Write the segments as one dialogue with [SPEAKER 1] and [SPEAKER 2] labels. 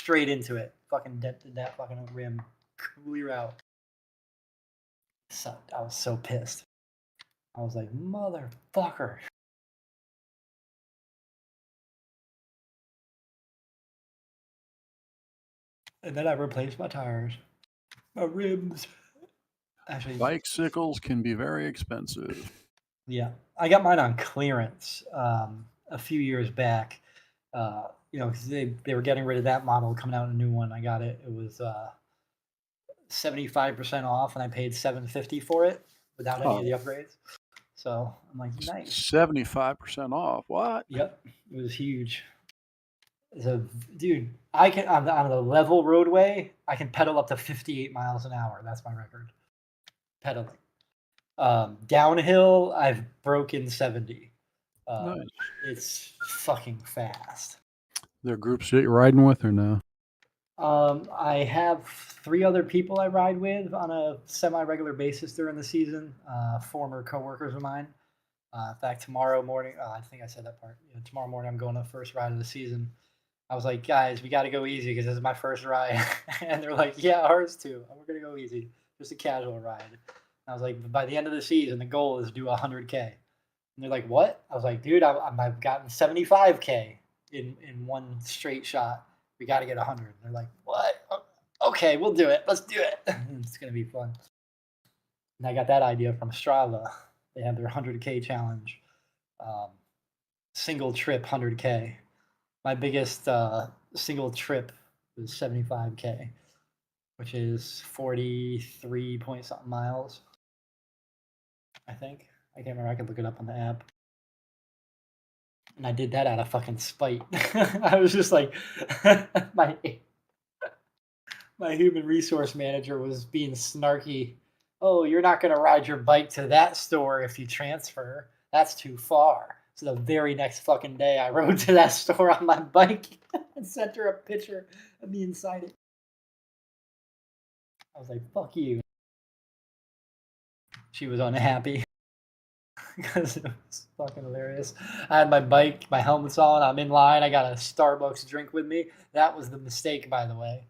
[SPEAKER 1] straight into it. Fucking dented that fucking rim clear out. Sucked. I was so pissed. I was like, motherfucker. And then I replaced my tires, my rims. Actually,
[SPEAKER 2] bicycles can be very expensive.
[SPEAKER 1] Yeah, I got mine on clearance a few years back. Because they were getting rid of that model, coming out a new one. I got it. It was 75% off, and I paid $750 for it without any of the upgrades. So I'm like, nice.
[SPEAKER 2] 75% off. What?
[SPEAKER 1] Yep, it was huge. So, dude, I can on the level roadway, I can pedal up to 58 miles an hour. That's my record. Pedaling. Downhill, I've broken 70.
[SPEAKER 2] Nice.
[SPEAKER 1] It's fucking fast.
[SPEAKER 2] There groups that you're riding with or no?
[SPEAKER 1] I have 3 other people I ride with on a semi-regular basis during the season, former coworkers of mine. In fact, tomorrow morning, I think I said that part. Tomorrow morning, I'm going on the first ride of the season. I was like, guys, we got to go easy because this is my first ride. And they're like, yeah, ours too. We're going to go easy. Just a casual ride. And I was like, by the end of the season, the goal is to do 100K. And they're like, what? I was like, dude, I've gotten 75K in one straight shot. We got to get 100. And they're like, what? Okay, we'll do it. Let's do it. It's going to be fun. And I got that idea from Strava. They have their 100K challenge. Single trip 100K. My biggest single trip was 75K, which is 43 point something miles, I think. I can't remember. I could look it up on the app. And I did that out of fucking spite. I was just like, my human resource manager was being snarky. Oh, you're not going to ride your bike to that store if you transfer. That's too far. So the very next fucking day, I rode to that store on my bike and sent her a picture of me inside it. I was like, fuck you. She was unhappy because it was fucking hilarious. I had my bike, my helmet's on, I'm in line, I got a Starbucks drink with me. That was the mistake, by the way.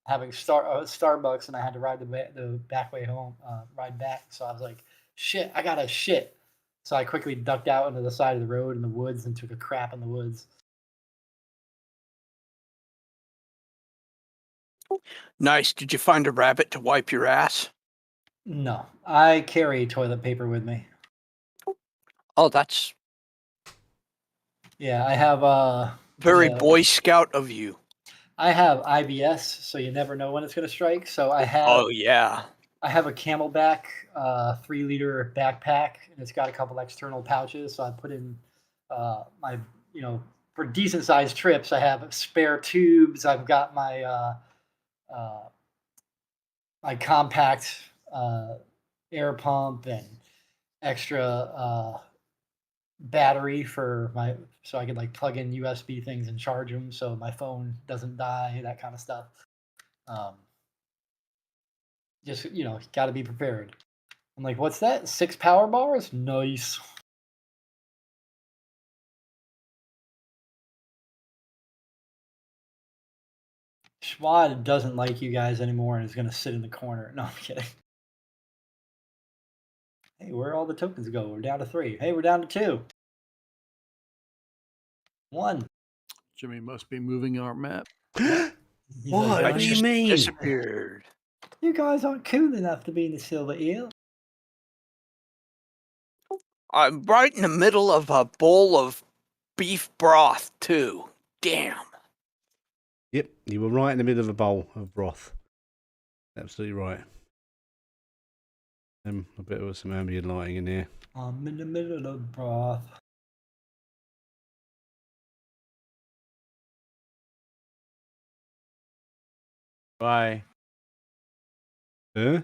[SPEAKER 1] Having Starbucks, and I had to ride the back way home, ride back. So I was like, shit, I gotta shit. So I quickly ducked out into the side of the road in the woods and took a crap in the woods.
[SPEAKER 3] Nice. Did you find a rabbit to wipe your ass?
[SPEAKER 1] No, I carry toilet paper with me.
[SPEAKER 3] Oh, that's...
[SPEAKER 1] Yeah, I have...
[SPEAKER 3] Very Boy Scout of you.
[SPEAKER 1] I have IBS, so you never know when it's going to strike. So I have...
[SPEAKER 3] Oh, yeah.
[SPEAKER 1] I have a Camelback 3-liter backpack, and it's got a couple external pouches. So I put in my, for decent-sized trips, I have spare tubes. I've got my my compact air pump and extra battery for so I could like plug in USB things and charge them so my phone doesn't die, that kind of stuff. Just, got to be prepared. I'm like, what's that? 6 power bars? Nice. Schwad doesn't like you guys anymore and is going to sit in the corner. No, I'm kidding. Hey, where all the tokens go? We're down to 3. Hey, we're down to 2. 1.
[SPEAKER 2] Jimmy must be moving our map.
[SPEAKER 4] What do you mean?
[SPEAKER 3] Disappeared.
[SPEAKER 1] You guys aren't cool enough to be in the Silver Eel.
[SPEAKER 3] I'm right in the middle of a bowl of beef broth, too. Damn.
[SPEAKER 4] Yep, you were right in the middle of a bowl of broth. Absolutely right. I bet there was some ambient lighting in here.
[SPEAKER 1] I'm in the middle of broth.
[SPEAKER 5] Bye.
[SPEAKER 4] Huh?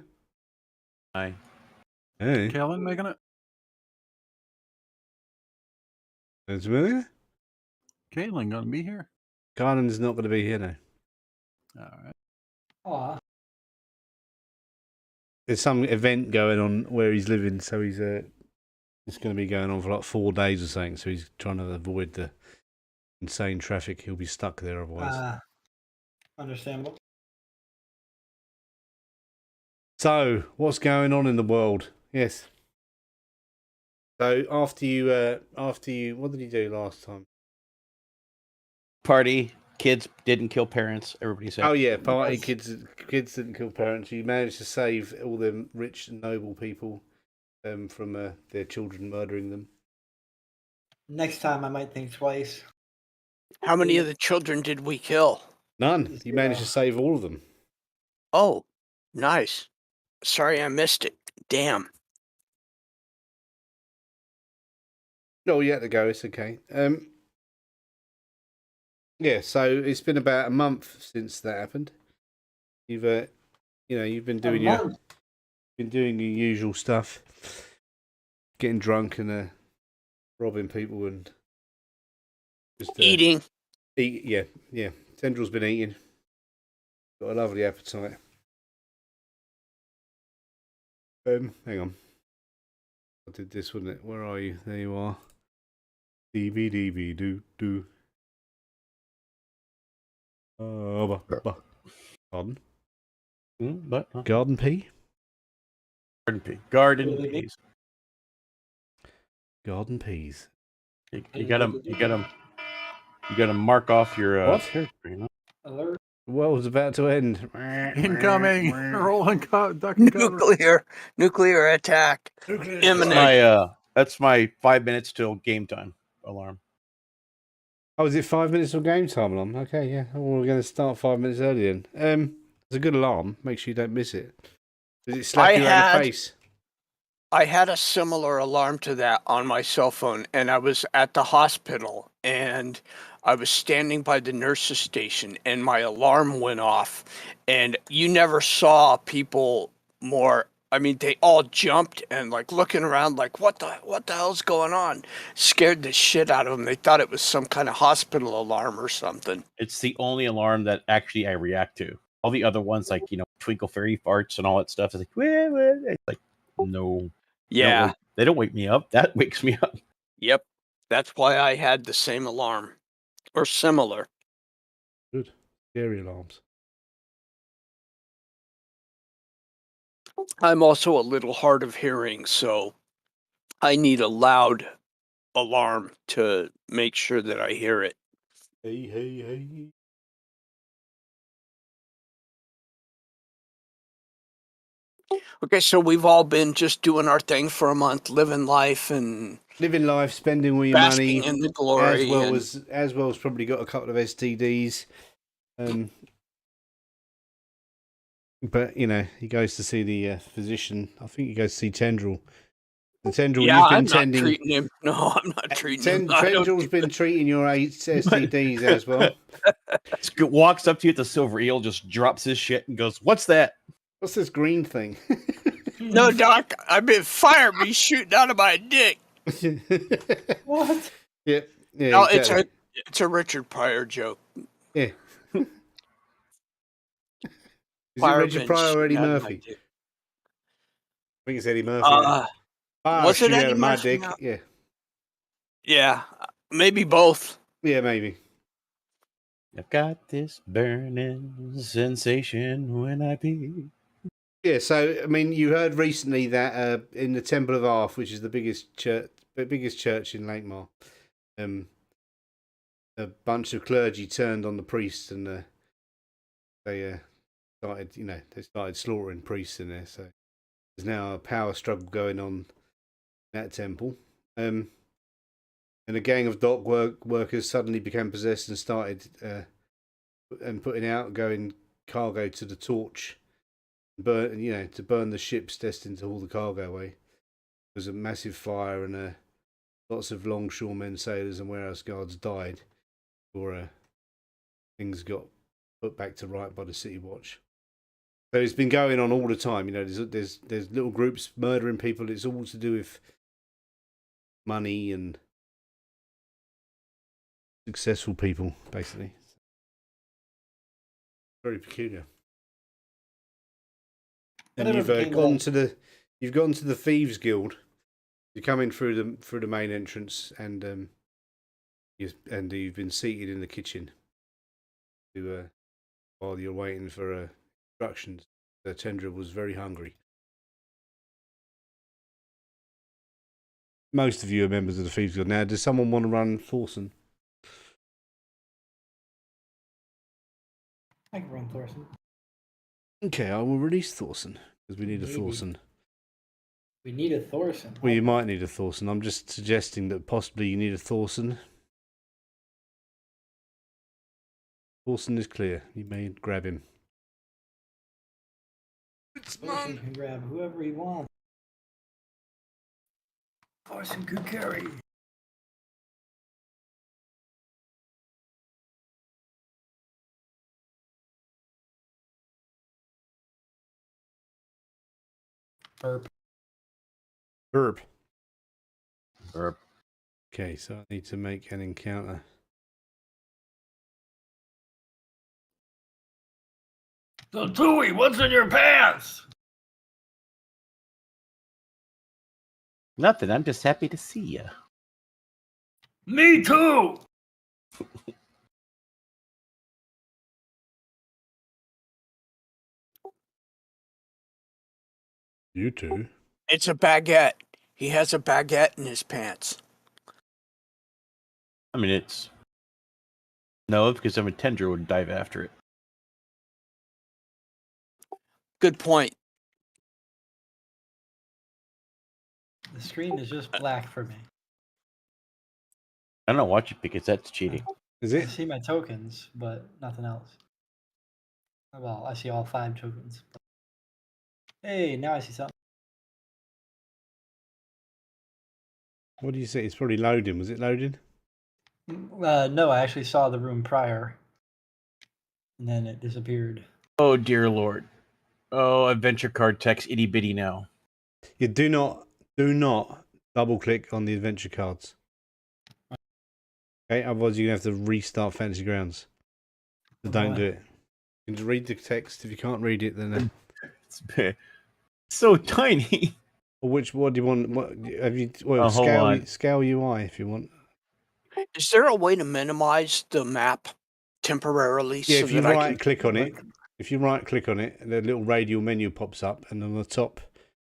[SPEAKER 5] Bye.
[SPEAKER 4] Hey.
[SPEAKER 2] Kellen making it?
[SPEAKER 4] That's me?
[SPEAKER 2] Caitlin gonna be here?
[SPEAKER 4] Garden's not going to be here now.
[SPEAKER 2] All right.
[SPEAKER 1] Aw.
[SPEAKER 4] There's some event going on where he's living, so he's it's going to be going on for like 4 days or something. So he's trying to avoid the insane traffic. He'll be stuck there otherwise.
[SPEAKER 1] Understandable.
[SPEAKER 4] So, what's going on in the world? Yes. So after you, what did you do last time?
[SPEAKER 5] Party. Kids didn't kill parents. Everybody's happy.
[SPEAKER 4] Oh yeah, party.
[SPEAKER 1] Yes.
[SPEAKER 4] Kids didn't kill parents. You managed to save all them rich and noble people, from their children murdering them.
[SPEAKER 1] Next time I might think twice.
[SPEAKER 3] How many of the children did we kill?
[SPEAKER 4] None. You managed to save all of them.
[SPEAKER 3] Oh, nice. Sorry I missed it. Damn.
[SPEAKER 4] No, you had to go. It's okay. Yeah. So it's been about a month since that happened. You've, you've been doing your usual stuff, getting drunk and robbing people and just
[SPEAKER 3] Eating.
[SPEAKER 4] eat. Yeah. Tendril's been eating. Got a lovely appetite. Hang on. I did this, wasn't it? Where are you? There you are. DVD do. Garden.
[SPEAKER 5] But
[SPEAKER 4] Garden pea.
[SPEAKER 5] garden pea. Garden
[SPEAKER 1] Really?
[SPEAKER 5] peas.
[SPEAKER 4] Garden peas.
[SPEAKER 5] You gotta mark off your
[SPEAKER 4] What?
[SPEAKER 5] territory, you know?
[SPEAKER 1] Alert.
[SPEAKER 4] The world's about to end.
[SPEAKER 2] Incoming. Rolling duck and cover.
[SPEAKER 3] Nuclear attack. Imminent.
[SPEAKER 5] That's my 5 minutes till game time alarm.
[SPEAKER 4] Oh, is it 5 minutes till game time alarm? Okay, yeah. Well, we're going to start 5 minutes early then. It's a good alarm. Make sure you don't miss it. Does it slap you around the face?
[SPEAKER 3] I had a similar alarm to that on my cell phone, and I was at the hospital, and I was standing by the nurse's station, and my alarm went off, and you never saw people more. I mean, they all jumped and like looking around, like what the hell's going on? Scared the shit out of them. They thought it was some kind of hospital alarm or something.
[SPEAKER 5] It's the only alarm that actually I react to. All the other ones, like Twinkle Fairy farts and all that stuff, is like, wah, wah. It's like, no.
[SPEAKER 3] Yeah.
[SPEAKER 5] They don't wake me up. That wakes me up.
[SPEAKER 3] Yep. That's why I had the same alarm or similar.
[SPEAKER 4] Good. Scary alarms.
[SPEAKER 3] I'm also a little hard of hearing, so I need a loud alarm to make sure that I hear it.
[SPEAKER 4] Hey.
[SPEAKER 3] Okay, so we've all been just doing our thing for a month, living life and
[SPEAKER 4] Living life, spending all your
[SPEAKER 3] basking
[SPEAKER 4] money,
[SPEAKER 3] in the glory.
[SPEAKER 4] as well as probably got a couple of STDs. But he goes to see the physician. I think he goes to see Tendril. And Tendril,
[SPEAKER 3] yeah,
[SPEAKER 4] you've been
[SPEAKER 3] I'm
[SPEAKER 4] tending.
[SPEAKER 3] not treating him. No, I'm not treating him.
[SPEAKER 4] Tendril's been treating your STDs as well.
[SPEAKER 5] Walks up to you at the Silver Eel, just drops his shit and goes, "What's that?"
[SPEAKER 4] What's this green thing?
[SPEAKER 3] No, Doc, I've been fired me shooting out of my dick.
[SPEAKER 1] What?
[SPEAKER 4] Yep. Yeah.
[SPEAKER 3] No,
[SPEAKER 4] exactly.
[SPEAKER 3] it's a Richard Pryor joke.
[SPEAKER 4] Yeah. Is it
[SPEAKER 3] Fireman
[SPEAKER 4] Richard Pryor or Eddie
[SPEAKER 3] shooting out of my
[SPEAKER 4] Murphy?
[SPEAKER 3] dick.
[SPEAKER 4] I think it's Eddie Murphy.
[SPEAKER 3] Was it
[SPEAKER 4] shoot out
[SPEAKER 3] Eddie
[SPEAKER 4] of my
[SPEAKER 3] Murphy?
[SPEAKER 4] dick?
[SPEAKER 3] No.
[SPEAKER 4] Yeah.
[SPEAKER 3] Yeah, maybe both.
[SPEAKER 4] Yeah, maybe.
[SPEAKER 5] I've got this burning sensation when I pee.
[SPEAKER 4] Yeah, so I mean, you heard recently that in the Temple of Arth, which is the biggest church in Lankhmar, a bunch of clergy turned on the priests and they started slaughtering priests in there. So there's now a power struggle going on in that temple. And a gang of dock workers suddenly became possessed and started putting outgoing cargo to the torch. To burn the ships destined to haul the cargo away. There was a massive fire and lots of longshoremen, sailors and warehouse guards died before things got put back to right by the City Watch. So it's been going on all the time. There's little groups murdering people. It's all to do with money and successful people, basically. Very peculiar. And you've gone to the Thieves Guild. You come in through the main entrance, and you've been seated in the kitchen to while you're waiting for instructions. The tendril was very hungry. Most of you are members of the Thieves Guild. Now, does someone want to run Thorson?
[SPEAKER 1] I can run Thorson.
[SPEAKER 4] Okay, I will release Thorson because we need a
[SPEAKER 1] Maybe.
[SPEAKER 4] Thorson.
[SPEAKER 1] We need a Thorson.
[SPEAKER 4] Well, you might need a Thorson. I'm just suggesting that possibly you need a Thorson. Thorson is clear. You may grab him.
[SPEAKER 1] Thorson can grab whoever he wants. Thorson could carry. Burp.
[SPEAKER 4] Burp.
[SPEAKER 5] Burp.
[SPEAKER 4] Okay, so I need to make an encounter.
[SPEAKER 1] So Tui, what's in your pants?
[SPEAKER 5] Nothing. I'm just happy to see you.
[SPEAKER 1] Me too.
[SPEAKER 4] You too.
[SPEAKER 3] It's a baguette. He has a baguette in his pants.
[SPEAKER 5] I mean, it's no, because I'm a tendril would dive after it.
[SPEAKER 3] Good point.
[SPEAKER 1] The screen is just black for me.
[SPEAKER 5] I don't know. Watch it because that's cheating.
[SPEAKER 4] Is
[SPEAKER 1] I
[SPEAKER 4] it?
[SPEAKER 1] see my tokens, but nothing else. Well, I see all 5 tokens. Hey, now I see something.
[SPEAKER 4] What do you say? It's probably loading. Was it loading?
[SPEAKER 1] No, I actually saw the room prior. And then it disappeared.
[SPEAKER 5] Oh dear lord. Oh, adventure card text itty bitty now.
[SPEAKER 4] You do not double click on the adventure cards. Okay, otherwise you're gonna have to restart Fantasy Grounds. So don't do it. You can just read the text. If you can't read it, then
[SPEAKER 5] It's so tiny.
[SPEAKER 4] what do you want? What have you? Well,
[SPEAKER 5] Oh, hold on.
[SPEAKER 4] scale UI if you want.
[SPEAKER 3] Is there a way to minimize the map temporarily?
[SPEAKER 4] Yeah,
[SPEAKER 3] so
[SPEAKER 4] if you
[SPEAKER 3] that I
[SPEAKER 4] right
[SPEAKER 3] can...
[SPEAKER 4] click on it, the little radial menu pops up, and on the top,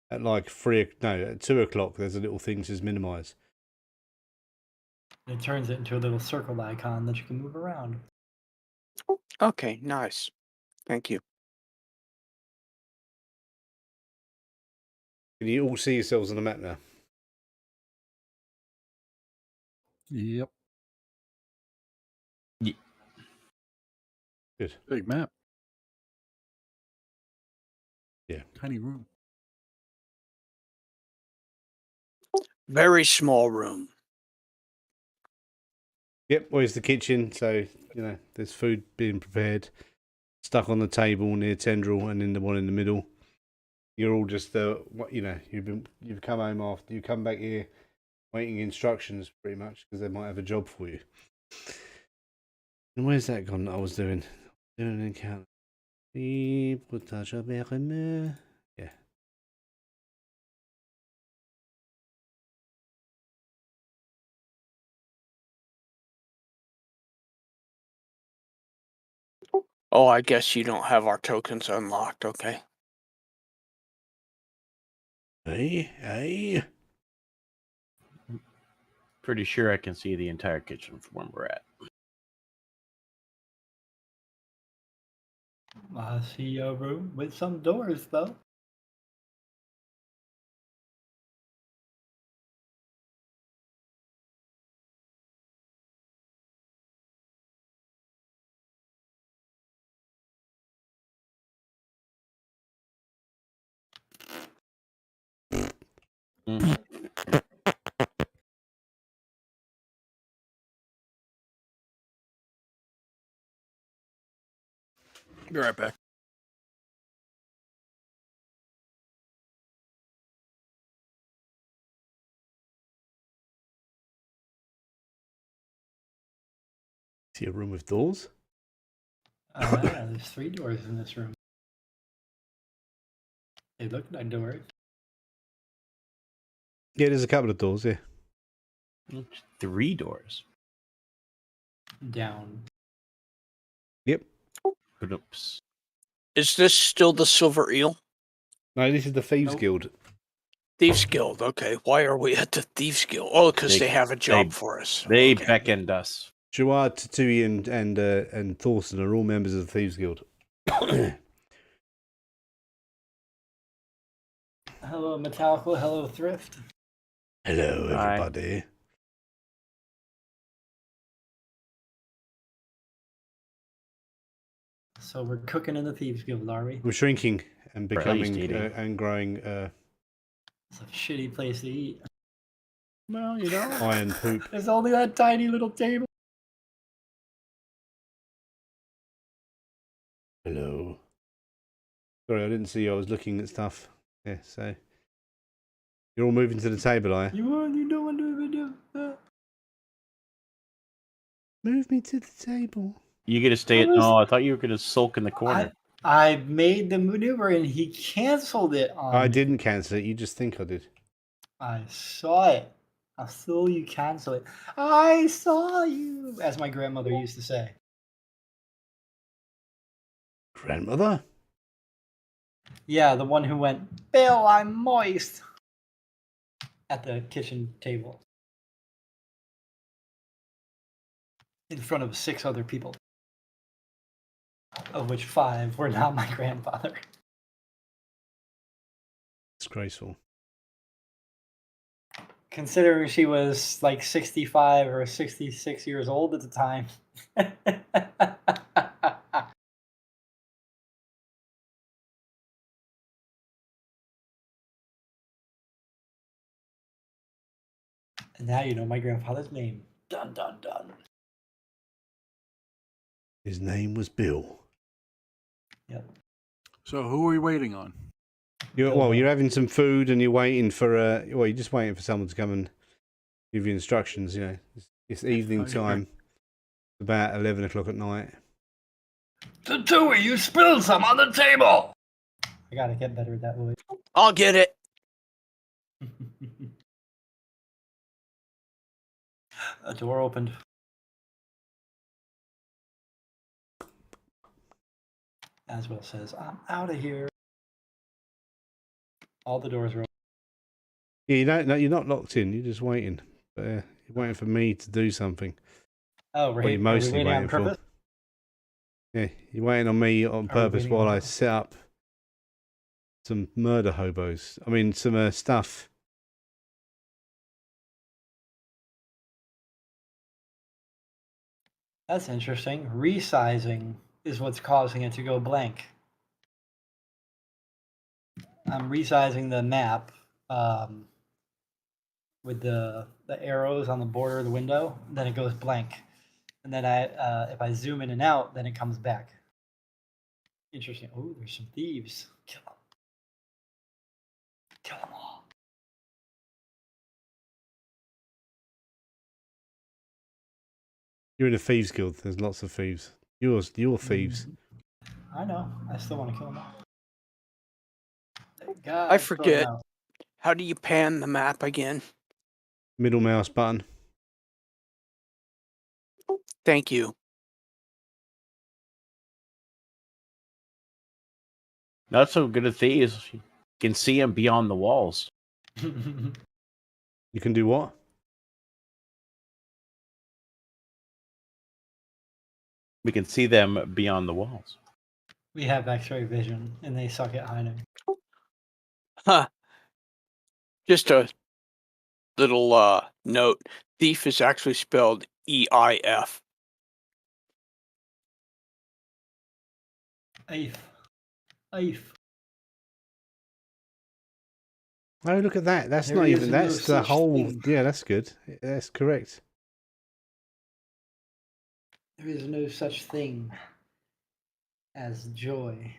[SPEAKER 4] at like at 2 o'clock, there's a little thing that says minimize.
[SPEAKER 1] It turns it into a little circle icon that you can move around.
[SPEAKER 3] Okay, nice. Thank you.
[SPEAKER 4] Can you all see yourselves on the map now?
[SPEAKER 2] Yep.
[SPEAKER 4] Good.
[SPEAKER 2] Big map.
[SPEAKER 4] Yeah.
[SPEAKER 2] Tiny room.
[SPEAKER 3] Very small room.
[SPEAKER 4] Yep. Where's the kitchen? So there's food being prepared, stuck on the table near Tendril, and in the one in the middle. You're all just you've come home after you come back here, waiting instructions pretty much because they might have a job for you. And where's that gone that I was doing? Doing an encounter. Yeah.
[SPEAKER 3] Oh, I guess you don't have our tokens unlocked, okay.
[SPEAKER 4] Hey.
[SPEAKER 5] Pretty sure I can see the entire kitchen from where we're at.
[SPEAKER 1] I see a room with some doors, though.
[SPEAKER 5] Mm.
[SPEAKER 2] Be right back.
[SPEAKER 4] See a room with doors?
[SPEAKER 1] Yeah, there's 3 doors in this room. They look like doors.
[SPEAKER 4] Yeah, there's a couple of doors. Yeah.
[SPEAKER 5] 3 doors.
[SPEAKER 1] Down.
[SPEAKER 4] Yep.
[SPEAKER 5] Oops.
[SPEAKER 3] Is this still the Silver Eel?
[SPEAKER 4] No, this is the Thieves
[SPEAKER 1] Nope.
[SPEAKER 4] Guild.
[SPEAKER 3] Thieves Guild. Okay. Why are we at the Thieves Guild? Oh, because they have a job for us.
[SPEAKER 5] They
[SPEAKER 3] Okay.
[SPEAKER 5] beckoned us.
[SPEAKER 4] Gerard, Tatui, and Thorsten are all members of the Thieves Guild.
[SPEAKER 1] Hello, Metallica. Hello, Thrift.
[SPEAKER 4] Hello,
[SPEAKER 5] Hi.
[SPEAKER 4] everybody.
[SPEAKER 1] So we're cooking in the Thieves Guild, are we?
[SPEAKER 4] We're shrinking and
[SPEAKER 5] Or at least
[SPEAKER 4] becoming
[SPEAKER 5] eating.
[SPEAKER 4] and growing
[SPEAKER 1] It's a shitty place to eat.
[SPEAKER 5] Well, you know.
[SPEAKER 4] iron poop.
[SPEAKER 1] There's only that tiny little table.
[SPEAKER 4] Hello. Sorry, I didn't see you. I was looking at stuff. Yeah, so you're all moving to the table, are you?
[SPEAKER 1] You don't want to do
[SPEAKER 4] Move me to the table.
[SPEAKER 5] You get to stay at. No, I thought you were going to sulk in the corner.
[SPEAKER 1] I made the maneuver and he canceled it on
[SPEAKER 4] I
[SPEAKER 1] me.
[SPEAKER 4] didn't cancel it. You just think I did.
[SPEAKER 1] I saw it. I saw you cancel it. I saw you, as my grandmother used to say.
[SPEAKER 4] Grandmother?
[SPEAKER 1] Yeah, the one who went, Bill, I'm moist, at the kitchen table. In front of 6 other people. Of which 5 were not my grandfather.
[SPEAKER 4] Disgraceful.
[SPEAKER 1] Considering she was like 65 or 66 years old at the time. And now you know my grandfather's name. Dun dun dun.
[SPEAKER 4] His name was Bill.
[SPEAKER 1] Yep.
[SPEAKER 2] So who are we waiting on?
[SPEAKER 4] You're having some food and you're waiting for you're just waiting for someone to come and give you instructions. You know, it's evening
[SPEAKER 2] Okay.
[SPEAKER 4] time, about 11 o'clock at night.
[SPEAKER 1] Tatui, you spilled some on the table. I gotta get better at that voice.
[SPEAKER 3] I'll get it.
[SPEAKER 1] A door opened. Aswell says, I'm out of here. All the doors are open.
[SPEAKER 4] Yeah, you're not locked in. You're just waiting. You're waiting for me to do something.
[SPEAKER 1] Oh,
[SPEAKER 4] What you're
[SPEAKER 1] are we
[SPEAKER 4] mostly
[SPEAKER 1] waiting on
[SPEAKER 4] waiting for.
[SPEAKER 1] purpose?
[SPEAKER 4] Yeah, you're waiting on me on
[SPEAKER 1] we
[SPEAKER 4] purpose
[SPEAKER 1] waiting
[SPEAKER 4] while
[SPEAKER 1] on
[SPEAKER 4] I
[SPEAKER 1] purpose?
[SPEAKER 4] set up some murder hobos. I mean, some stuff.
[SPEAKER 1] That's interesting. Resizing is what's causing it to go blank. I'm resizing the map with the arrows on the border of the window. Then it goes blank. And then if I zoom in and out, then it comes back. Interesting. Oh, there's some thieves. Kill them. Kill them all.
[SPEAKER 4] You're in a thieves guild. There's lots of thieves. You're thieves.
[SPEAKER 1] I know. I still want to kill them all. Thank God,
[SPEAKER 3] I
[SPEAKER 1] throw them
[SPEAKER 3] forget.
[SPEAKER 1] out.
[SPEAKER 3] How do you pan the map again?
[SPEAKER 4] Middle mouse button.
[SPEAKER 3] Thank you.
[SPEAKER 5] Not so good at thieves. You can see them beyond the walls.
[SPEAKER 4] You can do what?
[SPEAKER 5] We can see them beyond the walls.
[SPEAKER 1] We have X-ray vision, and they suck at hiding.
[SPEAKER 3] Huh. Just a little note. Thief is actually spelled E-I-F.
[SPEAKER 1] Eif. Eif.
[SPEAKER 4] Oh, look at that. That's
[SPEAKER 1] There
[SPEAKER 4] not
[SPEAKER 1] is
[SPEAKER 4] even.
[SPEAKER 1] no
[SPEAKER 4] That's the
[SPEAKER 1] such
[SPEAKER 4] whole.
[SPEAKER 1] thing.
[SPEAKER 4] Yeah, that's good. That's correct.
[SPEAKER 1] There is no such thing as joy.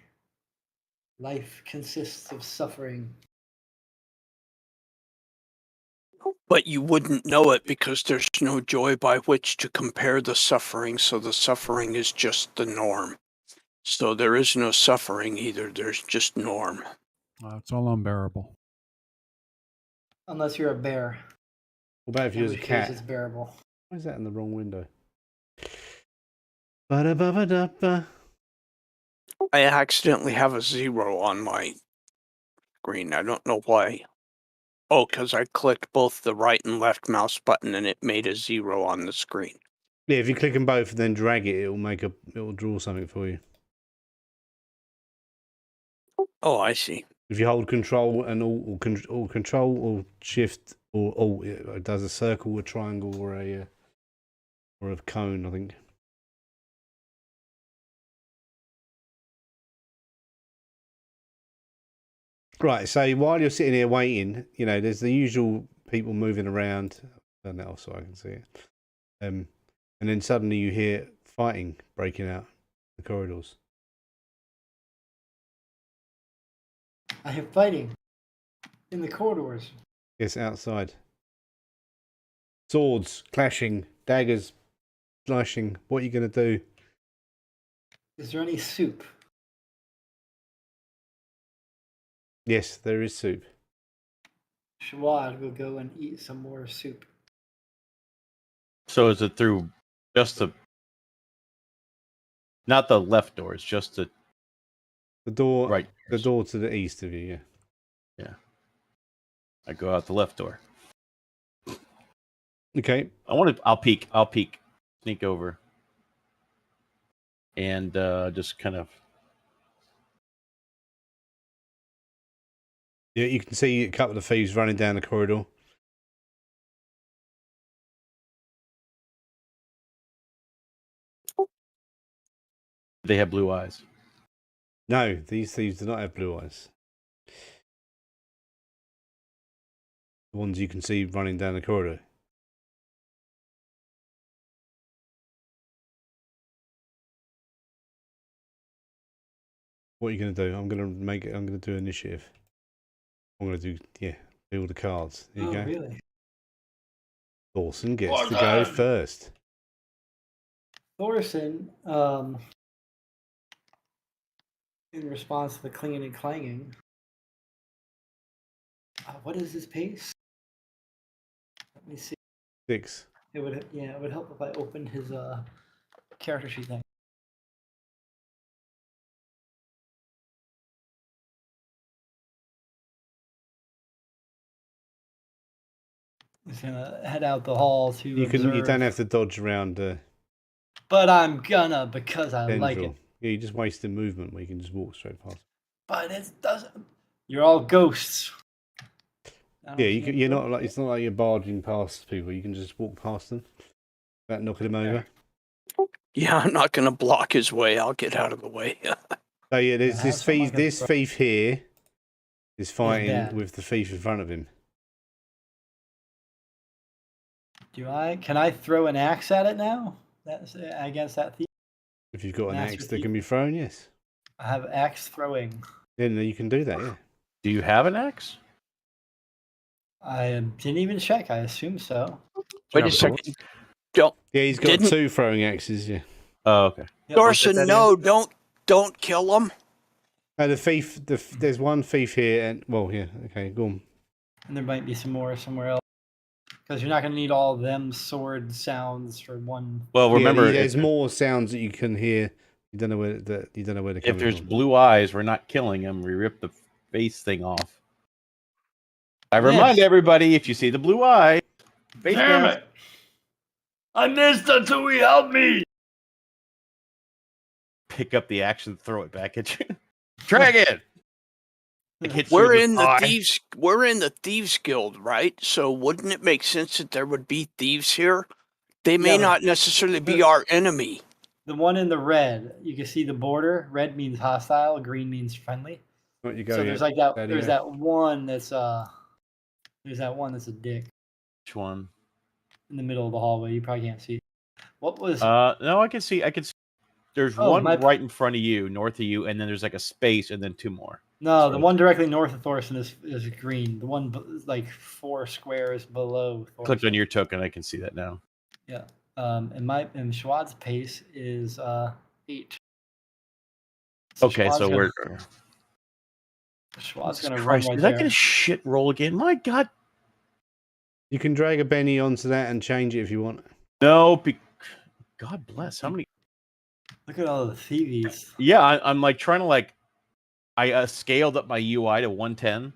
[SPEAKER 1] Life consists of suffering.
[SPEAKER 3] But you wouldn't know it because there's no joy by which to compare the suffering, so the suffering is just the norm. So there is no suffering either, there's just norm.
[SPEAKER 2] It's all unbearable.
[SPEAKER 1] Unless you're a bear.
[SPEAKER 4] What about if
[SPEAKER 1] In
[SPEAKER 4] you was a
[SPEAKER 1] which case
[SPEAKER 4] cat?
[SPEAKER 1] it's bearable.
[SPEAKER 4] Why is that in the wrong window? Ba-da-ba-ba-da-ba.
[SPEAKER 3] I accidentally have a 0 on my screen. I don't know why. Oh, because I clicked both the right and left mouse button and it made a 0 on the screen.
[SPEAKER 4] Yeah, if you click them both and then drag it, it'll draw something for you.
[SPEAKER 3] Oh, I see.
[SPEAKER 4] If you hold Control and or Control or Shift or Alt, it does a circle, a triangle, or a cone, I think. Right. So while you're sitting here waiting, there's the usual people moving around. Turn that off so I can see it. And then suddenly you hear fighting breaking out in the corridors.
[SPEAKER 1] I hear fighting in the corridors.
[SPEAKER 4] Yes, outside. Swords clashing, daggers slashing. What are you going to do?
[SPEAKER 1] Is there any soup?
[SPEAKER 4] Yes, there is soup.
[SPEAKER 1] Shawad will go and eat some more soup.
[SPEAKER 5] So is it through just the, not the left door? It's just the
[SPEAKER 4] door,
[SPEAKER 5] right.
[SPEAKER 4] The door to the east of you. Yeah.
[SPEAKER 5] Yeah. I go out the left door.
[SPEAKER 4] Okay.
[SPEAKER 5] I'll peek, sneak over, and just kind of.
[SPEAKER 4] Yeah, you can see a couple of thieves running down the corridor.
[SPEAKER 5] They have blue eyes.
[SPEAKER 4] No, these thieves do not have blue eyes. The ones you can see running down the corridor. What are you going to do? I'm going to do initiative. I'm going to do, build the cards. There you go.
[SPEAKER 1] Really?
[SPEAKER 4] Thorson gets to go first.
[SPEAKER 1] Thorson, in response to the clinging and clanging, what is his pace? Let me see.
[SPEAKER 4] 6.
[SPEAKER 1] It would help if I opened his character sheet thing. He's gonna head out the hall to
[SPEAKER 4] You
[SPEAKER 1] observe.
[SPEAKER 4] don't have to dodge around.
[SPEAKER 1] But I'm gonna because I like
[SPEAKER 4] Denville.
[SPEAKER 1] it.
[SPEAKER 4] Yeah, you just wasted movement where you can just walk straight past.
[SPEAKER 1] But it doesn't. You're all ghosts.
[SPEAKER 4] Yeah, you're not like it's not like you're barging past people. You can just walk past them without knocking them over.
[SPEAKER 3] Yeah, I'm not going to block his way. I'll get out of the way.
[SPEAKER 4] So yeah, there's this thief. This
[SPEAKER 1] throw-
[SPEAKER 4] thief here is fighting
[SPEAKER 1] bad.
[SPEAKER 4] with the thief in front of him.
[SPEAKER 1] Can I throw an axe at it now? That's against that thief.
[SPEAKER 4] If you've got an
[SPEAKER 1] Master
[SPEAKER 4] axe that
[SPEAKER 1] thief?
[SPEAKER 4] can be thrown, yes.
[SPEAKER 1] I have axe throwing.
[SPEAKER 4] Then you can do that. Yeah.
[SPEAKER 5] Do you have an axe?
[SPEAKER 1] I didn't even check. I assume so.
[SPEAKER 3] Wait a second. Don't,
[SPEAKER 4] Yeah, he's got
[SPEAKER 3] Didn't-
[SPEAKER 4] 2 throwing axes. Yeah.
[SPEAKER 5] Oh, okay.
[SPEAKER 1] Yep.
[SPEAKER 3] Thorson, no, don't kill him.
[SPEAKER 4] The thief. There's one thief here, and okay, go on.
[SPEAKER 1] And there might be some more somewhere else. Because you're not going to need all them sword sounds for one.
[SPEAKER 5] Well, remember,
[SPEAKER 4] there's more sounds that you can hear. You don't know where they're coming
[SPEAKER 5] if there's
[SPEAKER 4] from.
[SPEAKER 5] blue eyes, we're not killing him. We rip the face thing off. I remind everybody, if you see the blue eye, face
[SPEAKER 1] Damn
[SPEAKER 5] down.
[SPEAKER 1] it! I missed until he helped me.
[SPEAKER 5] Pick up the axe and throw it back at you. Dragon.
[SPEAKER 3] We're in the thieves guild, right? So wouldn't it make sense that there would be thieves here? They may not necessarily be our enemy.
[SPEAKER 1] The one in the red, you can see the border. Red means hostile. Green means friendly.
[SPEAKER 4] What you go?
[SPEAKER 1] So
[SPEAKER 4] yeah.
[SPEAKER 1] there's like that.
[SPEAKER 4] There you
[SPEAKER 1] There's
[SPEAKER 4] go.
[SPEAKER 1] that one that's There's that one that's a dick
[SPEAKER 5] Which one?
[SPEAKER 1] in the middle of the hallway. You probably can't see. What was?
[SPEAKER 5] No, I can see. There's
[SPEAKER 1] Oh,
[SPEAKER 5] one
[SPEAKER 1] my-
[SPEAKER 5] right in front of you, north of you, and then there's like a space, and then 2 more.
[SPEAKER 1] No, the one directly north of Thorson is green. The one like 4 squares below Thorson.
[SPEAKER 5] Clicked on your token. I can see that now.
[SPEAKER 1] Yeah. And Shawad's pace is 8.
[SPEAKER 5] Okay, so we're.
[SPEAKER 1] Shawad's gonna run
[SPEAKER 5] Christ,
[SPEAKER 1] right
[SPEAKER 5] did I
[SPEAKER 1] there.
[SPEAKER 5] get a shit roll again? My God.
[SPEAKER 4] You can drag a Benny onto that and change it if you want.
[SPEAKER 5] No. God bless. How many?
[SPEAKER 1] Look at all the thieves.
[SPEAKER 5] Yeah, I'm like trying to like. I scaled up my UI to 110.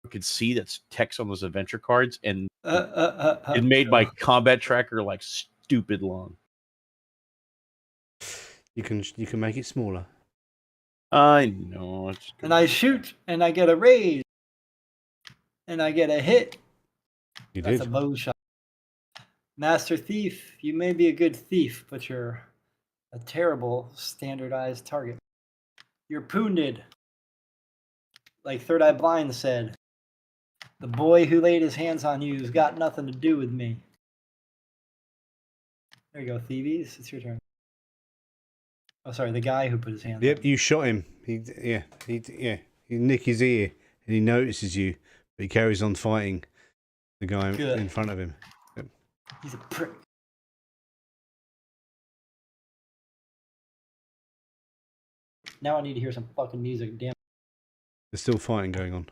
[SPEAKER 5] You could see that's text on those adventure cards, and it made my combat tracker like stupid long.
[SPEAKER 4] You can make it smaller.
[SPEAKER 5] I know.
[SPEAKER 1] And I shoot, and I get a raise, and I get a hit.
[SPEAKER 4] You
[SPEAKER 1] That's
[SPEAKER 4] did.
[SPEAKER 1] a bow shot. Master Thief, you may be a good thief, but you're a terrible standardized target. You're wounded. Like Third Eye Blind said, the boy who laid his hands on you's got nothing to do with me. There you go, Thieves. It's your turn. Oh, sorry, the guy who put his hands
[SPEAKER 4] Yep,
[SPEAKER 1] on
[SPEAKER 4] you shot him. You nick his ear, and he notices you, but he carries on fighting the guy
[SPEAKER 1] Good.
[SPEAKER 4] in front of him.
[SPEAKER 1] He's a prick. Now I need to hear some fucking music, damn.
[SPEAKER 4] There's still fighting going on.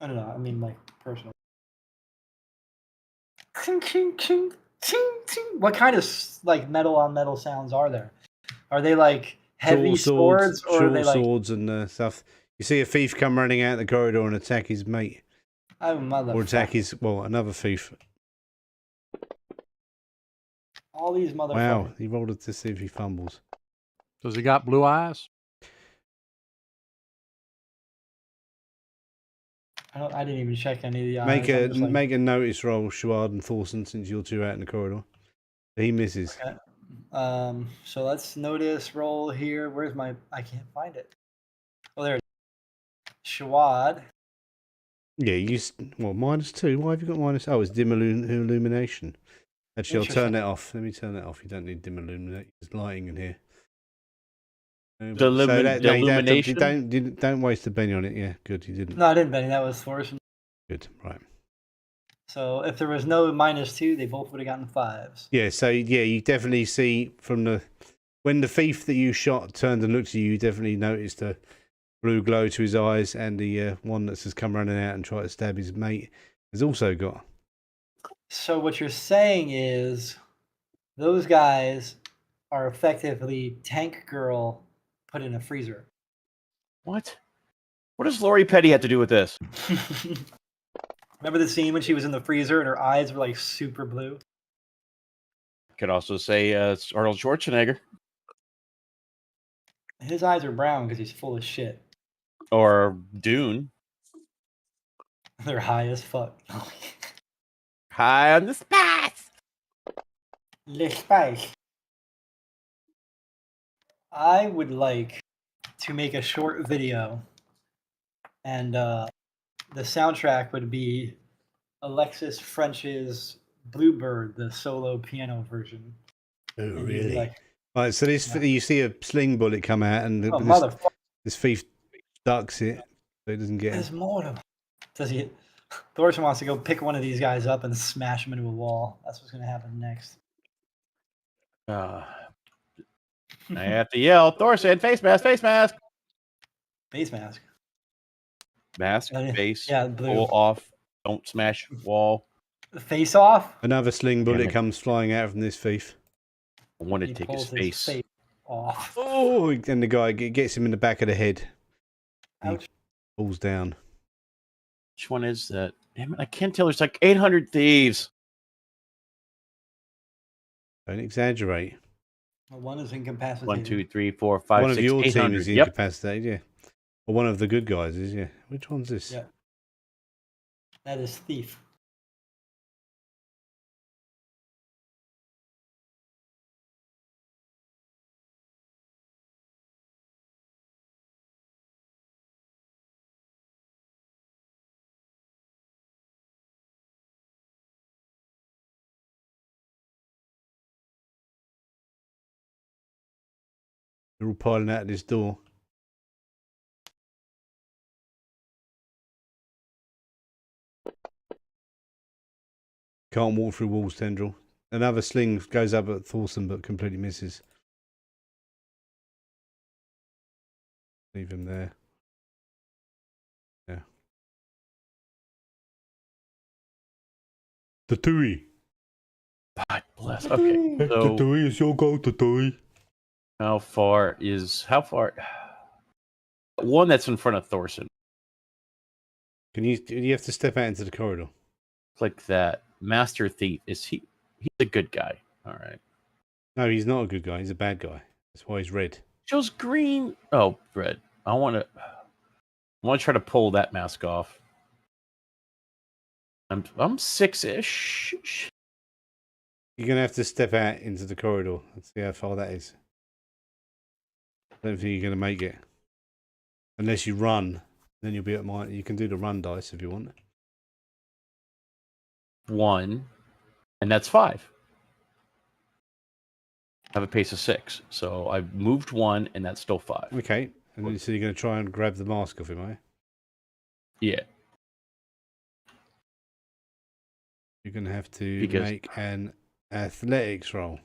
[SPEAKER 1] I don't know, I mean like personal. What kind of like metal on metal sounds are there? Are they like heavy swords or are they like
[SPEAKER 4] swords and stuff? You see a thief come running out the corridor and attack his mate,
[SPEAKER 1] oh mother
[SPEAKER 4] or attack his another thief.
[SPEAKER 1] all these motherfuckers.
[SPEAKER 4] Wow, he rolled it to see if he fumbles.
[SPEAKER 2] Does he got blue eyes?
[SPEAKER 1] I didn't even check any of the eyes.
[SPEAKER 4] Make a notice roll, Shuard and Thorson, since you're two out in the corridor. He misses.
[SPEAKER 1] Okay. So let's notice roll here. Where's my? I can't find it. Oh, there it is. Shawad.
[SPEAKER 4] Yeah, -2. Why have you got minus? Oh, it's dim illumination. Actually, I'll turn that off. Let me turn that off. You don't need dim illumination. There's lighting in here.
[SPEAKER 5] The illumination.
[SPEAKER 4] Don't waste a penny on it. Yeah, good. You didn't.
[SPEAKER 1] No, I didn't, Benny. That was Thorson.
[SPEAKER 4] Good. Right.
[SPEAKER 1] So if there was no -2, they both would have gotten 5s.
[SPEAKER 4] Yeah. So yeah, you definitely see from when the thief that you shot turned and looked at you, you definitely noticed a blue glow to his eyes, and the one that's just come running out and tried to stab his mate has also got.
[SPEAKER 1] So what you're saying is those guys are effectively Tank Girl put in a freezer.
[SPEAKER 5] What? What does Lori Petty have to do with this?
[SPEAKER 1] Remember the scene when she was in the freezer and her eyes were like super blue?
[SPEAKER 5] Could also say it's Arnold Schwarzenegger
[SPEAKER 1] His eyes are brown because he's full of shit.
[SPEAKER 5] or Dune.
[SPEAKER 1] They're high as fuck.
[SPEAKER 5] High on the spice.
[SPEAKER 1] Le spice. I would like to make a short video, and the soundtrack would be Alexis French's Bluebird, the solo piano version.
[SPEAKER 4] Oh,
[SPEAKER 1] And he's
[SPEAKER 4] really?
[SPEAKER 1] like,
[SPEAKER 4] Right. So you see a sling bullet come out, and
[SPEAKER 1] oh, motherfucker.
[SPEAKER 4] this thief ducks it, so he doesn't get
[SPEAKER 1] There's
[SPEAKER 4] it.
[SPEAKER 1] more to him. Does he? Thorson wants to go pick one of these guys up and smash him into a wall. That's what's going to happen next.
[SPEAKER 5] I have to yell, Thorson, face mask, face mask.
[SPEAKER 1] Face mask.
[SPEAKER 5] Mask,
[SPEAKER 1] Yeah,
[SPEAKER 5] face,
[SPEAKER 1] yeah, blue.
[SPEAKER 5] pull off, don't smash wall.
[SPEAKER 1] Face off?
[SPEAKER 4] Another sling bullet
[SPEAKER 5] it.
[SPEAKER 4] comes flying out from this thief.
[SPEAKER 5] I want to
[SPEAKER 1] He
[SPEAKER 5] take his
[SPEAKER 1] pulls
[SPEAKER 5] face.
[SPEAKER 1] off.
[SPEAKER 4] Oh, and the guy gets him in the back of the head.
[SPEAKER 1] Ouch.
[SPEAKER 4] He falls down.
[SPEAKER 5] Which one is that? Damn it, I can't tell. There's like 800 thieves.
[SPEAKER 4] Don't exaggerate.
[SPEAKER 1] Well, one is incapacitated.
[SPEAKER 5] 1, 2, 3, 4, 5,
[SPEAKER 4] One of
[SPEAKER 5] 6,
[SPEAKER 4] your team
[SPEAKER 5] 800.
[SPEAKER 4] is
[SPEAKER 5] Yep.
[SPEAKER 4] incapacitated, yeah. Or one of the good guys is, yeah. Which one's this?
[SPEAKER 1] Yeah. That is thief.
[SPEAKER 4] They're all piling out this door. Can't walk through walls, Tendril. Another sling goes up at Thorson but completely misses. Leave him there. Yeah. The Tui.
[SPEAKER 5] God bless. Okay. So
[SPEAKER 4] It's your go, Tatooine.
[SPEAKER 5] how far? One that's in front of Thorson.
[SPEAKER 4] Do you have to step out into the corridor?
[SPEAKER 5] Click that. Master Thief. He's a good guy. All right.
[SPEAKER 4] No, he's not a good guy. He's a bad guy. That's why he's red.
[SPEAKER 5] Shows green. Oh, red. I want to try to pull that mask off. I'm 6-ish.
[SPEAKER 4] You're gonna have to step out into the corridor and see how far that is. I don't think you're gonna make it unless you run. Then you'll be at mine. You can do the run dice if you want.
[SPEAKER 5] 1, and that's 5. I have a pace of 6, so I've moved 1, and that's still 5.
[SPEAKER 4] Okay, and then so you're gonna try and grab the mask off him, are you?
[SPEAKER 5] Yeah.
[SPEAKER 4] You're gonna have to make an athletics roll.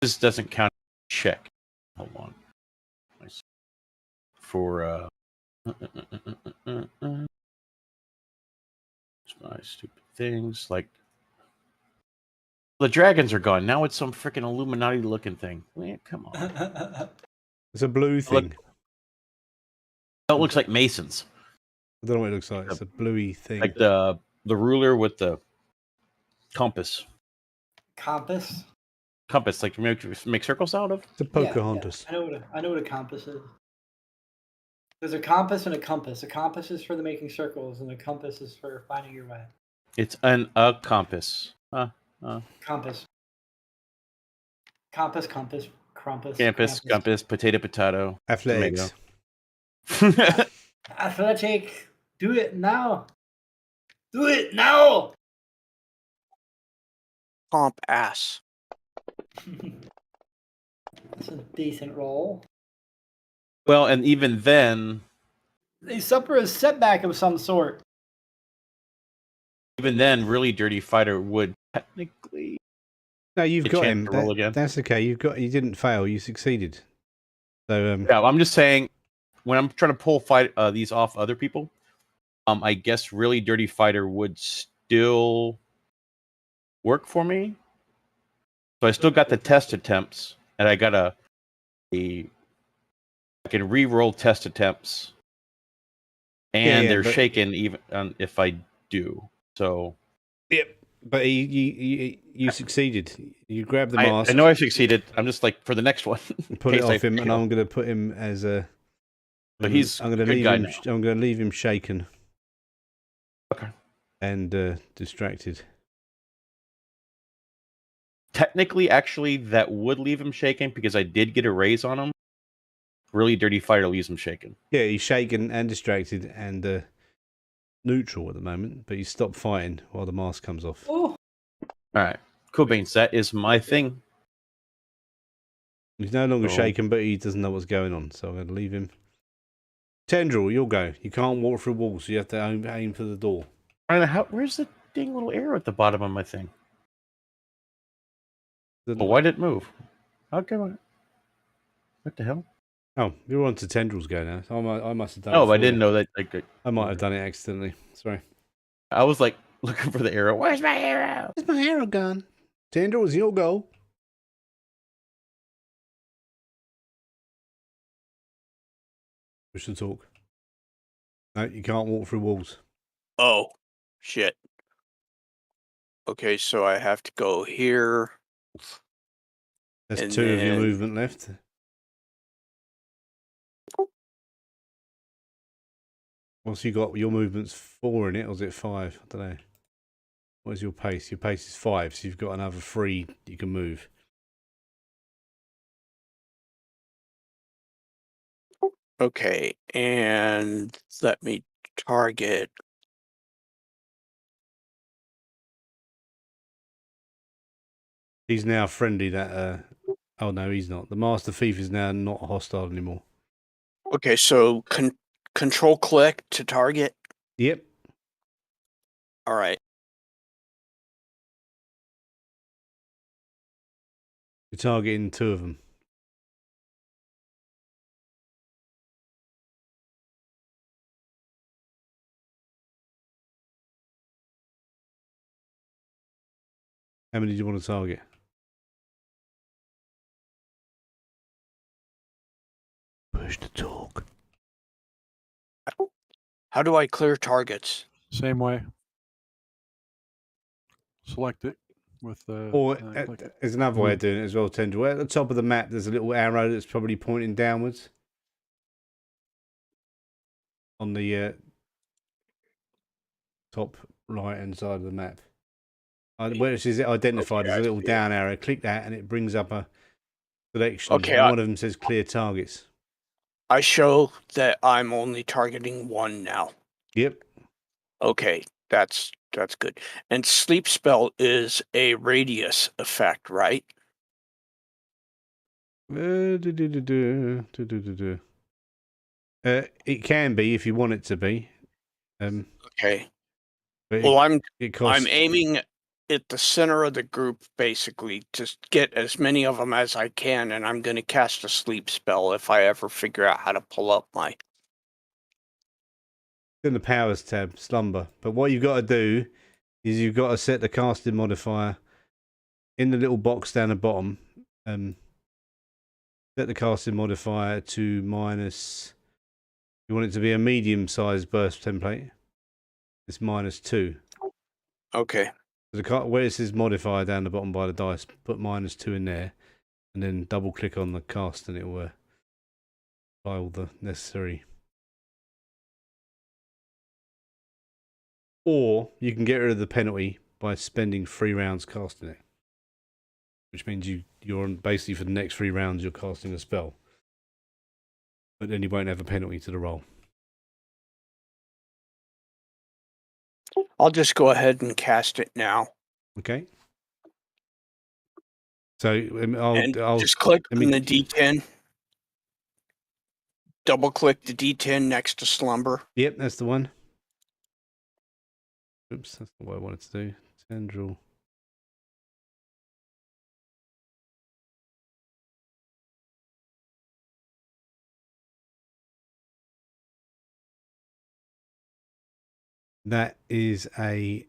[SPEAKER 5] This doesn't count. Check. Hold on. For my stupid things like the dragons are gone. Now it's some freaking Illuminati looking thing. Man, come on.
[SPEAKER 4] It's a blue thing.
[SPEAKER 5] It looks like Masons.
[SPEAKER 4] I don't know what it looks like. It's a bluey thing.
[SPEAKER 5] Like the ruler with the compass.
[SPEAKER 1] Compass.
[SPEAKER 5] Compass, like make circles out of?
[SPEAKER 4] It's a Pocahontas.
[SPEAKER 1] Yeah. I know what a compass is. There's a compass and a compass. A compass is for the making circles, and a compass is for finding your way.
[SPEAKER 5] It's a compass.
[SPEAKER 1] Compass. Compass, compass, crumpus.
[SPEAKER 5] Campus, compass, potato.
[SPEAKER 4] Athletics.
[SPEAKER 1] Athletic. Do it now. Do it now.
[SPEAKER 3] Comp ass.
[SPEAKER 1] That's a decent roll.
[SPEAKER 5] Well, and even then,
[SPEAKER 1] They suffer a setback of some sort.
[SPEAKER 5] really dirty fighter would technically.
[SPEAKER 4] No, you've
[SPEAKER 5] A
[SPEAKER 4] got
[SPEAKER 5] chance
[SPEAKER 4] him.
[SPEAKER 5] to roll again.
[SPEAKER 4] That's okay. You didn't fail. You succeeded. So
[SPEAKER 5] Yeah, I'm just saying, when I'm trying to pull these off other people, I guess really dirty fighter would still work for me. So I still got the test attempts, and I got I can re-roll test attempts, and they're shaken even if I do. So.
[SPEAKER 4] Yep. But you succeeded. You grabbed the mask.
[SPEAKER 5] I know I succeeded. I'm just like for the next one.
[SPEAKER 4] Put it off him, and I'm going to put him as a.
[SPEAKER 5] But he's
[SPEAKER 4] I'm going to leave him. I'm going to leave him shaken.
[SPEAKER 5] Okay.
[SPEAKER 4] And distracted.
[SPEAKER 5] Technically, actually, that would leave him shaken because I did get a raise on him. Really dirty fighter leaves him shaken.
[SPEAKER 4] Yeah, he's shaken and distracted and neutral at the moment, but he's stopped fighting while the mask comes off.
[SPEAKER 1] Oh.
[SPEAKER 5] All right, cool beans. That is my thing.
[SPEAKER 4] He's no longer shaken, but he doesn't know what's going on, so I'm going to leave him. Tendril, you'll go. You can't walk through walls, so you have to aim for the door.
[SPEAKER 5] Where's the dang little arrow at the bottom of my thing?
[SPEAKER 4] Well,
[SPEAKER 5] why did it move? Okay, what the hell?
[SPEAKER 4] Oh, you're on to Tendril's go now. I must have done.
[SPEAKER 5] Oh, I didn't know that.
[SPEAKER 4] I might have done it accidentally. Sorry.
[SPEAKER 5] I was like looking for the arrow. Where's my arrow?
[SPEAKER 4] Where's my arrow gone? Tendril, it's your go. Push the talk. No, you can't walk through walls.
[SPEAKER 3] Oh, shit. Okay, so I have to go here.
[SPEAKER 4] There's 2 of your movement left. Once you got your movement's 4 in it, or is it 5? I don't know. What is your pace? Your pace is 5, so you've got another 3 you can move.
[SPEAKER 3] Okay, and let me target.
[SPEAKER 4] He's now friendly. That oh no, he's not. The Master Thief is now not hostile anymore.
[SPEAKER 3] Okay, so control click to target.
[SPEAKER 4] Yep.
[SPEAKER 3] All right.
[SPEAKER 4] You're targeting 2 of them. How many do you want to target? Push to talk.
[SPEAKER 3] How do I clear targets?
[SPEAKER 2] Same way. Select it with
[SPEAKER 4] Or
[SPEAKER 2] click it.
[SPEAKER 4] there's another way of
[SPEAKER 2] Move.
[SPEAKER 4] doing it as well, Tendril. At the top of the map, there's a little arrow that's probably pointing downwards. On the top right-hand side of the map. Where it says identified, there's a little down arrow. Click that and it brings up a selection.
[SPEAKER 3] Okay,
[SPEAKER 4] And one of them says clear targets.
[SPEAKER 3] I show that I'm only targeting one now.
[SPEAKER 4] Yep.
[SPEAKER 3] Okay, that's good. And sleep spell is a radius effect, right?
[SPEAKER 4] It can be if you want it to be.
[SPEAKER 3] Okay.
[SPEAKER 4] But
[SPEAKER 3] Well,
[SPEAKER 4] it costs.
[SPEAKER 3] I'm aiming at the center of the group basically to get as many of them as I can, and I'm going to cast a sleep spell if I ever figure out how to pull up my.
[SPEAKER 4] In the powers tab, slumber. But what you've got to do is you've got to set the casting modifier in the little box down the bottom. Set the casting modifier to minus. You want it to be a medium-sized burst template. It's -2.
[SPEAKER 3] Okay.
[SPEAKER 4] Where it says modifier down the bottom by the dice, put -2 in there, and then double-click on the cast, and it will apply all the necessary. Or you can get rid of the penalty by spending 3 rounds casting it, which means you're on basically for the next 3 rounds you're casting a spell, but then you won't have a penalty to the roll.
[SPEAKER 3] I'll just go ahead and cast it now.
[SPEAKER 4] Okay. So I'll
[SPEAKER 3] just click on the D10. Double click the D10 next to slumber.
[SPEAKER 4] Yep, that's the one. Oops, that's not what I wanted to do. Tendril. That is a.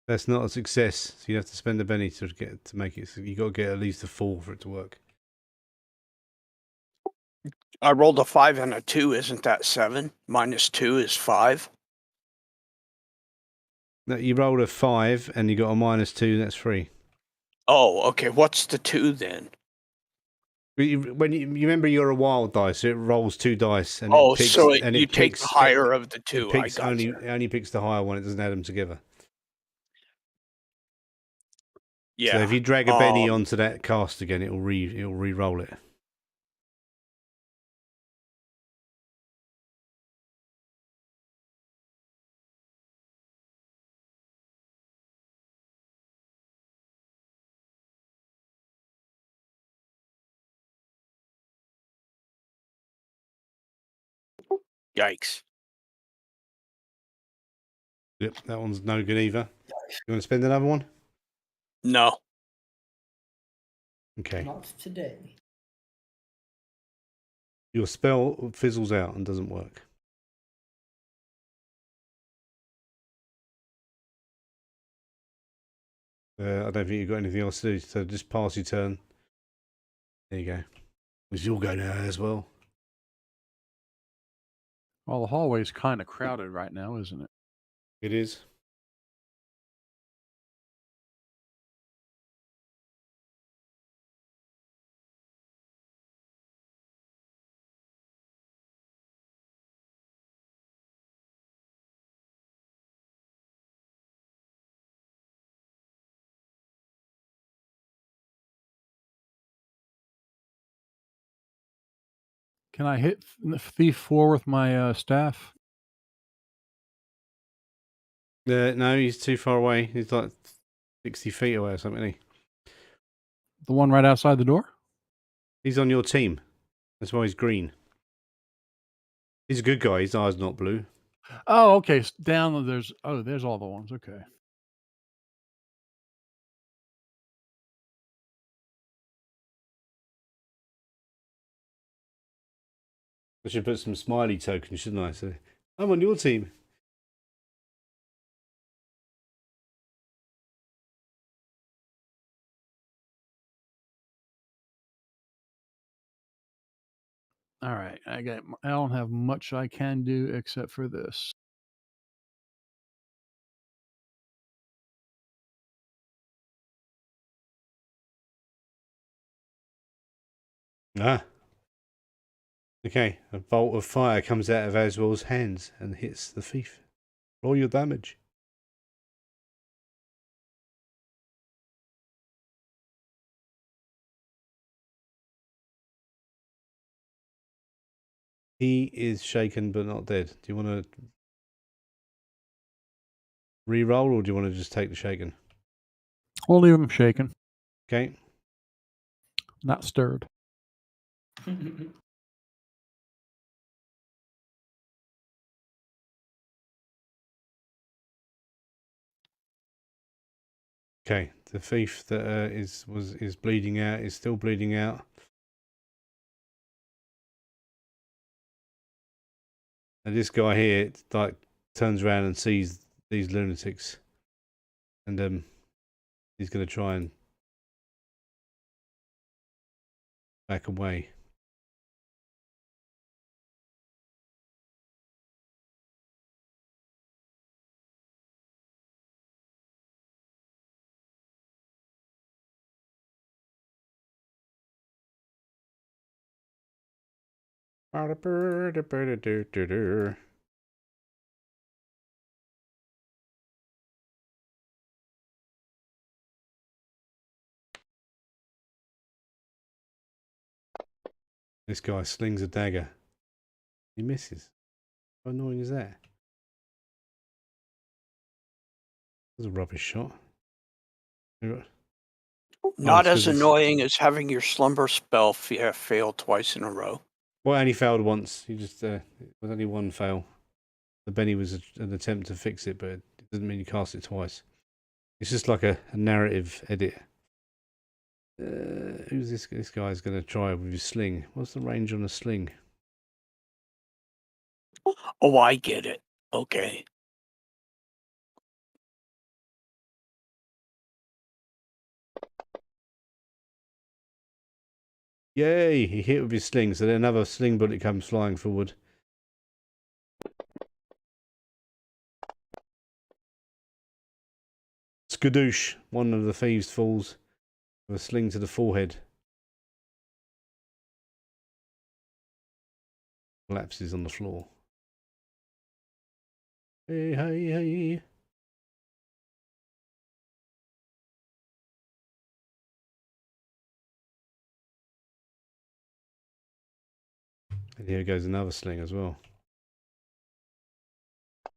[SPEAKER 4] That's not a success. So you have to spend a penny to make it. So you got to get at least a 4 for it to work.
[SPEAKER 3] I rolled a 5 and a 2. Isn't that 7? -2 is 5.
[SPEAKER 4] No, you rolled a 5 and you got a -2. That's 3.
[SPEAKER 3] Oh, okay. What's the 2 then?
[SPEAKER 4] When you remember, you're a wild dice, so it rolls 2 dice, and
[SPEAKER 3] Oh,
[SPEAKER 4] it picks,
[SPEAKER 3] so
[SPEAKER 4] and
[SPEAKER 3] you
[SPEAKER 4] it
[SPEAKER 3] take
[SPEAKER 4] picks
[SPEAKER 3] the higher of the 2.
[SPEAKER 4] It picks
[SPEAKER 3] I got
[SPEAKER 4] it only picks the higher one. It doesn't add them together.
[SPEAKER 3] Yeah.
[SPEAKER 4] So if you drag a Benny onto that cast again, it'll re-roll it.
[SPEAKER 3] Yikes.
[SPEAKER 4] Yep, that one's no good either. You want to spend another one?
[SPEAKER 3] No.
[SPEAKER 4] Okay.
[SPEAKER 1] Not today.
[SPEAKER 4] Your spell fizzles out and doesn't work. I don't think you've got anything else to do, so just pass your turn. There you go. Because you'll go now as well.
[SPEAKER 2] Well, the hallway's kind of crowded right now, isn't it?
[SPEAKER 4] It is.
[SPEAKER 2] Can I hit Thief 4 with my staff?
[SPEAKER 4] No, he's too far away. He's like 60 feet away or something, isn't he?
[SPEAKER 2] The one right outside the door?
[SPEAKER 4] He's on your team. That's why he's green. He's a good guy. His eye's not blue.
[SPEAKER 2] Oh, okay. Down there's all the ones. Okay.
[SPEAKER 4] I should put some smiley tokens, shouldn't I? So I'm on your team.
[SPEAKER 2] All right. I don't have much I can do except for this.
[SPEAKER 4] Ah. Okay, a bolt of fire comes out of Aswell's hands and hits the thief. Roll your damage. He is shaken but not dead. Do you want to re-roll or do you want to just take the shaken?
[SPEAKER 2] We'll leave him shaken,
[SPEAKER 4] Okay.
[SPEAKER 2] not stirred.
[SPEAKER 4] Okay, the thief that is bleeding out is still bleeding out. And this guy here like turns around and sees these lunatics, and he's going to try and back away. This guy slings a dagger. He misses. How annoying is that? That was a rubbish shot.
[SPEAKER 3] Not
[SPEAKER 4] it's 'cause
[SPEAKER 3] as
[SPEAKER 4] it's-
[SPEAKER 3] annoying as having your slumber spell fail twice in a row.
[SPEAKER 4] Well, I only failed once. He just it was only one fail. The Benny was an attempt to fix it, but it doesn't mean you cast it twice. It's just like a narrative edit. Who's this? This guy's going to try with his sling. What's the range on a sling?
[SPEAKER 3] Oh, I get it. Okay.
[SPEAKER 4] Yay! He hit with his sling, so then another sling bullet comes flying forward. Skadoosh! One of the thieves falls with a sling to the forehead. Collapses on the floor. Hey, hey, hey. And here goes another sling as well.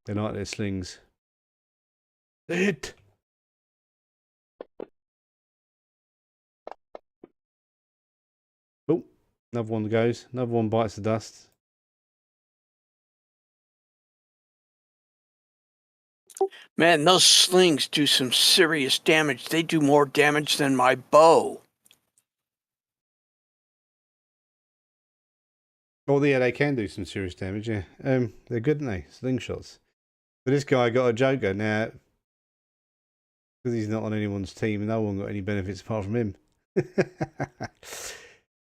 [SPEAKER 4] They like their slings. They hit! Oh, another one goes. Another one bites the dust.
[SPEAKER 3] Man, those slings do some serious damage. They do more damage than my bow.
[SPEAKER 4] Oh, yeah, they can do some serious damage, yeah. They're good, aren't they? Slingshots. But this guy got a joker now. Because he's not on anyone's team, no one got any benefits apart from him.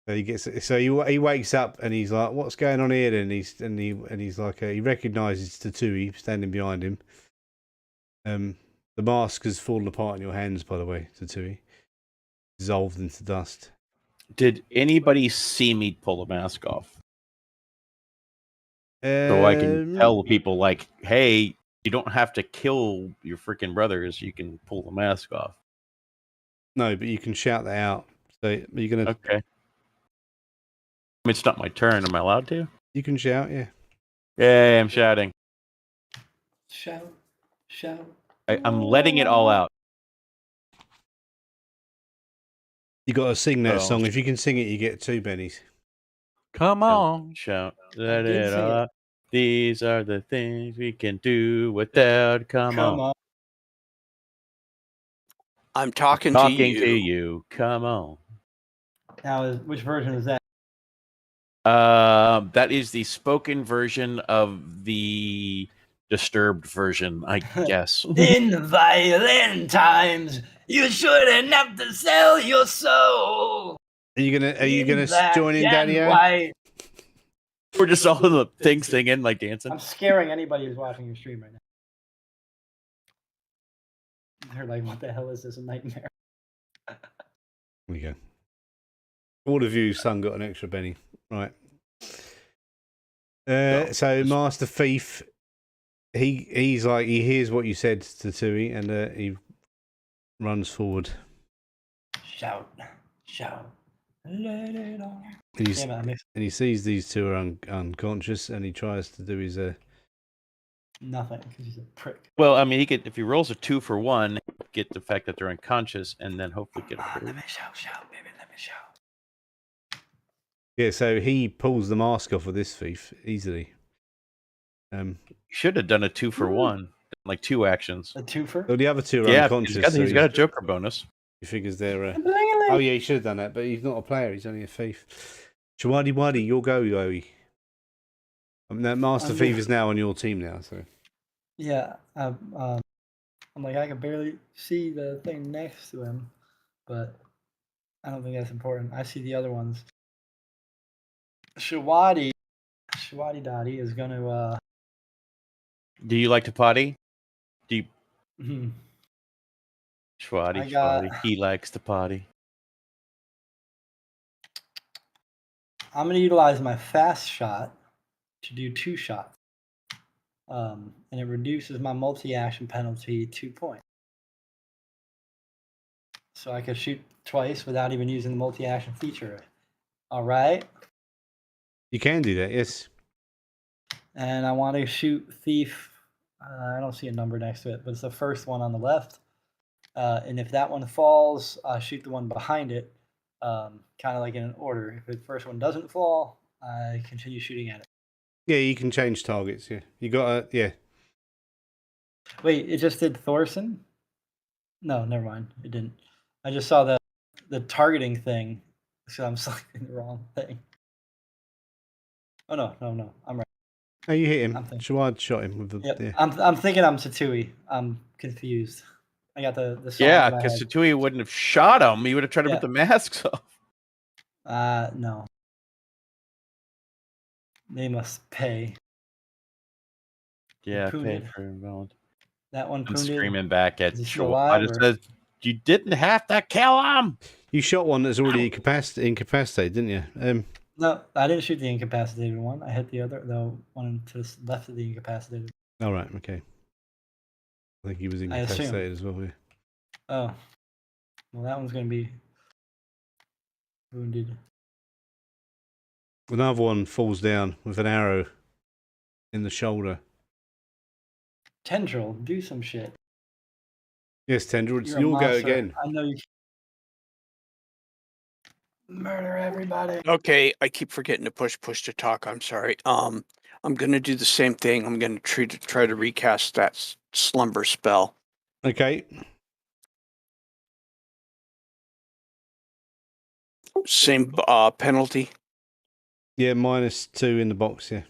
[SPEAKER 4] So he gets. So he wakes up and he's like, "What's going on here?" Then he's like, he recognises Tatui standing behind him. The mask has fallen apart in your hands, by the way, Tatui. Dissolved into dust.
[SPEAKER 5] Did anybody see me pull the mask off? So I can tell people, like, hey, you don't have to kill your freaking brothers. You can pull the mask off.
[SPEAKER 4] No, but you can shout that out. So you're gonna.
[SPEAKER 5] Okay. I mean, it's not my turn. Am I allowed to?
[SPEAKER 4] You can shout, yeah.
[SPEAKER 5] Yay, I'm shouting.
[SPEAKER 1] Shout, shout.
[SPEAKER 5] I'm letting it all out.
[SPEAKER 4] You got to sing that
[SPEAKER 5] Oh.
[SPEAKER 4] song. If you can sing it, you get 2 bennies.
[SPEAKER 2] Come on.
[SPEAKER 5] Shout. Let
[SPEAKER 1] did
[SPEAKER 5] it
[SPEAKER 1] sing
[SPEAKER 5] all
[SPEAKER 1] it.
[SPEAKER 5] out. These are the things we can do without. Come on.
[SPEAKER 3] I'm talking
[SPEAKER 5] Talking
[SPEAKER 3] to you.
[SPEAKER 5] Come on.
[SPEAKER 1] Now, which version is that?
[SPEAKER 5] That is the spoken version of the disturbed version, I guess.
[SPEAKER 1] In violent times, you shouldn't have to sell your soul.
[SPEAKER 4] Are you gonna join in,
[SPEAKER 1] Black
[SPEAKER 4] Daddy?
[SPEAKER 1] and white.
[SPEAKER 5] We're just all in the thing singing, like dancing.
[SPEAKER 1] I'm scaring anybody who's watching your stream right now. They're like, what the hell is this, a nightmare?
[SPEAKER 4] There we go. All of you, son, got an extra Benny. Right. So Master Thief, he's like, he hears what you said to Tui, and he runs forward.
[SPEAKER 1] Shout. Let it on.
[SPEAKER 4] And he sees these two are unconscious, and he tries to do his
[SPEAKER 1] Nothing, because he's a prick.
[SPEAKER 5] Well, I mean, he could, if he rolls a 2 for 1, get the fact that they're unconscious, and then hopefully get a
[SPEAKER 1] Let
[SPEAKER 5] third.
[SPEAKER 1] me shout, baby, let me shout.
[SPEAKER 4] Yeah, so he pulls the mask off of this thief easily.
[SPEAKER 5] You should have done a 2 for 1, like 2 actions.
[SPEAKER 1] A twofer?
[SPEAKER 4] Well, the other two are
[SPEAKER 5] Yeah,
[SPEAKER 4] unconscious.
[SPEAKER 5] he's got a Joker bonus.
[SPEAKER 4] He figures they're. Oh yeah, he should have done that, but he's not a player. He's only a thief. Chawadi Wadi, you'll go, Yoey. I mean, that Master Thief is now on your team now, so.
[SPEAKER 1] Yeah, I'm like, I can barely see the thing next to him, but I don't think that's important. I see the other ones. Shawadi Dotty is going to.
[SPEAKER 5] Do you like to potty? Do you?
[SPEAKER 1] Mhm.
[SPEAKER 5] Schwaddy. He likes to potty.
[SPEAKER 1] I'm going to utilize my fast shot to do 2 shots. And it reduces my multi-action penalty 2 points. So I could shoot twice without even using the multi-action feature. All right.
[SPEAKER 4] You can do that, yes.
[SPEAKER 1] And I want to shoot Thief. I don't see a number next to it, but it's the first one on the left. And if that one falls, shoot the one behind it, kind of like in an order. If the first one doesn't fall, I continue shooting at it.
[SPEAKER 4] Yeah, you can change targets, yeah. You got yeah.
[SPEAKER 1] Wait, it just did Thorson? No, never mind. It didn't. I just saw the targeting thing, so I'm selecting the wrong thing. Oh, no. I'm right.
[SPEAKER 4] Oh, you hit him. Shawad shot him with the.
[SPEAKER 1] Yep.
[SPEAKER 4] Yeah.
[SPEAKER 1] I'm thinking I'm Tatui. I'm confused. I got the song
[SPEAKER 5] Yeah,
[SPEAKER 1] in my
[SPEAKER 5] because
[SPEAKER 1] head.
[SPEAKER 5] Tatui wouldn't have shot him. He would have tried to put the masks off.
[SPEAKER 1] No. They must pay.
[SPEAKER 5] Yeah,
[SPEAKER 1] pruned
[SPEAKER 5] pay
[SPEAKER 1] it.
[SPEAKER 5] for invalid.
[SPEAKER 1] That one
[SPEAKER 5] And
[SPEAKER 1] pruned it.
[SPEAKER 5] screaming back at
[SPEAKER 1] Is he still
[SPEAKER 5] Shawad.
[SPEAKER 1] alive,
[SPEAKER 5] It
[SPEAKER 1] or-
[SPEAKER 5] says, you didn't have to kill him.
[SPEAKER 4] You shot one that's already incapacitated, didn't you?
[SPEAKER 1] No, I didn't shoot the incapacitated one. I hit the one to the left of the incapacitated.
[SPEAKER 4] All right, okay. I think he was
[SPEAKER 1] assume.
[SPEAKER 4] incapacitated as well, yeah.
[SPEAKER 1] Oh. Well, that one's going to be wounded.
[SPEAKER 4] Another one falls down with an arrow in the shoulder.
[SPEAKER 1] Tendril, do some shit.
[SPEAKER 4] Yes, Tendril,
[SPEAKER 1] You're a
[SPEAKER 4] you'll go
[SPEAKER 1] monster.
[SPEAKER 4] again.
[SPEAKER 1] I know you can. Murder everybody.
[SPEAKER 3] Okay, I keep forgetting to push to talk. I'm sorry. I'm gonna do the same thing. I'm gonna try to recast that slumber spell.
[SPEAKER 4] Okay.
[SPEAKER 3] Same penalty.
[SPEAKER 4] Yeah, -2 in the box, yeah.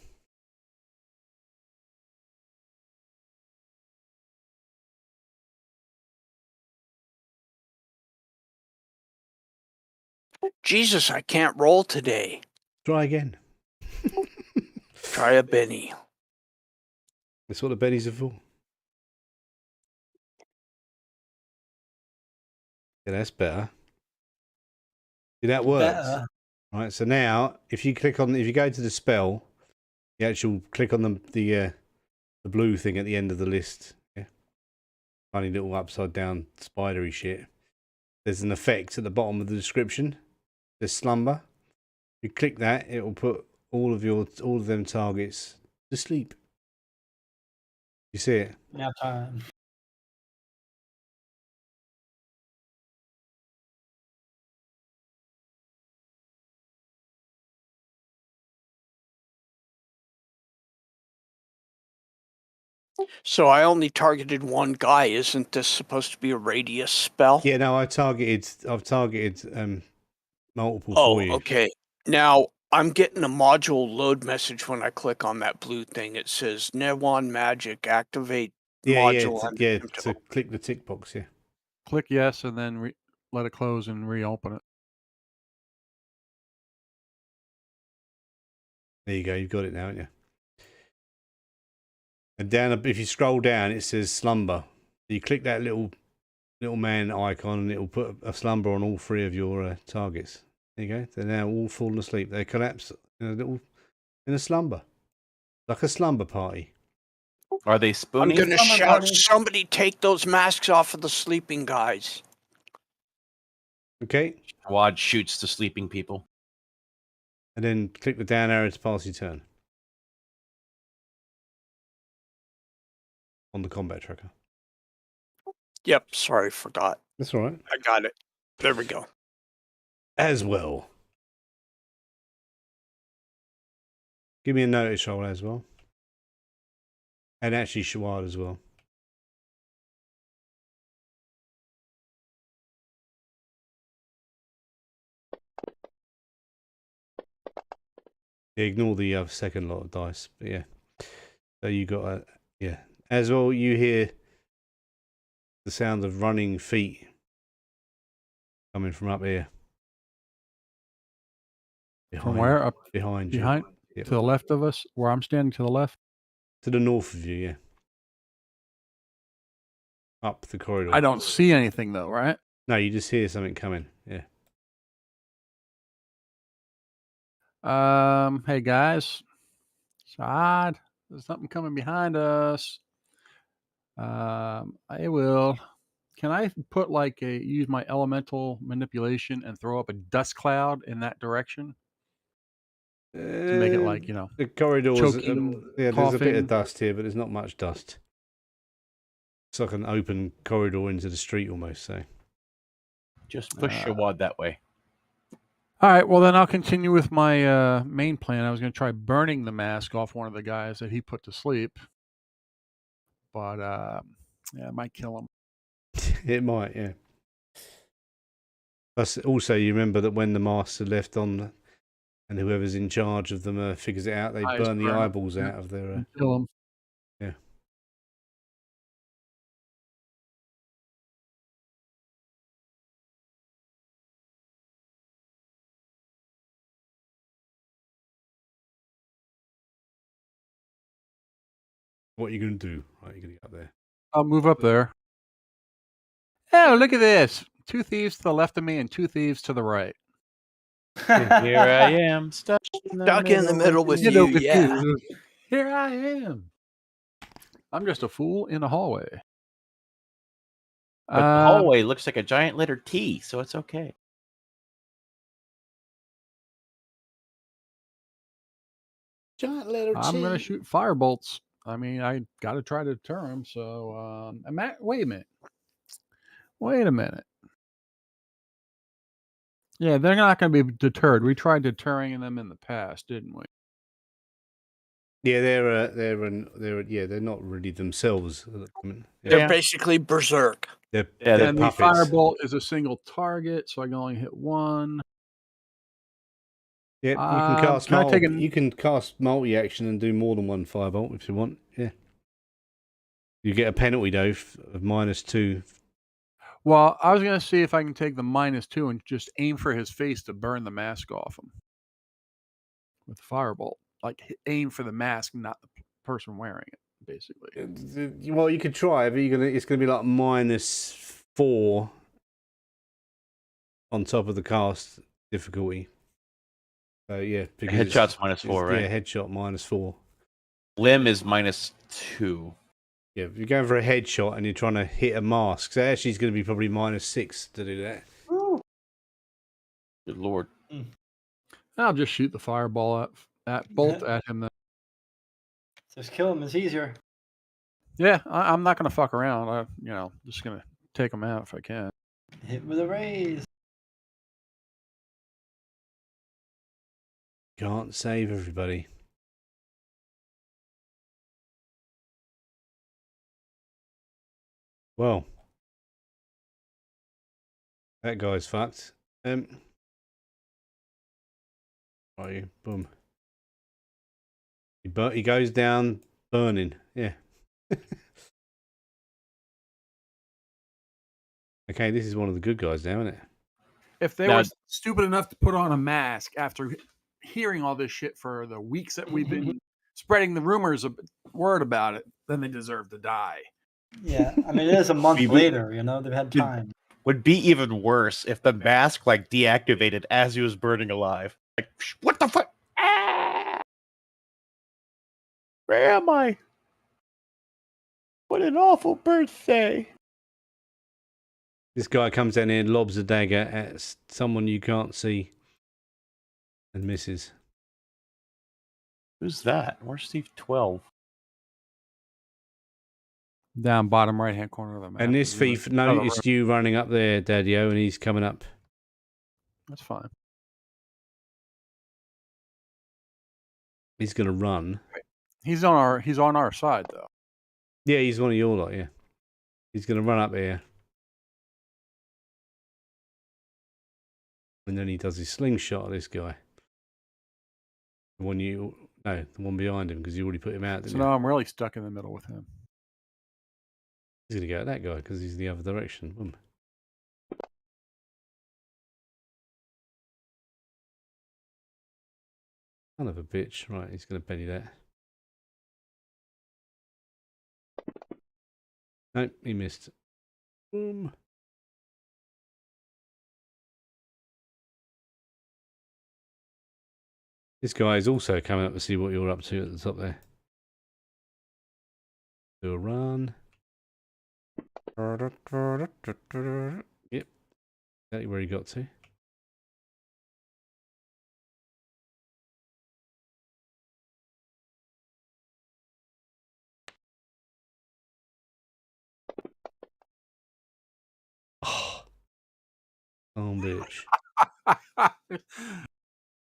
[SPEAKER 3] Jesus, I can't roll today.
[SPEAKER 4] Try again.
[SPEAKER 3] Try a Benny.
[SPEAKER 4] That's what the Bennies are for. Yeah, that's better. See, that works.
[SPEAKER 1] Better.
[SPEAKER 4] Right, so now if you go to the spell, you actually click on the blue thing at the end of the list. Yeah. Funny little upside down spidery shit. There's an effect at the bottom of the description. There's slumber. You click that, it will put all of them targets to sleep. You see it?
[SPEAKER 1] Nap time.
[SPEAKER 3] So I only targeted one guy. Isn't this supposed to be a radius spell?
[SPEAKER 4] Yeah, no, I've targeted multiple
[SPEAKER 3] Oh,
[SPEAKER 4] for you.
[SPEAKER 3] okay. Now I'm getting a module load message when I click on that blue thing. It says Newan Magic activate module.
[SPEAKER 4] To click the tick box, yeah.
[SPEAKER 2] Click yes, and then let it close and reopen it.
[SPEAKER 4] There you go. You've got it now, haven't you? And down, if you scroll down, it says slumber. You click that little man icon, and it'll put a slumber on all 3 of your targets. There you go. They're now all fallen asleep. They collapse in a slumber, like a slumber party.
[SPEAKER 5] Are they
[SPEAKER 3] I'm
[SPEAKER 5] spooning?
[SPEAKER 3] gonna
[SPEAKER 1] Summer
[SPEAKER 3] shout,
[SPEAKER 1] party.
[SPEAKER 3] somebody take those masks off of the sleeping guys.
[SPEAKER 4] Okay,
[SPEAKER 5] Wad shoots the sleeping people.
[SPEAKER 4] and then click the down arrow to pass your turn on the combat tracker.
[SPEAKER 3] Yep, sorry, forgot.
[SPEAKER 4] That's all right.
[SPEAKER 3] I got it. There we go.
[SPEAKER 4] As well. Give me a notice roll as well. And actually Shawad as well. Yeah, ignore the second lot of dice, but yeah. So you got a yeah. As well, you hear the sound of running feet coming from up here.
[SPEAKER 2] From where? Up
[SPEAKER 4] Behind you.
[SPEAKER 2] behind?
[SPEAKER 4] Yep.
[SPEAKER 2] To the left of us? Where I'm standing to the left?
[SPEAKER 4] To the north of you, yeah. Up the corridor.
[SPEAKER 2] I don't see anything though, right?
[SPEAKER 4] No, you just hear something coming. Yeah.
[SPEAKER 2] Hey guys. Side. There's something coming behind us. I will. Can I put use my elemental manipulation and throw up a dust cloud in that direction to make it
[SPEAKER 4] the corridors.
[SPEAKER 2] choking,
[SPEAKER 4] Yeah, there's a bit
[SPEAKER 2] coughing.
[SPEAKER 4] of dust here, but there's not much dust. It's like an open corridor into the street almost. So
[SPEAKER 5] Just push Shawad that way.
[SPEAKER 2] All right, well then I'll continue with my main plan. I was going to try burning the mask off one of the guys that he put to sleep, but yeah, it might kill him.
[SPEAKER 4] it might, yeah. Plus, also you remember that when the masks are left on, and whoever's in charge of them figures it out, they
[SPEAKER 2] Eyes
[SPEAKER 4] burn the
[SPEAKER 2] burn.
[SPEAKER 4] eyeballs out of their.
[SPEAKER 2] Kill him.
[SPEAKER 4] Yeah. What are you going to do? Right, you're going to get up there.
[SPEAKER 2] I'll move up there. Oh, look at this! 2 thieves to the left of me and 2 thieves to the right.
[SPEAKER 5] And here I am, stuck in the middle
[SPEAKER 3] with
[SPEAKER 2] You
[SPEAKER 3] you,
[SPEAKER 2] know, with
[SPEAKER 3] yeah.
[SPEAKER 2] you. Here I am. I'm just a fool in a hallway.
[SPEAKER 5] But the hallway looks like a giant letter T, so it's okay.
[SPEAKER 4] Giant letter T.
[SPEAKER 2] I'm going to shoot fire bolts. I mean, I got to try to deter them. So, wait a minute. Wait a minute. Yeah, they're not going to be deterred. We tried deterring them in the past, didn't we?
[SPEAKER 4] Yeah, they're not really themselves at the moment.
[SPEAKER 3] They're
[SPEAKER 5] Yeah.
[SPEAKER 3] basically berserk.
[SPEAKER 4] They're
[SPEAKER 2] And the
[SPEAKER 4] puppets.
[SPEAKER 2] firebolt is a single target, so I can only hit one.
[SPEAKER 4] Yep, you can cast
[SPEAKER 2] can I take
[SPEAKER 4] you can cast multi-action and do more than one firebolt if you want. Yeah. You get a penalty though of -2.
[SPEAKER 2] Well, I was going to see if I can take the -2 and just aim for his face to burn the mask off him with the firebolt. Aim for the mask, not the person wearing it, basically.
[SPEAKER 4] Well, you could try, but it's gonna be like -4 on top of the cast difficulty. So yeah,
[SPEAKER 5] Headshot's -4, right?
[SPEAKER 4] Yeah, headshot -4.
[SPEAKER 5] Limb is -2.
[SPEAKER 4] Yeah, if you're going for a headshot and you're trying to hit a mask, so actually it's going to be probably -6 to do that.
[SPEAKER 5] Good lord.
[SPEAKER 2] I'll just shoot the fireball at him then.
[SPEAKER 1] Just kill him. It's easier.
[SPEAKER 2] Yeah, I'm not going to fuck around. Just going to take him out if I can.
[SPEAKER 1] Hit with a raise.
[SPEAKER 4] Can't save everybody. Well, that guy's fucked. Are you? Boom. He goes down burning. Yeah. Okay, this is one of the good guys now, isn't it?
[SPEAKER 2] If they
[SPEAKER 5] Now-
[SPEAKER 2] were stupid enough to put on a mask after hearing all this shit for the weeks that we've been spreading the rumors of word about it, then they deserve to die.
[SPEAKER 1] Yeah, I mean, it is a month later, you know, they've had time.
[SPEAKER 5] Would be even worse if the mask like deactivated as he was burning alive. Like, what the fuck? Ah! Where am I? What an awful birthday.
[SPEAKER 4] This guy comes down here and lobs a dagger at someone you can't see and misses.
[SPEAKER 5] Who's that? Where's Steve 12?
[SPEAKER 2] Down bottom right hand corner of the map.
[SPEAKER 4] And this thief noticed you running up there, Daddy-O, and he's coming up.
[SPEAKER 2] That's fine.
[SPEAKER 4] He's going to run.
[SPEAKER 2] He's on our side though.
[SPEAKER 4] Yeah, he's one of your lot, yeah. He's going to run up here. And then he does his slingshot at this guy. The one behind him, because you already put him out, didn't
[SPEAKER 2] So
[SPEAKER 4] you?
[SPEAKER 2] now I'm really stuck in the middle with him.
[SPEAKER 4] He's going to go at that guy, because he's the other direction. Boom. Son of a bitch. Right, he's going to penny that. Nope, he missed. Boom. This guy is also coming up to see what you're up to at the top there. Do a run. Yep. Exactly where he got to. Oh, bitch.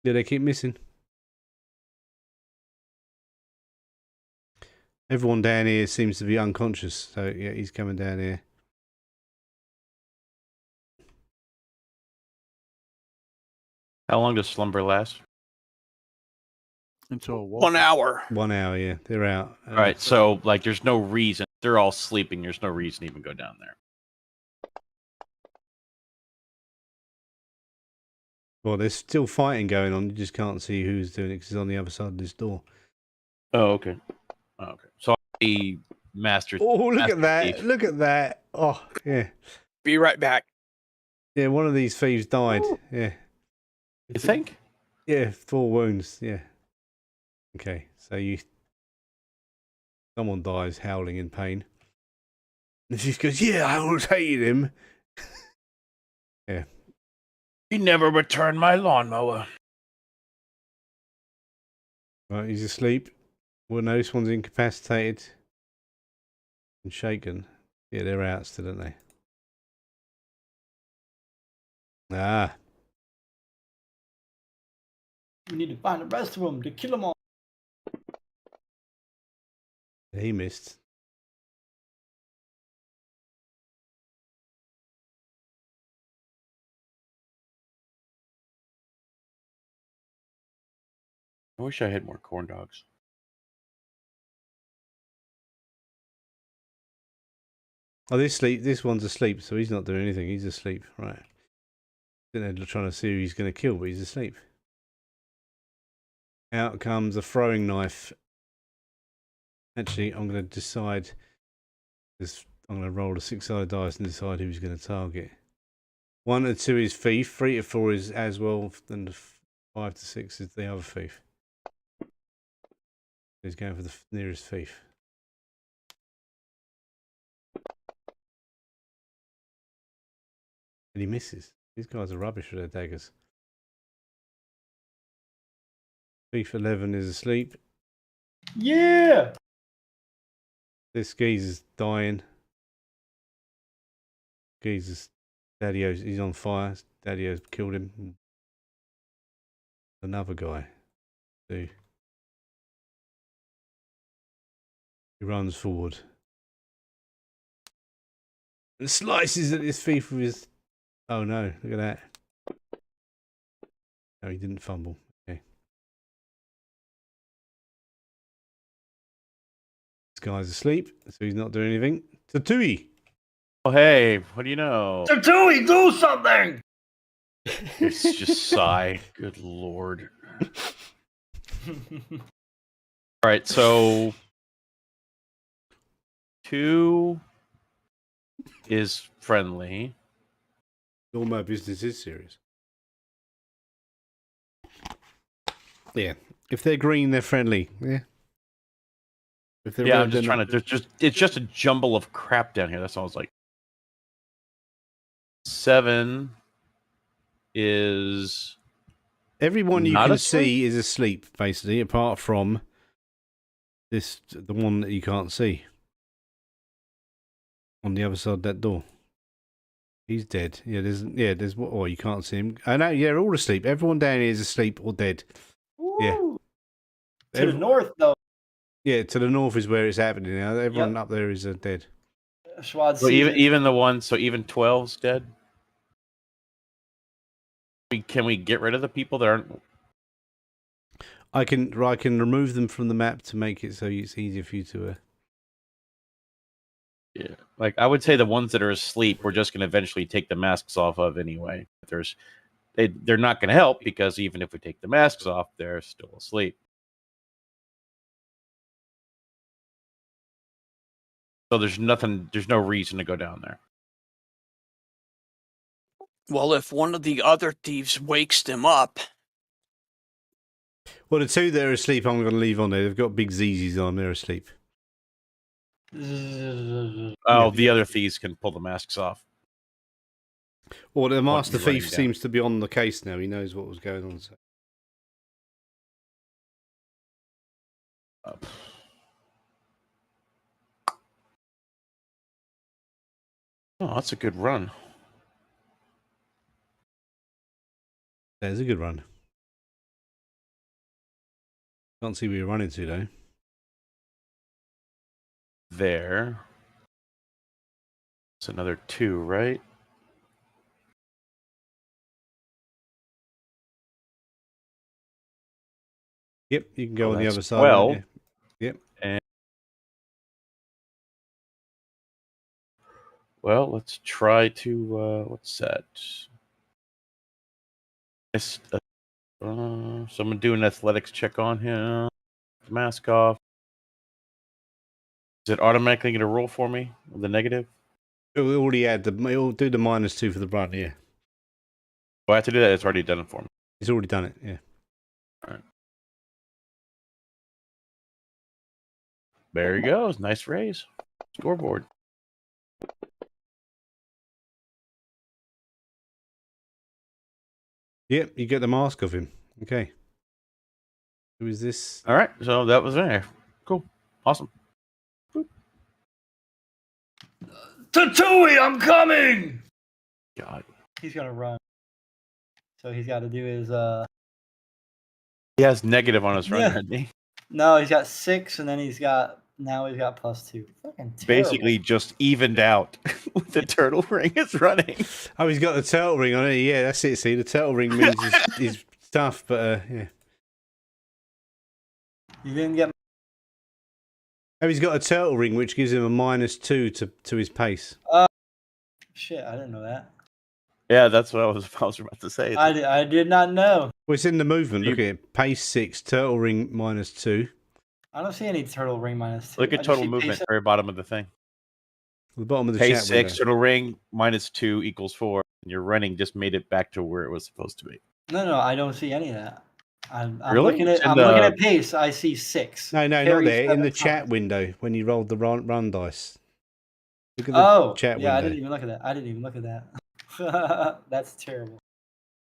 [SPEAKER 4] Yeah, they keep missing. Everyone down here seems to be unconscious, so yeah, he's coming down here.
[SPEAKER 5] How long does slumber last?
[SPEAKER 2] Until
[SPEAKER 3] 1 hour.
[SPEAKER 4] 1 hour, yeah, they're out.
[SPEAKER 5] All right, so like there's no reason. They're all sleeping. There's no reason to even go down there.
[SPEAKER 4] Well, there's still fighting going on. You just can't see who's doing it because it's on the other side of this door.
[SPEAKER 5] Oh, okay. Oh, okay. So the master.
[SPEAKER 4] Oh, look at that!
[SPEAKER 5] thief.
[SPEAKER 4] Look at that! Oh, yeah,
[SPEAKER 3] Be right back.
[SPEAKER 4] yeah. One of these thieves died.
[SPEAKER 5] Ooh.
[SPEAKER 4] Yeah,
[SPEAKER 5] You think?
[SPEAKER 4] yeah, 4 wounds. Yeah. Okay, so someone dies howling in pain, and she goes, "Yeah, I always hated him." Yeah.
[SPEAKER 5] He never returned my lawnmower.
[SPEAKER 4] Right, he's asleep. Well, no, this one's incapacitated and shaken. Yeah, they're out still, aren't they? Ah.
[SPEAKER 1] We need to find the rest of them to kill them all.
[SPEAKER 4] He missed.
[SPEAKER 5] I wish I had more corn dogs.
[SPEAKER 4] Oh, this one's asleep, so he's not doing anything. He's asleep, right? They're trying to see who he's going to kill, but he's asleep. Out comes a throwing knife. Actually, I'm going to decide. I'm going to roll a 6-sided dice and decide who he's going to target. 1 to 2 is thief. 3 to 4 is as well, and 5 to 6 is the other thief. He's going for the nearest thief. And he misses. These guys are rubbish with their daggers. Thief 11 is asleep.
[SPEAKER 1] Yeah.
[SPEAKER 4] This geezer's dying. Geezer's Daddy-O's, he's on fire. Daddy-O's killed him. Another guy. See. He runs forward. And slices at this thief with his... Oh no, look at that. No, he didn't fumble. Okay. This guy's asleep, so he's not doing anything. Tatui!
[SPEAKER 5] Oh, hey, what do you know?
[SPEAKER 1] Tatooine, do something!
[SPEAKER 5] It's just sigh. Good lord. All right, so 2 is friendly.
[SPEAKER 4] All my business is serious. Yeah. If they're green, they're friendly. Yeah. If they're
[SPEAKER 5] Yeah,
[SPEAKER 4] red,
[SPEAKER 5] I'm just
[SPEAKER 4] they're
[SPEAKER 5] trying
[SPEAKER 4] not.
[SPEAKER 5] to. It's just a jumble of crap down here. That's all I was like. 7 is
[SPEAKER 4] Everyone you
[SPEAKER 5] not
[SPEAKER 4] can
[SPEAKER 5] asleep?
[SPEAKER 4] see is asleep, basically, apart from the one that you can't see on the other side of that door. He's dead. Yeah, there's oh, you can't see him. I know. Yeah, they're all asleep. Everyone down here is asleep or dead. Yeah.
[SPEAKER 1] Woo! To the north, though.
[SPEAKER 4] Yeah, to the north is where it's happening now. Everyone
[SPEAKER 1] Yep.
[SPEAKER 4] up there is dead.
[SPEAKER 1] Schwad
[SPEAKER 5] So
[SPEAKER 1] sees it.
[SPEAKER 5] even the one, so even 12's dead. Can we get rid of the people that aren't?
[SPEAKER 4] I can remove them from the map to make it so it's easier for you to.
[SPEAKER 5] Yeah, like I would say the ones that are asleep, we're just going to eventually take the masks off of anyway. They're not going to help because even if we take the masks off, they're still asleep. So there's no reason to go down there.
[SPEAKER 3] Well, if one of the other thieves wakes them up.
[SPEAKER 4] Well, the 2 that are asleep, I'm going to leave on there. They've got big ZZs on. They're asleep.
[SPEAKER 5] Oh, the other thieves can pull the masks off.
[SPEAKER 4] Well, the Master
[SPEAKER 5] you're running
[SPEAKER 4] Thief
[SPEAKER 5] down.
[SPEAKER 4] seems to be on the case now. He knows what was going on. So.
[SPEAKER 5] Oh, that's a good run.
[SPEAKER 4] There's a good run. Can't see where you're running to, though.
[SPEAKER 5] There. It's another 2, right?
[SPEAKER 4] Yep, you can go on the
[SPEAKER 5] that's
[SPEAKER 4] other side.
[SPEAKER 5] 12.
[SPEAKER 4] Of it, yeah. Yep.
[SPEAKER 5] And well, let's try to what's that? So I'm gonna do an athletics check on him. Mask off. Is it automatically gonna roll for me with the negative?
[SPEAKER 4] It already had it'll do the -2 for the run. Yeah,
[SPEAKER 5] Do I have to do that? It's already done it for me.
[SPEAKER 4] it's already done it. Yeah.
[SPEAKER 5] All right. There he goes. Nice raise. Scoreboard.
[SPEAKER 4] Yep, you get the mask of him. Okay. Who is this?
[SPEAKER 5] All right. So that was there. Cool. Awesome.
[SPEAKER 1] Tatooine, I'm coming!
[SPEAKER 5] God.
[SPEAKER 1] He's gonna run. So he's got to do his.
[SPEAKER 5] He has negative on his run,
[SPEAKER 1] Yeah.
[SPEAKER 5] hasn't he?
[SPEAKER 1] No, he's got 6, and then he's got +2. Fucking terrible.
[SPEAKER 5] Basically just evened out with the turtle ring is running.
[SPEAKER 4] Oh, he's got the turtle ring on it. Yeah, that's it. See, the turtle ring means he's tough, but yeah.
[SPEAKER 1] You didn't get.
[SPEAKER 4] Oh, he's got a turtle ring, which gives him a -2 to his pace.
[SPEAKER 1] Shit, I didn't know that.
[SPEAKER 5] Yeah, that's what I was about to say.
[SPEAKER 1] I did not know.
[SPEAKER 4] Well, it's in the movement. Look at it. Pace 6, turtle ring -2.
[SPEAKER 1] I don't see any turtle ring -2.
[SPEAKER 5] Look
[SPEAKER 1] I
[SPEAKER 5] at
[SPEAKER 1] just
[SPEAKER 5] total
[SPEAKER 1] see
[SPEAKER 5] movement,
[SPEAKER 1] pace-
[SPEAKER 5] very bottom of the thing.
[SPEAKER 4] The bottom of the
[SPEAKER 5] Pace
[SPEAKER 4] chat
[SPEAKER 5] 6,
[SPEAKER 4] window.
[SPEAKER 5] turtle ring -2 equals 4. And your running just made it back to where it was supposed to be.
[SPEAKER 1] No, I don't see any of that. I'm
[SPEAKER 5] Really?
[SPEAKER 1] looking
[SPEAKER 5] It's
[SPEAKER 1] at.
[SPEAKER 5] in
[SPEAKER 1] I'm looking at pace. I see 6.
[SPEAKER 4] No, not
[SPEAKER 1] Carry
[SPEAKER 4] there. In the
[SPEAKER 1] 7
[SPEAKER 4] chat
[SPEAKER 1] something.
[SPEAKER 4] window when you rolled the run dice. Look at the
[SPEAKER 1] Oh,
[SPEAKER 4] chat
[SPEAKER 1] yeah, I
[SPEAKER 4] window.
[SPEAKER 1] didn't even look at that. That's terrible.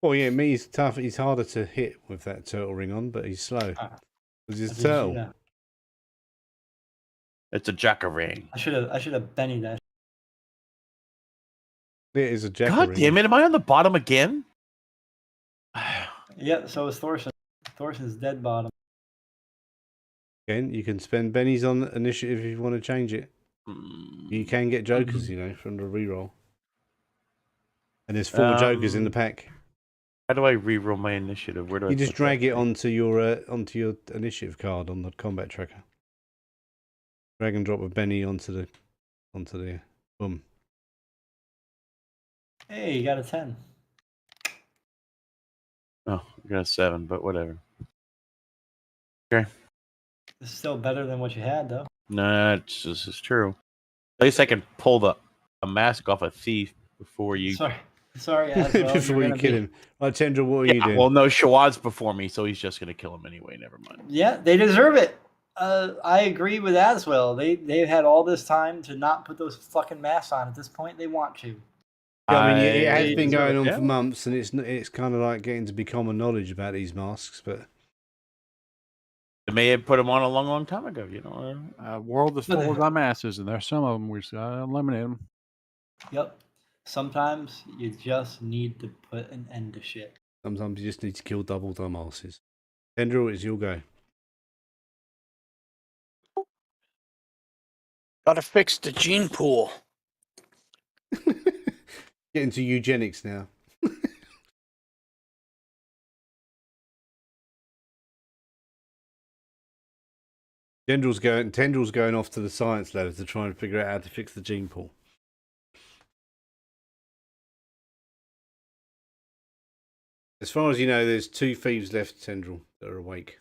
[SPEAKER 4] Well, yeah, me, he's tough. He's harder to hit with that turtle ring on, but he's slow. Because he's a turtle.
[SPEAKER 1] Yeah.
[SPEAKER 5] It's a jacker ring.
[SPEAKER 1] I should have Benny that.
[SPEAKER 4] It is a jacker
[SPEAKER 5] God
[SPEAKER 4] ring.
[SPEAKER 5] damn it! Am I on the bottom again?
[SPEAKER 1] Yeah, so is Thorson. Thorson's dead bottom.
[SPEAKER 4] Again, you can spend bennies on initiative if you want to change it. You can get jokers, you know, from the reroll. And there's 4 jokers in the pack.
[SPEAKER 5] How do I reroll my initiative? Where do I
[SPEAKER 4] You just
[SPEAKER 5] put
[SPEAKER 4] drag
[SPEAKER 5] that?
[SPEAKER 4] it onto your initiative card on the combat tracker. Drag and drop a Benny onto the boom.
[SPEAKER 1] Hey, you got a 10.
[SPEAKER 5] Oh, I got a 7, but whatever. Okay.
[SPEAKER 1] It's still better than what you had, though.
[SPEAKER 5] No, this is true. At least I can pull a mask off a thief before you.
[SPEAKER 1] Sorry, Aswell.
[SPEAKER 4] Before you kill him. Right, Tendril, what are you doing?
[SPEAKER 5] Well, no, Shawad's before me, so he's just going to kill him anyway. Never mind.
[SPEAKER 1] Yeah, they deserve it. I agree with Aswell. They've had all this time to not put those fucking masks on. At this point, they want to.
[SPEAKER 4] Yeah, I mean, it has
[SPEAKER 1] They
[SPEAKER 4] been
[SPEAKER 1] deserve
[SPEAKER 4] going
[SPEAKER 1] it,
[SPEAKER 4] on
[SPEAKER 1] yeah.
[SPEAKER 4] for months, and it's kind of like getting to be common knowledge about these masks. But
[SPEAKER 5] They may have put him on a long, long time ago. You know.
[SPEAKER 2] World is full of dumbasses, and there's some of them we just gotta eliminate them.
[SPEAKER 1] Yep. Sometimes you just need to put an end to shit.
[SPEAKER 4] sometimes you just need to kill double dumbasses. Tendril, it's your go.
[SPEAKER 3] Gotta fix the gene pool.
[SPEAKER 4] Get into eugenics now. Tendril's going off to the science lab to try and figure out how to fix the gene pool. As far as you know, there's 2 thieves left, Tendril, that are awake.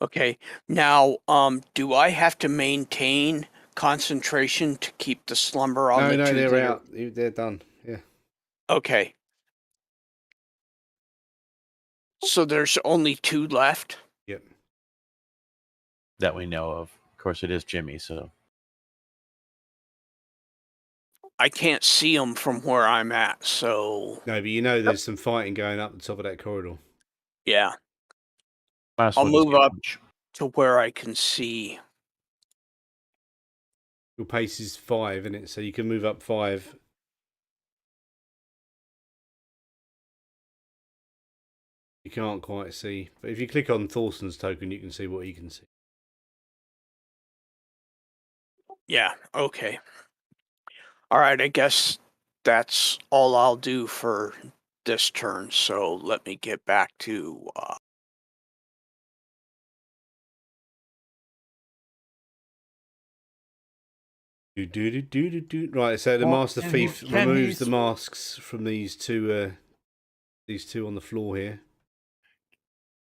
[SPEAKER 3] Okay. Now, do I have to maintain concentration to keep the slumber on the
[SPEAKER 4] No,
[SPEAKER 3] two?
[SPEAKER 4] they're out. They're done. Yeah.
[SPEAKER 3] Okay. So there's only 2 left?
[SPEAKER 4] Yep.
[SPEAKER 5] That we know of. Of course, it is Jimmy. So
[SPEAKER 3] I can't see them from where I'm at, so...
[SPEAKER 4] No, but you know there's some fighting going up the top of that corridor.
[SPEAKER 3] Yeah. I'll move up to where I can see.
[SPEAKER 4] Your pace is 5, isn't it? So you can move up 5. You can't quite see. But if you click on Thorsten's token, you can see what he can see.
[SPEAKER 3] Yeah, okay. All right, I guess that's all I'll do for this turn. So let me get back to...
[SPEAKER 4] Right, so the
[SPEAKER 2] Well,
[SPEAKER 4] Master Thief removes the masks from these two on the floor here.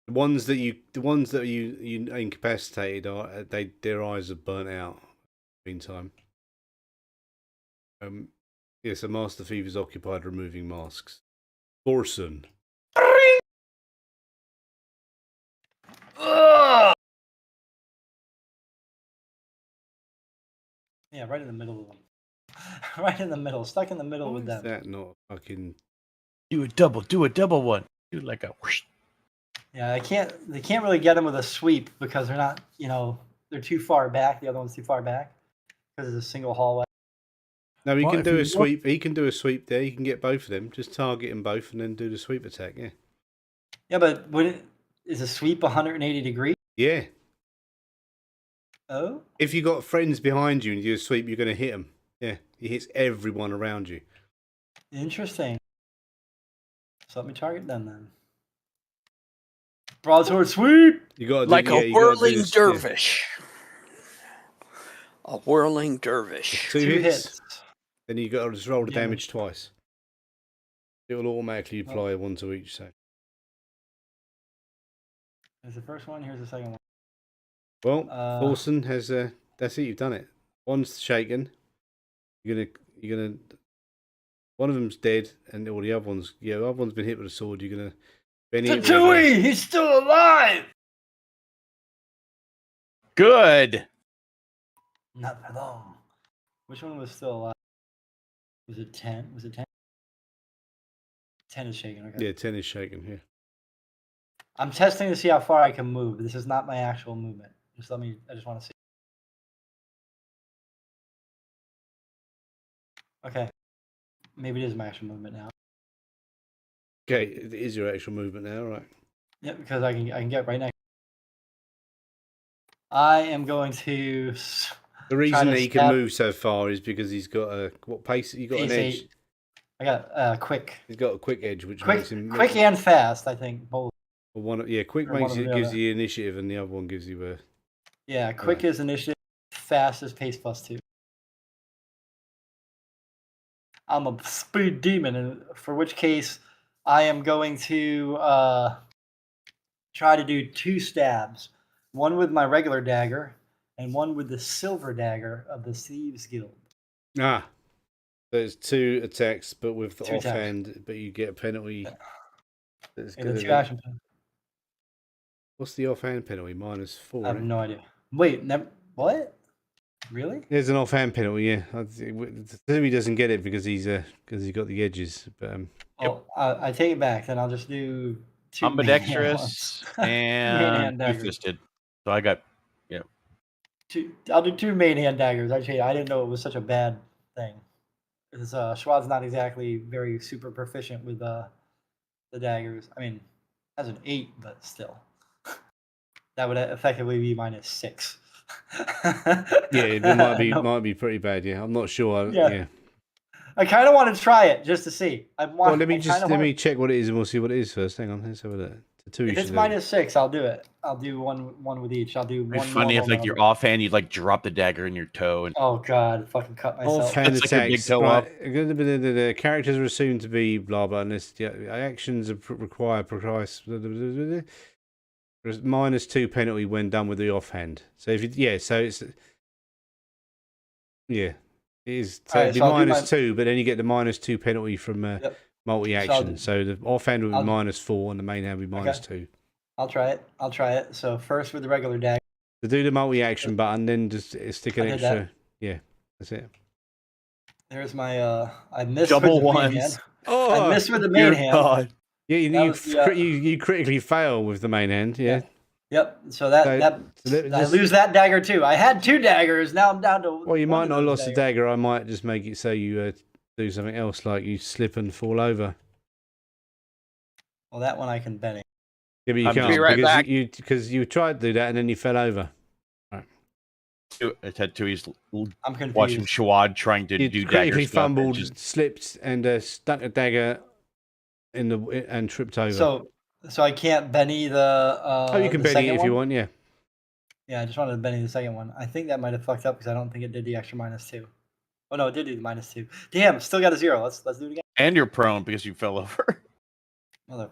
[SPEAKER 4] The ones that you incapacitated are their eyes are burnt out. Meantime, yes, a Master Thief is occupied removing masks. Thorson.
[SPEAKER 1] Yeah, right in the middle of them. Right in the middle, stuck in the middle with them.
[SPEAKER 4] That not fucking
[SPEAKER 5] do a double one. Do like a whoosh.
[SPEAKER 1] Yeah, they can't really get them with a sweep because they're not, they're too far back. The other one's too far back because it's a single hallway.
[SPEAKER 4] No, he can do a sweep. He can do a sweep there. You can get both of them. Just target them both and then do the sweep attack. Yeah.
[SPEAKER 1] Yeah, but is a sweep 180 degrees?
[SPEAKER 4] Yeah.
[SPEAKER 1] Oh.
[SPEAKER 4] If you got friends behind you and you do a sweep, you're going to hit them. Yeah, he hits everyone around you.
[SPEAKER 1] Interesting. So let me target them then. Broadsword sweep.
[SPEAKER 4] You got
[SPEAKER 3] like a whirling dervish. Yeah. A whirling dervish.
[SPEAKER 4] 2 hits. Then you got to just roll the damage twice. It will automatically apply 1 to each. So.
[SPEAKER 1] Here's the first one. Here's the second one.
[SPEAKER 4] Well, Thorson has. That's it. You've done it. One's shaken. You're gonna. One of them's dead, and the other one's. Yeah, the other one's been hit with a sword. You're gonna.
[SPEAKER 1] Tatooine! He's still alive!
[SPEAKER 5] Good!
[SPEAKER 1] Not for long. Which one was still alive? Was it 10? Was it 10? 10 is shaken, okay.
[SPEAKER 4] Yeah, 10 is shaken, yeah.
[SPEAKER 1] I'm testing to see how far I can move. This is not my actual movement. I just want to see. Okay. Maybe it is my actual movement now.
[SPEAKER 4] Okay, it is your actual movement now, right?
[SPEAKER 1] Yeah, because I can get right next. I am going to.
[SPEAKER 4] The reason that he can move so far is because he's got a what pace? You got an edge.
[SPEAKER 1] 8. I got quick.
[SPEAKER 4] He's got a quick edge, which makes him
[SPEAKER 1] quick and fast. I think both.
[SPEAKER 4] Well, quick gives you initiative, and the other one gives you a.
[SPEAKER 1] Yeah, quick is initiative. Fast is pace +2. I'm a speed demon, and for which case I am going to try to do 2 stabs. One with my regular dagger, and one with the silver dagger of the Thieves Guild.
[SPEAKER 4] Ah, there's 2 attacks, but with the
[SPEAKER 1] 2 attacks.
[SPEAKER 4] offhand, but you get a penalty. That's
[SPEAKER 1] And the
[SPEAKER 4] gonna
[SPEAKER 1] 2
[SPEAKER 4] be.
[SPEAKER 1] action penalties.
[SPEAKER 4] What's the offhand penalty? -4.
[SPEAKER 1] I have
[SPEAKER 4] right?
[SPEAKER 1] no idea. Wait, what? Really?
[SPEAKER 4] There's an offhand penalty. Yeah, he doesn't get it because he's got the edges. But
[SPEAKER 1] Oh, I take it back. Then I'll just do 2 main hand
[SPEAKER 5] Ambidextrous
[SPEAKER 1] ones. Main hand
[SPEAKER 5] and
[SPEAKER 1] daggers.
[SPEAKER 5] two-fisted. So I got
[SPEAKER 1] I'll do 2 main hand daggers. Actually, I didn't know it was such a bad thing. Because Schwad's not exactly very super proficient with the daggers. I mean, has an 8, but still. That would effectively be -6.
[SPEAKER 4] yeah, it might be pretty bad. Yeah, I'm not sure.
[SPEAKER 1] Yeah.
[SPEAKER 4] Yeah.
[SPEAKER 1] I kind of want to try it just to see.
[SPEAKER 4] Well, let me check what it is, and we'll see what it is first. Hang on, let's have a look.
[SPEAKER 1] If it's -6, I'll do it. I'll do one with each. I'll do one.
[SPEAKER 5] It's funny if like your offhand, you'd like drop the dagger in your toe and
[SPEAKER 1] Oh god, fucking cut myself.
[SPEAKER 4] Offhand
[SPEAKER 5] It's like your big
[SPEAKER 4] attacks.
[SPEAKER 5] toe up.
[SPEAKER 4] The characters are assumed to be blah blah. Unless actions require price. There's -2 penalty when done with the offhand. So if so it's it is. So it'd be -2, but then you get the -2 penalty from multi-action. So the offhand would be -4, and the main hand would be -2.
[SPEAKER 1] I'll try it. So first with the regular dagger.
[SPEAKER 4] To do the multi-action button, then just stick an
[SPEAKER 1] I did
[SPEAKER 4] extra.
[SPEAKER 1] that.
[SPEAKER 4] Yeah, that's it.
[SPEAKER 1] There's my I missed
[SPEAKER 5] double
[SPEAKER 1] with the main
[SPEAKER 5] ones.
[SPEAKER 1] hand.
[SPEAKER 4] Oh,
[SPEAKER 1] I missed with the main hand.
[SPEAKER 5] God.
[SPEAKER 4] yeah,
[SPEAKER 1] That
[SPEAKER 4] you critically fail with the main hand. Yeah.
[SPEAKER 1] Yep. So I lose that dagger too. I had 2 daggers. Now I'm down to.
[SPEAKER 4] Well, you might
[SPEAKER 1] one of
[SPEAKER 4] not have
[SPEAKER 1] those
[SPEAKER 4] lost the dagger. I might just make it so you do something else, like you slip and fall over.
[SPEAKER 1] Well, that one I can Benny.
[SPEAKER 4] Yeah, but you
[SPEAKER 3] I'll
[SPEAKER 4] can't
[SPEAKER 3] be right back.
[SPEAKER 4] because you tried to do that and then you fell over.
[SPEAKER 5] It had to. He's
[SPEAKER 1] I'm confused.
[SPEAKER 5] watching Shawad trying to
[SPEAKER 4] You
[SPEAKER 5] do
[SPEAKER 4] critically
[SPEAKER 5] dagger stuff and
[SPEAKER 4] fumbled,
[SPEAKER 5] just-
[SPEAKER 4] slipped, and stuck a dagger and tripped over.
[SPEAKER 1] So I can't Benny the.
[SPEAKER 4] you can
[SPEAKER 1] the
[SPEAKER 4] Benny
[SPEAKER 1] second
[SPEAKER 4] it if you
[SPEAKER 1] one?
[SPEAKER 4] want. Yeah.
[SPEAKER 1] Yeah, I just wanted to Benny the second one. I think that might have fucked up because I don't think it did the extra -2. Oh no, it did do the -2. Damn, still got a 0. Let's do it again.
[SPEAKER 5] and you're prone because you fell over.
[SPEAKER 1] Mother.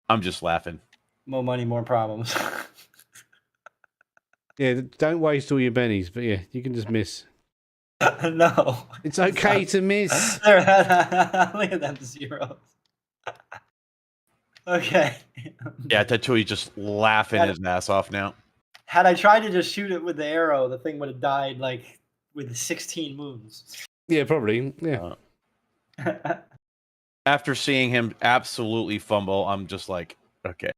[SPEAKER 5] I'm just laughing.
[SPEAKER 1] More money, more problems.
[SPEAKER 4] Yeah, don't waste all your bennies, but yeah, you can just miss.
[SPEAKER 1] No.
[SPEAKER 4] It's okay to miss.
[SPEAKER 1] There, look at them zeros. Okay.
[SPEAKER 5] Yeah, Tatooi's just laughing his ass off now.
[SPEAKER 1] Had I tried to just shoot it with the arrow, the thing would have died like with 16 moves.
[SPEAKER 4] Yeah, probably. Yeah.
[SPEAKER 5] After seeing him absolutely fumble, I'm just like, okay,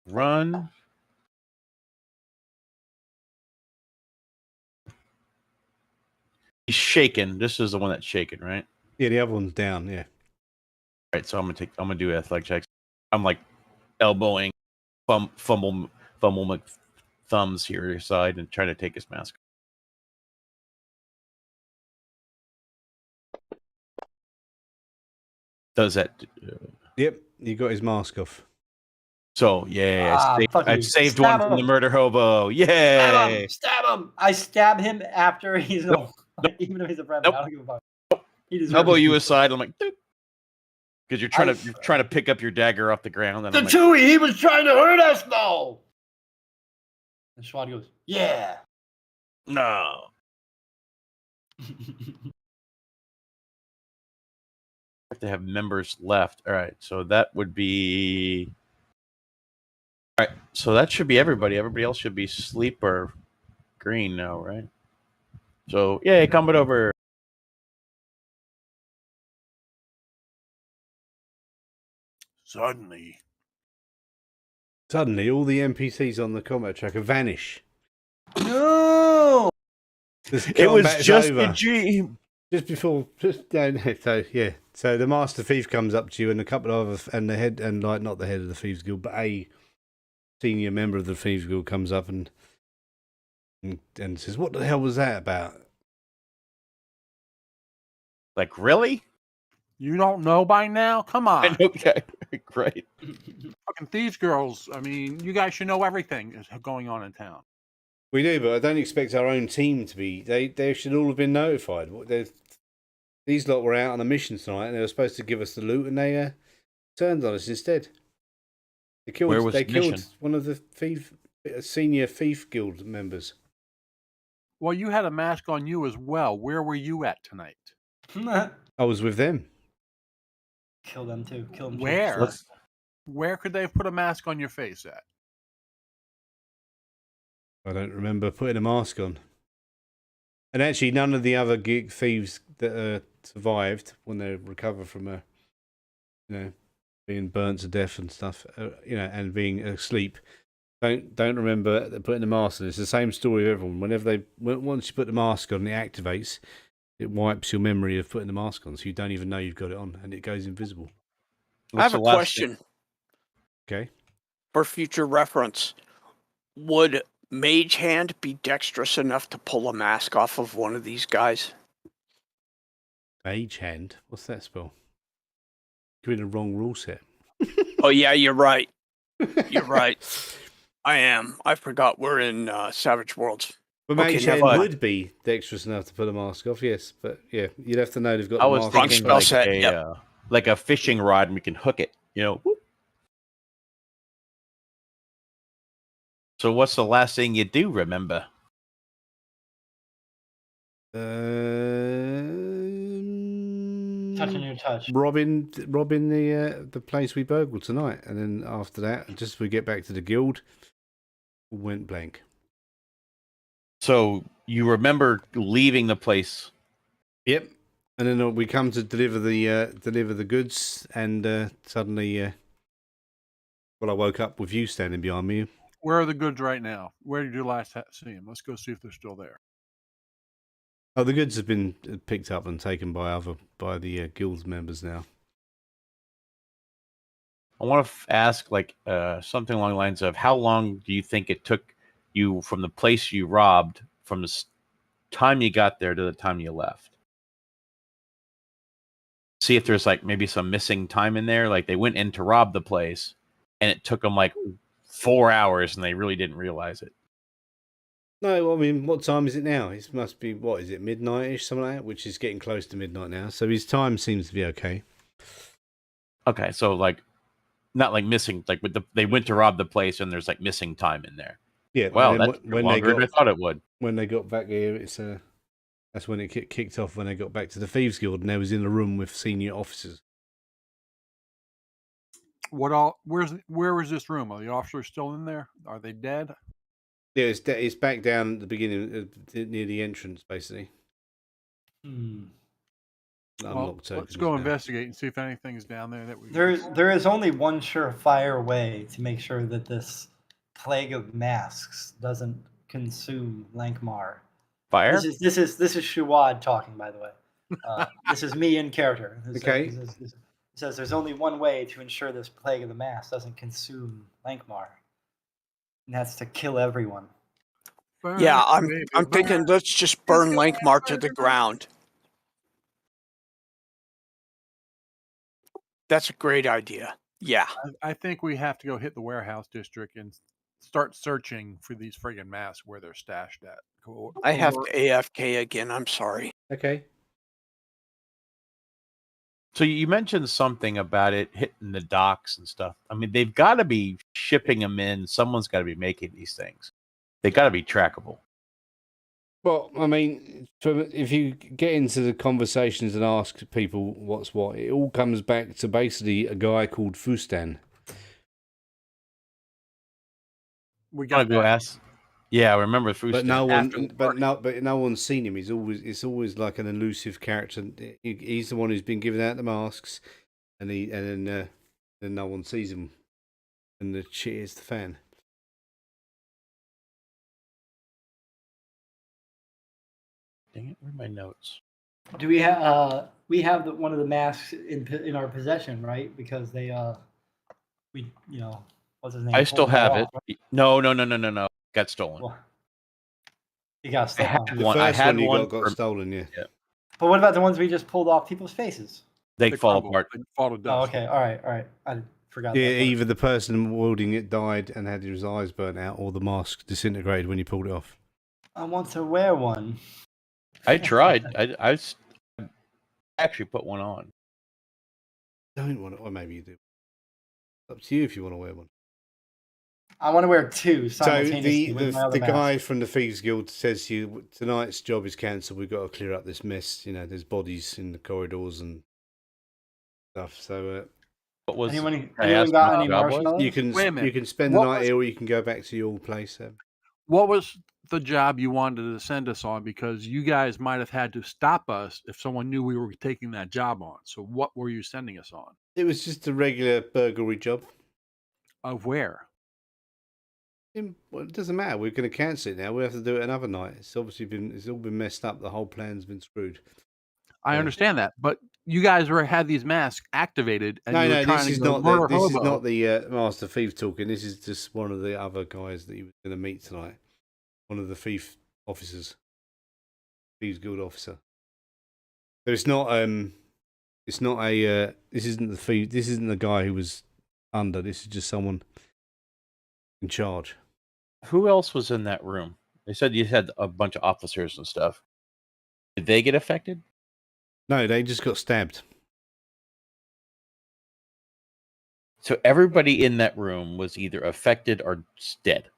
[SPEAKER 5] run. He's shaken. This is the one that's shaken, right?
[SPEAKER 4] Yeah, the other one's down. Yeah.
[SPEAKER 5] All right, so I'm gonna do athletic checks. I'm like elbowing, fumble my thumbs here to your side and trying to take his mask. Does that?
[SPEAKER 4] Yep, you got his mask off.
[SPEAKER 5] So yeah,
[SPEAKER 1] fuck
[SPEAKER 5] I
[SPEAKER 1] you.
[SPEAKER 5] saved
[SPEAKER 1] Stab
[SPEAKER 5] one from the
[SPEAKER 1] him.
[SPEAKER 5] murder hobo. Yay!
[SPEAKER 1] Stab him! I stab him after he's even if he's a friend. I don't give a fuck. He deserves
[SPEAKER 5] Elbow
[SPEAKER 1] it.
[SPEAKER 5] you aside. I'm like, because you're trying to pick up your dagger off the ground. And
[SPEAKER 1] The
[SPEAKER 5] I'm like,
[SPEAKER 1] Chewie, he was trying to hurt us, though. And Schwad goes, yeah.
[SPEAKER 5] no. Have to have members left. All right, so that would be. All right, so that should be everybody. Everybody else should be sleep or green now, right? So yeah, combat over.
[SPEAKER 4] Suddenly, all the NPCs on the combat tracker vanish.
[SPEAKER 1] No.
[SPEAKER 5] It was just a dream.
[SPEAKER 4] Just before, so yeah. So the Master Thief comes up to you, and a couple of and the head, and like not the head of the Thieves Guild, but a senior member of the Thieves Guild comes up and says, "What the hell was that about?"
[SPEAKER 5] Like, really?
[SPEAKER 2] You don't know by now? Come on.
[SPEAKER 5] Okay, great.
[SPEAKER 2] Fucking Thieves Girls. I mean, you guys should know everything is going on in town.
[SPEAKER 4] We do, but I don't expect our own team to be. They should all have been notified. these lot were out on a mission tonight, and they were supposed to give us the loot, and they turned on us instead. They killed.
[SPEAKER 5] Where was
[SPEAKER 4] they
[SPEAKER 5] the
[SPEAKER 4] killed
[SPEAKER 5] mission?
[SPEAKER 4] one of the senior thief guild members.
[SPEAKER 2] Well, you had a mask on you as well. Where were you at tonight?
[SPEAKER 4] I was with them.
[SPEAKER 1] Kill them too. Kill them.
[SPEAKER 2] Where?
[SPEAKER 5] Let's-
[SPEAKER 2] Where could they have put a mask on your face at?
[SPEAKER 4] I don't remember putting a mask on. And actually, none of the other geek thieves that survived when they recovered from being burnt to death and stuff, and being asleep, don't remember putting the mask on. It's the same story with everyone. Once you put the mask on, it activates. It wipes your memory of putting the mask on, so you don't even know you've got it on, and it goes invisible.
[SPEAKER 3] I have a question.
[SPEAKER 4] Okay.
[SPEAKER 3] For future reference. Would Mage Hand be dexterous enough to pull a mask off of one of these guys?
[SPEAKER 4] Mage Hand? What's that spell? You're in the wrong rule set.
[SPEAKER 3] Oh, yeah, you're right. You're right. I am. I forgot we're in Savage Worlds.
[SPEAKER 4] But
[SPEAKER 3] Okay,
[SPEAKER 4] Mage
[SPEAKER 3] never
[SPEAKER 4] Hand
[SPEAKER 3] mind.
[SPEAKER 4] would be dexterous enough to put a mask off, yes. But yeah, you'd have to know they've got
[SPEAKER 5] I
[SPEAKER 4] the
[SPEAKER 5] was
[SPEAKER 4] mask
[SPEAKER 3] Wrong
[SPEAKER 5] thinking
[SPEAKER 3] spell
[SPEAKER 5] like
[SPEAKER 3] set,
[SPEAKER 5] a
[SPEAKER 3] yep.
[SPEAKER 5] like a fishing rod, and we can hook it. Whoop. So what's the last thing you do remember?
[SPEAKER 1] Touching your touch.
[SPEAKER 4] Robbing the place we burgled tonight, and then after that, just as we get back to the guild, went blank.
[SPEAKER 5] So you remember leaving the place.
[SPEAKER 4] Yep. And then we come to deliver the goods, and suddenly, I woke up with you standing behind me.
[SPEAKER 2] Where are the goods right now? Where did you last see them? Let's go see if they're still there.
[SPEAKER 4] Oh, the goods have been picked up and taken by the guild members now.
[SPEAKER 5] I want to ask something along the lines of how long do you think it took you from the place you robbed from the time you got there to the time you left? See if there's maybe some missing time in there. Like they went in to rob the place and it took them 4 hours and they really didn't realize it.
[SPEAKER 4] No, I mean, what time is it now? It must be, what is it, midnight-ish, something like that, which is getting close to midnight now. So his time seems to be okay.
[SPEAKER 5] Okay, so not missing, they went to rob the place and there's missing time in there.
[SPEAKER 4] Yeah.
[SPEAKER 5] Well, that's longer than I thought it would.
[SPEAKER 4] When they got back here, that's when it kicked off, when they got back to the Thieves Guild, and they was in a room with senior officers.
[SPEAKER 2] Where was this room? Are the officers still in there? Are they dead?
[SPEAKER 4] Yeah, it's back down at the beginning, near the entrance, basically.
[SPEAKER 2] Well, let's go investigate and see if anything's down there that we.
[SPEAKER 1] There is only one surefire way to make sure that this plague of masks doesn't consume Lankhmar.
[SPEAKER 5] Fire?
[SPEAKER 1] This is Shuad talking, by the way. This is me in character.
[SPEAKER 4] Okay.
[SPEAKER 1] It says there's only one way to ensure this plague of the mask doesn't consume Lankhmar. And that's to kill everyone.
[SPEAKER 2] Burn,
[SPEAKER 3] Yeah,
[SPEAKER 2] baby,
[SPEAKER 3] I'm thinking
[SPEAKER 2] burn.
[SPEAKER 3] let's just burn Lankhmar to the ground. That's a great idea. Yeah.
[SPEAKER 2] I think we have to go hit the warehouse district and start searching for these friggin' masks where they're stashed at.
[SPEAKER 3] I have to AFK again. I'm sorry.
[SPEAKER 4] Okay.
[SPEAKER 5] So you mentioned something about it hitting the docks and stuff. I mean, they've got to be shipping them in. Someone's got to be making these things. They got to be trackable.
[SPEAKER 4] Well, I mean, if you get into the conversations and ask people what's what, it all comes back to basically a guy called Fustan.
[SPEAKER 2] We
[SPEAKER 5] Gotta
[SPEAKER 2] got
[SPEAKER 5] go
[SPEAKER 2] that.
[SPEAKER 5] ask. Yeah, I remember Fustan.
[SPEAKER 4] But no one's seen him. It's always like an elusive character. He's the one who's been giving out the masks, and then no one sees him, and the shit is the fan.
[SPEAKER 5] Dang it, where are my notes?
[SPEAKER 1] Do we have one of the masks in our possession, right? Because they what's his name?
[SPEAKER 5] I still
[SPEAKER 1] pulled that
[SPEAKER 5] have
[SPEAKER 1] off,
[SPEAKER 5] it. No. Got stolen.
[SPEAKER 1] Well, you got
[SPEAKER 5] I
[SPEAKER 1] stolen.
[SPEAKER 5] had
[SPEAKER 4] The
[SPEAKER 5] one. I
[SPEAKER 4] first
[SPEAKER 5] had
[SPEAKER 4] one you
[SPEAKER 5] one.
[SPEAKER 4] got stolen, yeah.
[SPEAKER 1] But what about the ones we just pulled off people's faces?
[SPEAKER 5] They fall
[SPEAKER 2] crumble.
[SPEAKER 5] apart.
[SPEAKER 2] They fall to
[SPEAKER 1] Oh,
[SPEAKER 2] dust.
[SPEAKER 1] okay. All right. I forgot.
[SPEAKER 4] Yeah,
[SPEAKER 1] that part.
[SPEAKER 4] either the person wielding it died and had his eyes burnt out, or the mask disintegrated when you pulled it off.
[SPEAKER 1] I want to wear one.
[SPEAKER 5] I tried. I actually put one on.
[SPEAKER 4] Don't want to, or maybe you do. Up to you if you want to wear one.
[SPEAKER 1] I want to wear two
[SPEAKER 4] So
[SPEAKER 1] simultaneously with my other
[SPEAKER 4] the guy
[SPEAKER 1] mask.
[SPEAKER 4] from the Thieves Guild says to you, tonight's job is cancelled. We've got to clear up this mess. You know, there's bodies in the corridors and stuff. So
[SPEAKER 5] What was
[SPEAKER 1] Anyone
[SPEAKER 5] I asked
[SPEAKER 1] got
[SPEAKER 5] what
[SPEAKER 1] any
[SPEAKER 5] the job was?
[SPEAKER 1] marshmallows?
[SPEAKER 4] you can
[SPEAKER 2] Wait a minute.
[SPEAKER 4] you can spend the
[SPEAKER 2] What
[SPEAKER 4] night
[SPEAKER 2] was-
[SPEAKER 4] here, or you can go back to your place.
[SPEAKER 2] What was the job you wanted to send us on? Because you guys might have had to stop us if someone knew we were taking that job on. So what were you sending us on?
[SPEAKER 4] It was just a regular burglary job.
[SPEAKER 2] Of where?
[SPEAKER 4] Well, it doesn't matter. We're going to cancel it now. We have to do it another night. It's obviously it's all been messed up. The whole plan's been screwed.
[SPEAKER 2] I
[SPEAKER 4] Yeah.
[SPEAKER 2] understand that, but you guys had these masks activated, and you were trying
[SPEAKER 4] this
[SPEAKER 2] to
[SPEAKER 4] is
[SPEAKER 2] go
[SPEAKER 4] not
[SPEAKER 2] murder
[SPEAKER 4] this is
[SPEAKER 2] hobo.
[SPEAKER 4] not the Master Thief talking. This is just one of the other guys that he was going to meet tonight. One of the thief officers, Thieves Guild officer. So it's not a this isn't the thief. This isn't the guy who was under. This is just someone in charge.
[SPEAKER 5] Who else was in that room? They said you had a bunch of officers and stuff. Did they get affected?
[SPEAKER 4] No, they just got stabbed.
[SPEAKER 5] So everybody in that room was either affected or dead.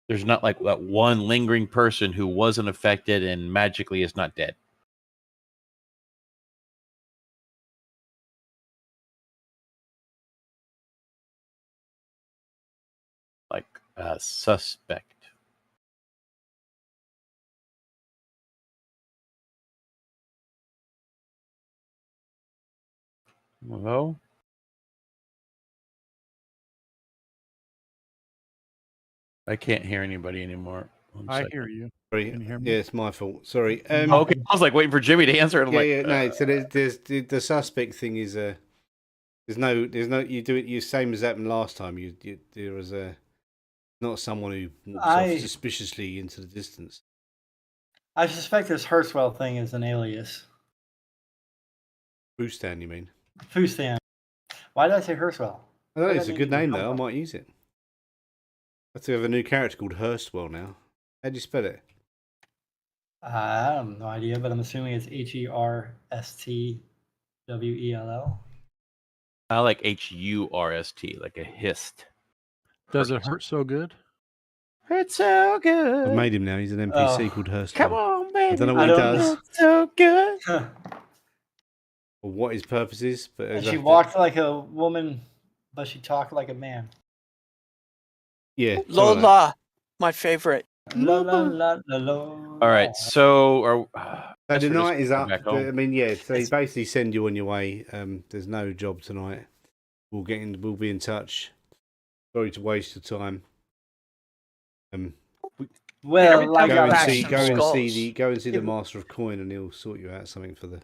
[SPEAKER 5] There's not like that one lingering person who wasn't affected and magically is not dead. Like a suspect. Hello? I can't hear anybody anymore. One
[SPEAKER 2] I
[SPEAKER 5] second.
[SPEAKER 2] hear you.
[SPEAKER 4] Sorry,
[SPEAKER 2] Can you hear
[SPEAKER 4] yeah,
[SPEAKER 2] me?
[SPEAKER 4] it's my fault. Sorry.
[SPEAKER 5] Okay, I was like waiting for Jimmy to answer. And I'm
[SPEAKER 4] Yeah,
[SPEAKER 5] like,
[SPEAKER 4] no. So there's the suspect thing is there's no you do it you same as happened last time. There was not someone who walks off suspiciously into the distance.
[SPEAKER 1] I suspect this Hurswell thing is an alias.
[SPEAKER 4] Boostan, you mean?
[SPEAKER 1] Fustan. Why did I say Hurswell?
[SPEAKER 4] I don't know,
[SPEAKER 1] Where
[SPEAKER 4] it's
[SPEAKER 1] did
[SPEAKER 4] a
[SPEAKER 1] that
[SPEAKER 4] good
[SPEAKER 1] name
[SPEAKER 4] name
[SPEAKER 1] come
[SPEAKER 4] though. I
[SPEAKER 1] from?
[SPEAKER 4] might use it. I have to have a new character called Hurstwell now. How do you spell it?
[SPEAKER 1] I have no idea, but I'm assuming it's Herstwell.
[SPEAKER 5] I like HURST, like a hist.
[SPEAKER 2] Does it hurt so good?
[SPEAKER 5] It's so good.
[SPEAKER 4] I've made him now. He's an NPC
[SPEAKER 1] Oh.
[SPEAKER 4] called Hurstwell.
[SPEAKER 5] Come on, baby.
[SPEAKER 4] I don't know
[SPEAKER 1] I
[SPEAKER 4] what he
[SPEAKER 1] don't
[SPEAKER 4] does
[SPEAKER 1] know.
[SPEAKER 5] It's so good.
[SPEAKER 4] or what his purpose is, but
[SPEAKER 1] And she walked like a woman, but she talked like a man.
[SPEAKER 4] Yeah. something like that.
[SPEAKER 3] Lola, my favorite.
[SPEAKER 1] La, la, la, la, la,
[SPEAKER 5] All right, so
[SPEAKER 4] So
[SPEAKER 5] guess
[SPEAKER 4] the
[SPEAKER 5] we're just
[SPEAKER 4] night is
[SPEAKER 5] going
[SPEAKER 4] up.
[SPEAKER 5] back
[SPEAKER 4] But,
[SPEAKER 5] home.
[SPEAKER 4] I mean, yeah. So they
[SPEAKER 1] It's-
[SPEAKER 4] basically send you on your way. There's no job tonight. We'll be in touch. Sorry to waste your time.
[SPEAKER 1] Well,
[SPEAKER 5] Every
[SPEAKER 1] like
[SPEAKER 5] time
[SPEAKER 4] Go
[SPEAKER 5] I
[SPEAKER 4] and
[SPEAKER 5] back
[SPEAKER 4] see
[SPEAKER 5] some
[SPEAKER 4] the
[SPEAKER 1] Yeah,
[SPEAKER 4] Master of Coin, and he'll sort you out something for
[SPEAKER 5] I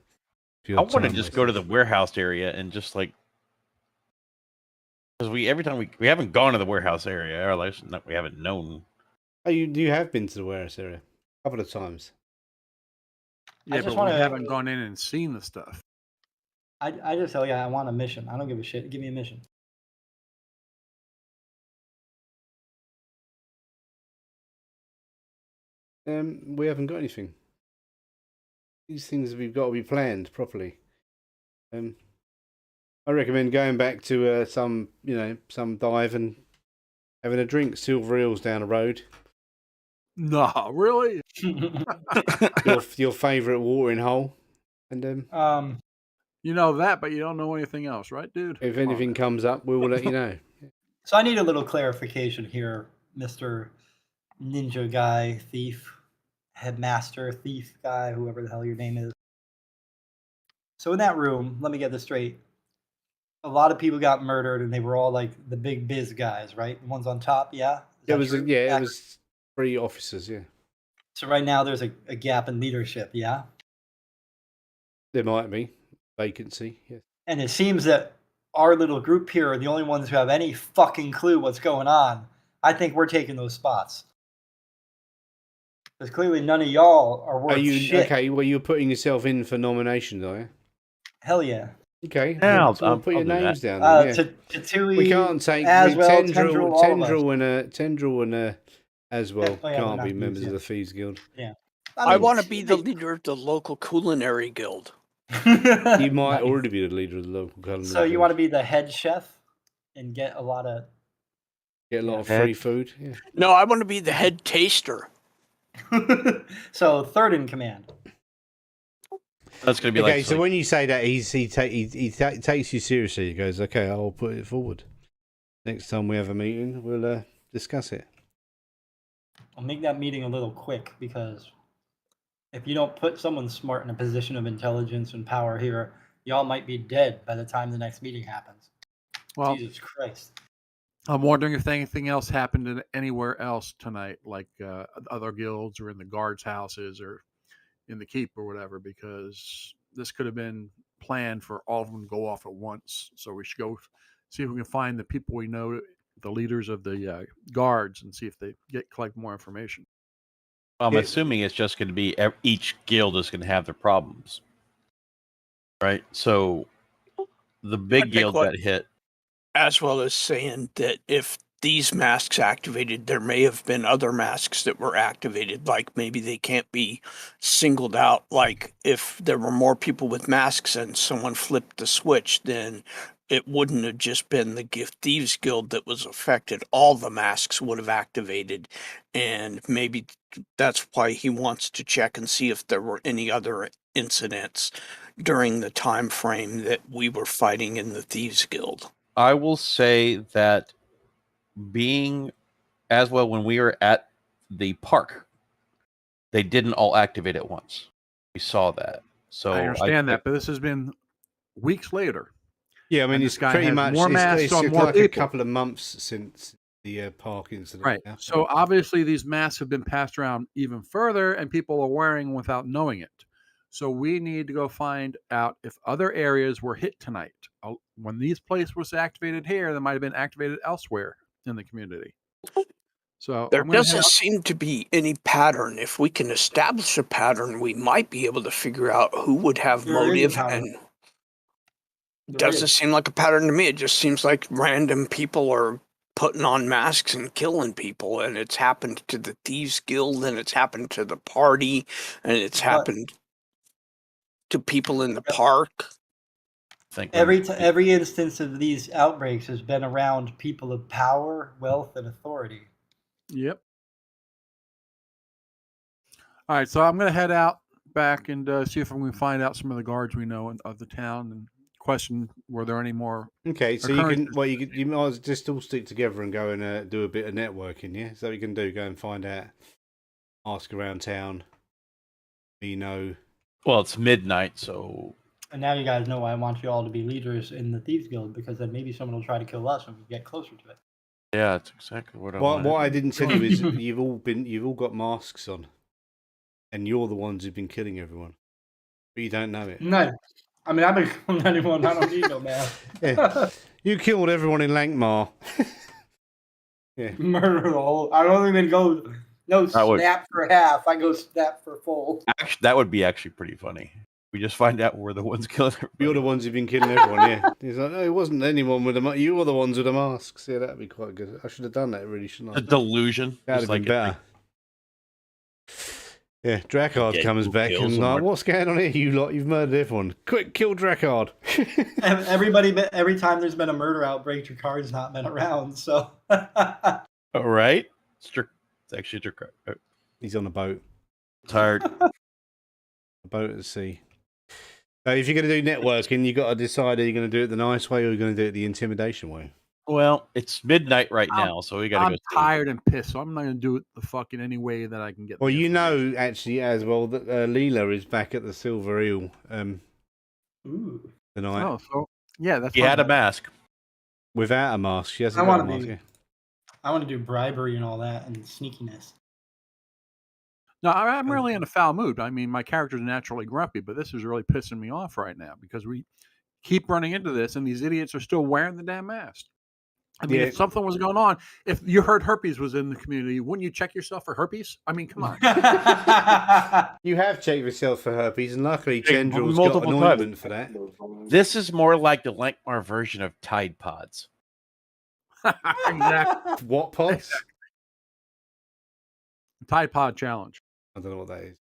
[SPEAKER 4] your
[SPEAKER 5] want to
[SPEAKER 4] time
[SPEAKER 5] just go to the
[SPEAKER 4] wasted.
[SPEAKER 5] warehouse area and just like, because every time we haven't gone to the warehouse area, or at least we haven't known.
[SPEAKER 4] Oh, you have been to the warehouse area a couple of times.
[SPEAKER 2] Yeah,
[SPEAKER 1] just
[SPEAKER 2] but we
[SPEAKER 1] wanna-
[SPEAKER 2] haven't gone in and seen the stuff.
[SPEAKER 1] I just tell you, I want a mission. I don't give a shit. Give me a mission.
[SPEAKER 4] We haven't got anything. These things we've got to be planned properly. I recommend going back to some dive and having a drink. Silver Eels down the road.
[SPEAKER 2] No, really?
[SPEAKER 4] Your favourite watering hole. And
[SPEAKER 2] You know that, but you don't know anything else, right, dude?
[SPEAKER 4] if
[SPEAKER 2] Come on,
[SPEAKER 4] anything
[SPEAKER 2] man.
[SPEAKER 4] comes up, we will let you know.
[SPEAKER 1] So I need a little clarification here, Mr. Ninja Guy, Thief, Headmaster, Thief Guy, whoever the hell your name is. So in that room, let me get this straight. A lot of people got murdered, and they were all like the big biz guys, right? The ones on top, yeah? Is
[SPEAKER 4] It
[SPEAKER 1] that
[SPEAKER 4] was
[SPEAKER 1] true?
[SPEAKER 4] it was 3 officers. Yeah,
[SPEAKER 1] So right now there's a gap in leadership, yeah?
[SPEAKER 4] there might be vacancy. Yes.
[SPEAKER 1] And it seems that our little group here are the only ones who have any fucking clue what's going on. I think we're taking those spots. Because clearly none of y'all are worth
[SPEAKER 4] Are you
[SPEAKER 1] shit.
[SPEAKER 4] okay? Well, you're putting yourself in for nominations, are you?
[SPEAKER 1] Hell yeah.
[SPEAKER 4] Okay.
[SPEAKER 5] Yeah,
[SPEAKER 4] we'll
[SPEAKER 5] I'll
[SPEAKER 4] put your
[SPEAKER 5] do that.
[SPEAKER 4] names down. Then, yeah.
[SPEAKER 1] Tatui,
[SPEAKER 4] We can't take
[SPEAKER 1] Aswell,
[SPEAKER 4] Tendril,
[SPEAKER 1] all of us.
[SPEAKER 4] Tendril and Aswell
[SPEAKER 1] Oh, yeah, we're
[SPEAKER 4] can't
[SPEAKER 1] not
[SPEAKER 4] be
[SPEAKER 1] dudes,
[SPEAKER 4] members
[SPEAKER 1] yeah.
[SPEAKER 4] of the Thieves Guild.
[SPEAKER 1] Yeah.
[SPEAKER 3] I want to be the leader of the local culinary guild.
[SPEAKER 4] You might
[SPEAKER 1] Nice.
[SPEAKER 4] already be the leader of the local culinary
[SPEAKER 1] So you
[SPEAKER 4] guild.
[SPEAKER 1] want to be the head chef and get a lot of
[SPEAKER 4] Get a lot of
[SPEAKER 5] Head.
[SPEAKER 4] free food. Yeah.
[SPEAKER 3] No, I want to be the head taster.
[SPEAKER 1] So third in command.
[SPEAKER 5] That's going to be
[SPEAKER 4] Okay,
[SPEAKER 5] like,
[SPEAKER 4] so when you say that, he takes you seriously. He goes, "Okay, I'll put it forward. Next time we have a meeting, we'll discuss it."
[SPEAKER 1] I'll make that meeting a little quick because if you don't put someone smart in a position of intelligence and power here, y'all might be dead by the time the next meeting happens.
[SPEAKER 2] Well,
[SPEAKER 1] Jesus Christ.
[SPEAKER 2] I'm wondering if anything else happened anywhere else tonight, like other guilds or in the guards' houses or in the keep or whatever, because this could have been planned for all of them to go off at once. So we should go see if we can find the people we know, the leaders of the guards, and see if they collect more information.
[SPEAKER 5] I'm assuming it's just going to be each guild is going to have their problems, right? So the big guild got hit.
[SPEAKER 3] As well as saying that if these masks activated, there may have been other masks that were activated, like maybe they can't be singled out. Like if there were more people with masks and someone flipped the switch, then it wouldn't have just been the Thieves Guild that was affected. All the masks would have activated, and maybe that's why he wants to check and see if there were any other incidents during the time frame that we were fighting in the Thieves Guild.
[SPEAKER 5] I will say that being as well when we were at the park, they didn't all activate at once. We saw that. So
[SPEAKER 2] I understand that, but this has been weeks later.
[SPEAKER 4] Yeah, I mean,
[SPEAKER 2] And
[SPEAKER 4] it's
[SPEAKER 2] this guy
[SPEAKER 4] pretty
[SPEAKER 2] had
[SPEAKER 4] much
[SPEAKER 2] more masks
[SPEAKER 4] it's
[SPEAKER 2] on
[SPEAKER 4] like
[SPEAKER 2] more
[SPEAKER 4] a
[SPEAKER 2] people.
[SPEAKER 4] couple of months since the park incident.
[SPEAKER 2] Right.
[SPEAKER 4] happened.
[SPEAKER 2] So obviously these masks have been passed around even further, and people are wearing them without knowing it. So we need to go find out if other areas were hit tonight. When these places was activated here, they might have been activated elsewhere in the community. So
[SPEAKER 3] There
[SPEAKER 2] I'm going to
[SPEAKER 3] doesn't seem to be any pattern. If we can establish a pattern, we might be able to figure out who would have
[SPEAKER 1] There is a
[SPEAKER 3] motive.
[SPEAKER 1] pattern.
[SPEAKER 3] And
[SPEAKER 1] There
[SPEAKER 3] doesn't
[SPEAKER 1] is.
[SPEAKER 3] seem like a pattern to me. It just seems like random people are putting on masks and killing people. And it's happened to the Thieves Guild, and it's happened to the party, and it's happened to people in the park.
[SPEAKER 1] Every instance of these outbreaks has been around people of power, wealth, and authority.
[SPEAKER 2] Yep. All right, so I'm going to head out back and see if we can find out some of the guards we know of the town and question were there any more.
[SPEAKER 4] Okay, so you might as just all stick together and go and do a bit of networking, yeah? So you can do, go and find out, ask around town,
[SPEAKER 5] Well, it's midnight, so...
[SPEAKER 1] And now you guys know why I want you all to be leaders in the Thieves Guild, because then maybe someone will try to kill us when we get closer to it.
[SPEAKER 5] Yeah, that's exactly what I
[SPEAKER 4] What
[SPEAKER 5] wanted.
[SPEAKER 4] I didn't tell you is you've all got masks on, and you're the ones who've been killing everyone, but you don't know it.
[SPEAKER 1] No, I mean I've been killing anyone. I don't need no mask.
[SPEAKER 4] Yeah. You killed everyone in Lankhmar. Yeah.
[SPEAKER 1] Murder the whole. I don't even go. No snap for half. I go snap for full.
[SPEAKER 5] Actually, that would be actually pretty funny. We just find out we're the ones killing everybody.
[SPEAKER 4] You're the ones who've been killing everyone, yeah. He's like, no, it wasn't anyone with a mask. You were the ones with the masks. Yeah, that'd be quite good. I should have done that, really, shouldn't I?
[SPEAKER 5] A delusion.
[SPEAKER 4] That'd have been better. Yeah, Drakkard comes back and like, what's going on here, you lot? You've murdered everyone. Quick, kill Drakkard.
[SPEAKER 1] Every time there's been a murder outbreak, Drakkard's not been around, so.
[SPEAKER 5] All right. It's actually Drakkard.
[SPEAKER 4] He's on a boat.
[SPEAKER 5] Tired.
[SPEAKER 4] A boat at sea. So if you're going to do networking, you've got to decide, are you going to do it the nice way or are you going to do it the intimidation way?
[SPEAKER 5] Well, it's midnight right now, so we got to go.
[SPEAKER 2] I'm tired and pissed, so I'm not going to do it the fucking any way that I can get.
[SPEAKER 4] Well, you know, actually, as well, that Leela is back at the Silver Eel tonight.
[SPEAKER 2] Oh, so yeah, that's.
[SPEAKER 5] He had a mask.
[SPEAKER 4] Without a mask, she hasn't got a mask.
[SPEAKER 1] I want to do bribery and all that and sneakiness.
[SPEAKER 2] No, I'm really in a foul mood. I mean, my character's naturally grumpy, but this is really pissing me off right now because we keep running into this, and these idiots are still wearing the damn mask. I mean, if something was going on, if you heard herpes was in the community, wouldn't you check yourself for herpes? I mean, come on.
[SPEAKER 4] You have checked yourself for herpes, and luckily Chendral's got an ointment for that.
[SPEAKER 5] This is more like the Lankhmar version of Tide Pods.
[SPEAKER 2] Exactly.
[SPEAKER 4] What pods?
[SPEAKER 2] Tide Pod Challenge.
[SPEAKER 4] I don't know what that is.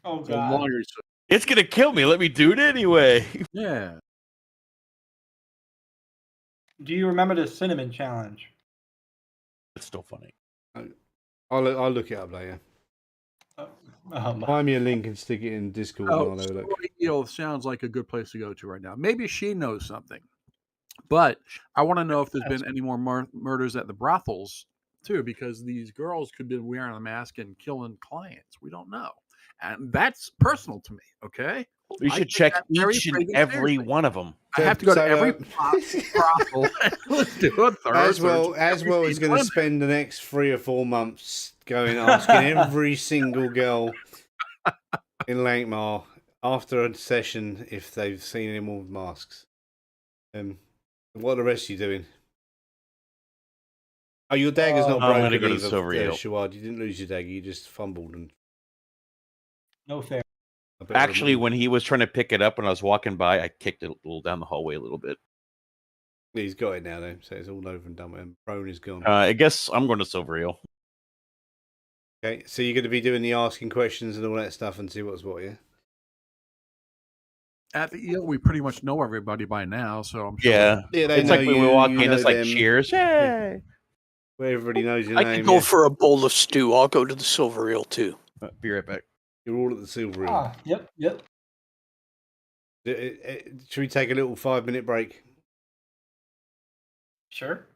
[SPEAKER 1] Oh
[SPEAKER 2] The
[SPEAKER 1] God.
[SPEAKER 2] longer
[SPEAKER 5] It's gonna kill me. Let me do it anyway.
[SPEAKER 2] yeah.
[SPEAKER 1] Do you remember the cinnamon challenge?
[SPEAKER 5] It's still funny.
[SPEAKER 4] I'll look it up later.
[SPEAKER 1] Um,
[SPEAKER 4] Find me a link and stick it in Discord and
[SPEAKER 2] Oh,
[SPEAKER 4] I'll have a look.
[SPEAKER 2] Story Eel sounds like a good place to go to right now. Maybe she knows something, but I want to know if there's been any more murders at the brothels too, because these girls could be wearing a mask and killing clients. We don't know, and that's personal to me. Okay,
[SPEAKER 5] We
[SPEAKER 2] I
[SPEAKER 5] should
[SPEAKER 2] take
[SPEAKER 5] check
[SPEAKER 2] that very
[SPEAKER 5] each and
[SPEAKER 2] friggin'
[SPEAKER 5] every
[SPEAKER 2] seriously.
[SPEAKER 5] one of them.
[SPEAKER 2] I have to go to
[SPEAKER 4] So,
[SPEAKER 2] every brothel. Let's do a thorough
[SPEAKER 4] as well
[SPEAKER 2] search of
[SPEAKER 4] as
[SPEAKER 2] every
[SPEAKER 4] well as
[SPEAKER 2] single
[SPEAKER 4] going to
[SPEAKER 2] one.
[SPEAKER 4] spend the next 3 or 4 months going asking every single girl in Lankhmar after a session if they've seen anyone with masks. What are the rest of you doing? Oh, your dagger's not
[SPEAKER 5] I'm gonna
[SPEAKER 4] broken
[SPEAKER 5] go to
[SPEAKER 4] either,
[SPEAKER 5] Silver Eel.
[SPEAKER 4] Shawad. You didn't lose your dagger. You just fumbled and.
[SPEAKER 1] no fair.
[SPEAKER 4] I bet
[SPEAKER 5] Actually, when he was trying to pick it up when I was walking by, I kicked it a little down the hallway a little bit.
[SPEAKER 4] he's got it now, though, so it's all over and done with. And Prone is gone.
[SPEAKER 5] I guess I'm going to Silver Eel.
[SPEAKER 4] Okay, so you're going to be doing the asking questions and all that stuff and see what's what, yeah?
[SPEAKER 2] At the eel, we pretty much know everybody by now, so I'm sure.
[SPEAKER 5] Yeah,
[SPEAKER 4] Yeah, they
[SPEAKER 5] it's
[SPEAKER 4] know
[SPEAKER 5] like when we
[SPEAKER 4] you,
[SPEAKER 5] walk
[SPEAKER 4] you
[SPEAKER 5] in,
[SPEAKER 4] know
[SPEAKER 5] it's like
[SPEAKER 4] them.
[SPEAKER 5] cheers, yay!
[SPEAKER 4] Where everybody knows your
[SPEAKER 3] I
[SPEAKER 4] name.
[SPEAKER 3] could go
[SPEAKER 4] yeah.
[SPEAKER 3] for a bowl of stew. I'll go to the Silver Eel too.
[SPEAKER 5] Be right back.
[SPEAKER 4] You're all at the Silver Room.
[SPEAKER 1] Ah, yep.
[SPEAKER 4] Should we take a little 5-minute break?
[SPEAKER 1] Sure.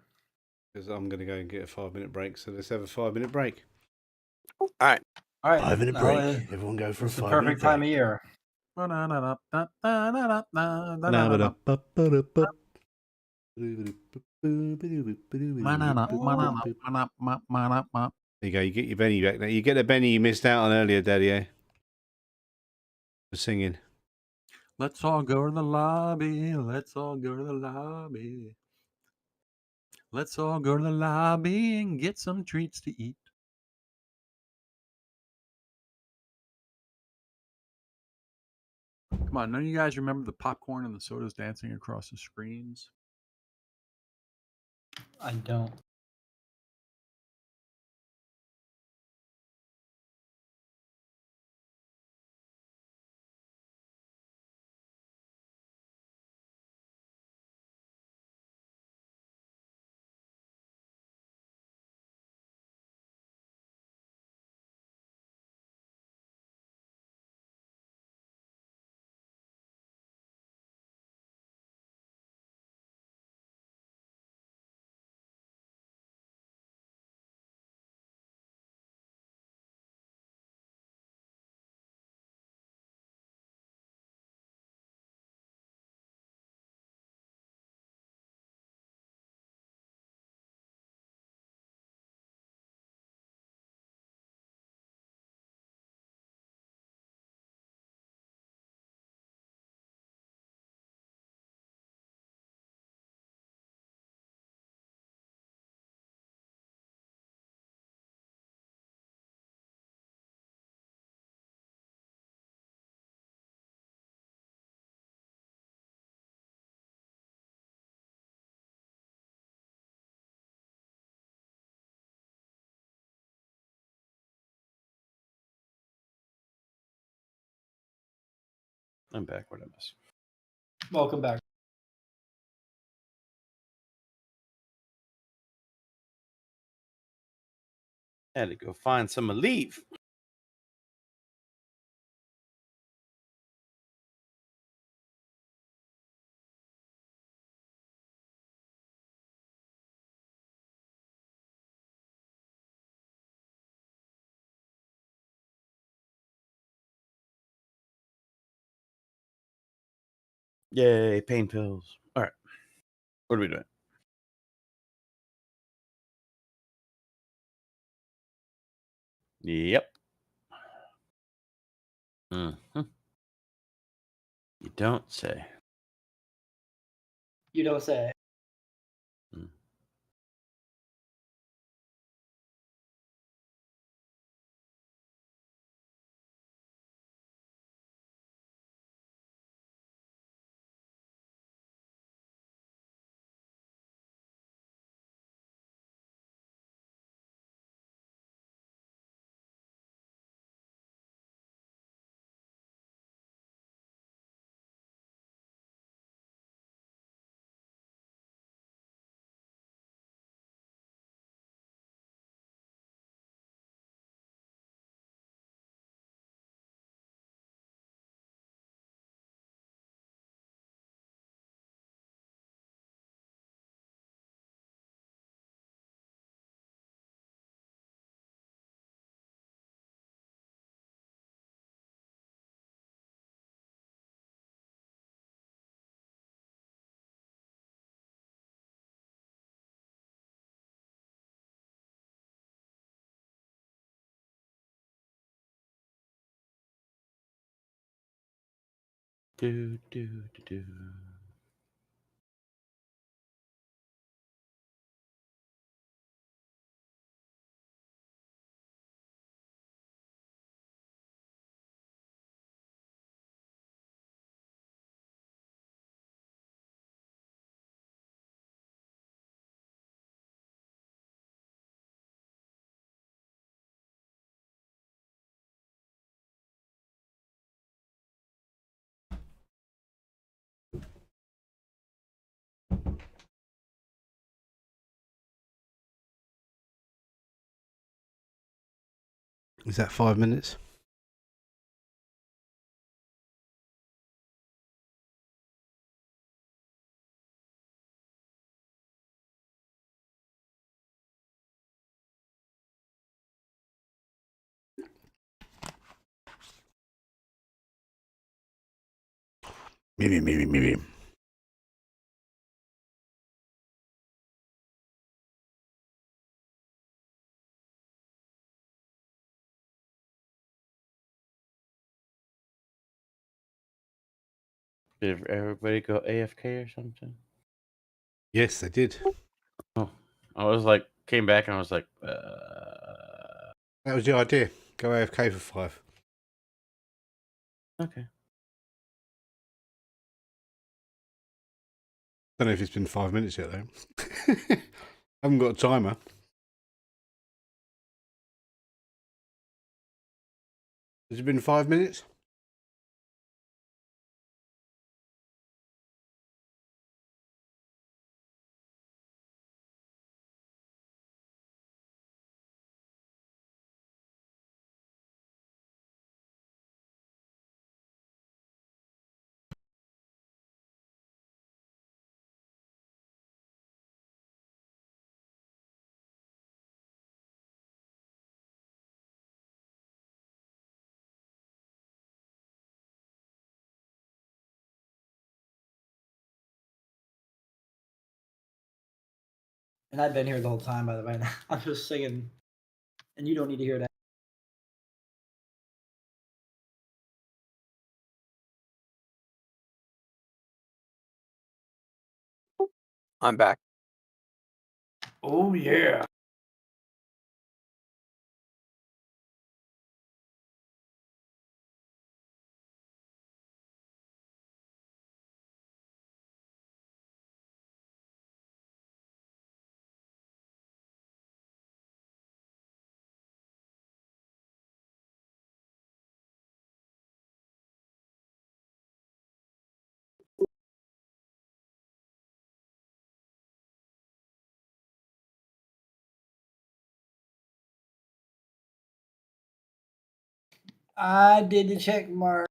[SPEAKER 4] Because I'm going to go and get a 5-minute break. So let's have a 5-minute break.
[SPEAKER 3] All right.
[SPEAKER 1] All right.
[SPEAKER 4] 5-minute
[SPEAKER 1] Well,
[SPEAKER 4] break. Everyone go for a
[SPEAKER 1] It's the
[SPEAKER 4] 5-minute
[SPEAKER 1] perfect time of
[SPEAKER 4] break.
[SPEAKER 1] year.
[SPEAKER 4] There you go. You get your Benny back now. You get the Benny you missed out on earlier, Daddy. Eh? For singing.
[SPEAKER 2] Let's all go to the lobby. Let's all go to the lobby. Let's all go to the lobby and get some treats to eat. Come on, none of you guys remember the popcorn and the sodas dancing across the screens?
[SPEAKER 1] I don't.
[SPEAKER 5] I'm back. What I miss?
[SPEAKER 1] Welcome back.
[SPEAKER 5] Had to go find some leave. Yay, pain pills. All right. What are we doing? Yep. Mm-hmm. You don't say.
[SPEAKER 1] You don't say.
[SPEAKER 5] Do, do, do, do.
[SPEAKER 4] Is that 5 minutes? Maybe.
[SPEAKER 5] Did everybody go AFK or something?
[SPEAKER 4] Yes, they did.
[SPEAKER 5] Oh, I was like, came back and I was like,
[SPEAKER 4] That was the idea. Go AFK for 5.
[SPEAKER 5] okay.
[SPEAKER 4] Don't know if it's been 5 minutes yet though. I haven't got a timer. Has it been 5 minutes?
[SPEAKER 1] And I've been here the whole time, by the way. I'm just singing, and you don't need to hear that.
[SPEAKER 3] I'm back.
[SPEAKER 1] Oh yeah. I did the check mark.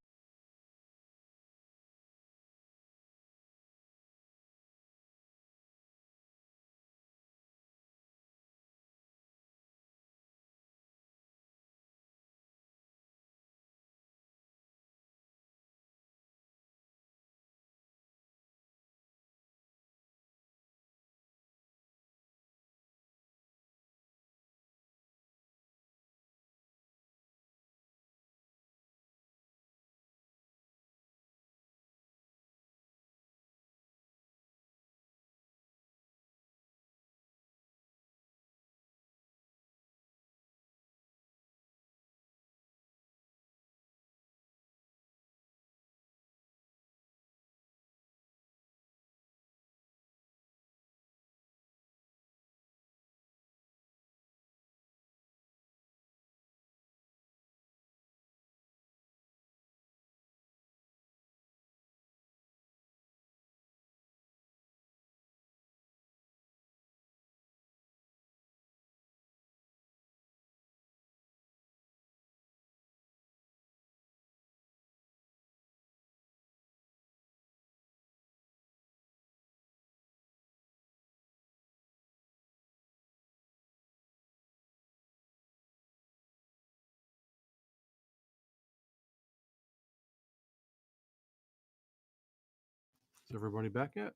[SPEAKER 2] Is everybody back yet?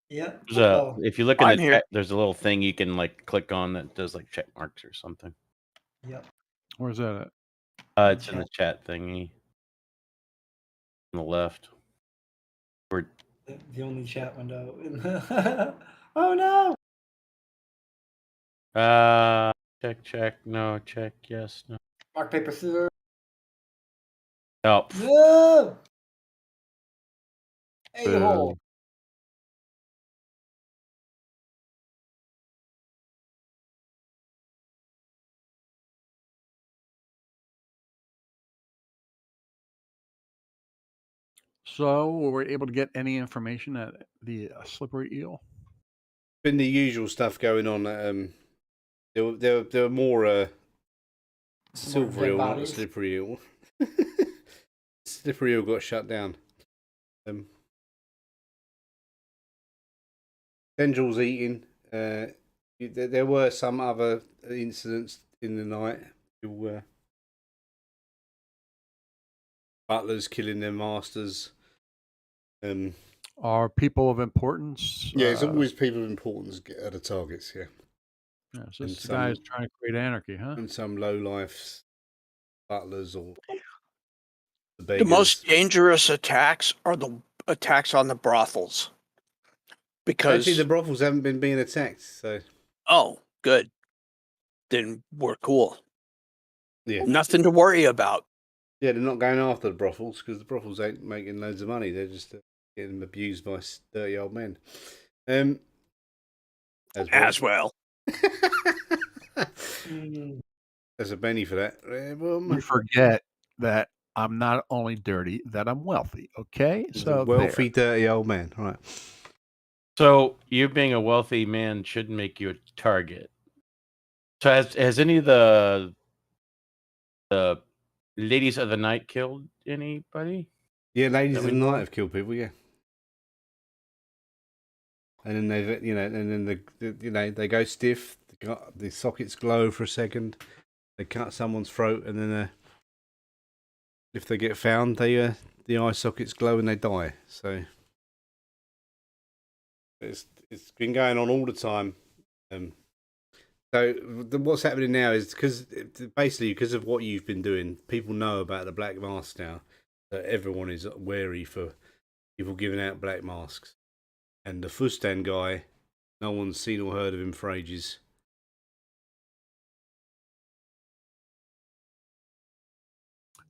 [SPEAKER 1] Yep.
[SPEAKER 5] If you look in the
[SPEAKER 3] I'm here.
[SPEAKER 5] chat, there's a little thing you can like click on that does like check marks or something.
[SPEAKER 1] Yep.
[SPEAKER 2] Where's that at?
[SPEAKER 5] It's in the chat thingy. On the left. Or
[SPEAKER 1] The only chat window in the. Oh no!
[SPEAKER 5] check, no, check, yes, no.
[SPEAKER 1] Rock, paper, scissors.
[SPEAKER 5] Oh,
[SPEAKER 1] No! A-hole.
[SPEAKER 2] So, were we able to get any information at the slippery eel?
[SPEAKER 4] Been the usual stuff going on. There were more silver
[SPEAKER 1] dead
[SPEAKER 4] eel, not a
[SPEAKER 1] bodies.
[SPEAKER 4] slippery eel. Slippery eel got shut down. Tendrils eating. There were some other incidents in the night. Butlers killing their masters.
[SPEAKER 2] Are people of importance?
[SPEAKER 4] Yeah, it's always people of importance get at the targets. Yeah,
[SPEAKER 2] Yeah, so
[SPEAKER 4] and
[SPEAKER 2] this guy is
[SPEAKER 4] some-
[SPEAKER 2] trying to create anarchy, huh?
[SPEAKER 4] and some low life butlers or the
[SPEAKER 3] The
[SPEAKER 4] beggars.
[SPEAKER 3] most dangerous attacks are the attacks on the brothels. Because
[SPEAKER 4] Actually, the brothels haven't been being attacked, so
[SPEAKER 3] oh, good. Then we're cool.
[SPEAKER 4] yeah,
[SPEAKER 3] Nothing to worry about.
[SPEAKER 4] yeah, they're not going after the brothels because the brothels ain't making loads of money. They're just getting abused by dirty old men.
[SPEAKER 3] As well.
[SPEAKER 4] There's a penny for that.
[SPEAKER 2] You forget that I'm not only dirty, that I'm wealthy. Okay,
[SPEAKER 4] He's
[SPEAKER 2] so
[SPEAKER 4] a wealthy, dirty old man, right?
[SPEAKER 5] so you being a wealthy man shouldn't make you a target. So has any of the ladies of the night killed anybody?
[SPEAKER 4] Yeah, ladies
[SPEAKER 5] That
[SPEAKER 4] of
[SPEAKER 5] we
[SPEAKER 4] the
[SPEAKER 5] know
[SPEAKER 4] night
[SPEAKER 5] of?
[SPEAKER 4] have killed people. Yeah, and then they go stiff. The sockets glow for a second. They cut someone's throat, and then if they get found, the eye sockets glow and they die. So it's been going on all the time. So what's happening now is because of what you've been doing, people know about the black mask now. So everyone is wary for people giving out black masks. And the Fustan guy, no one's seen or heard of him for ages.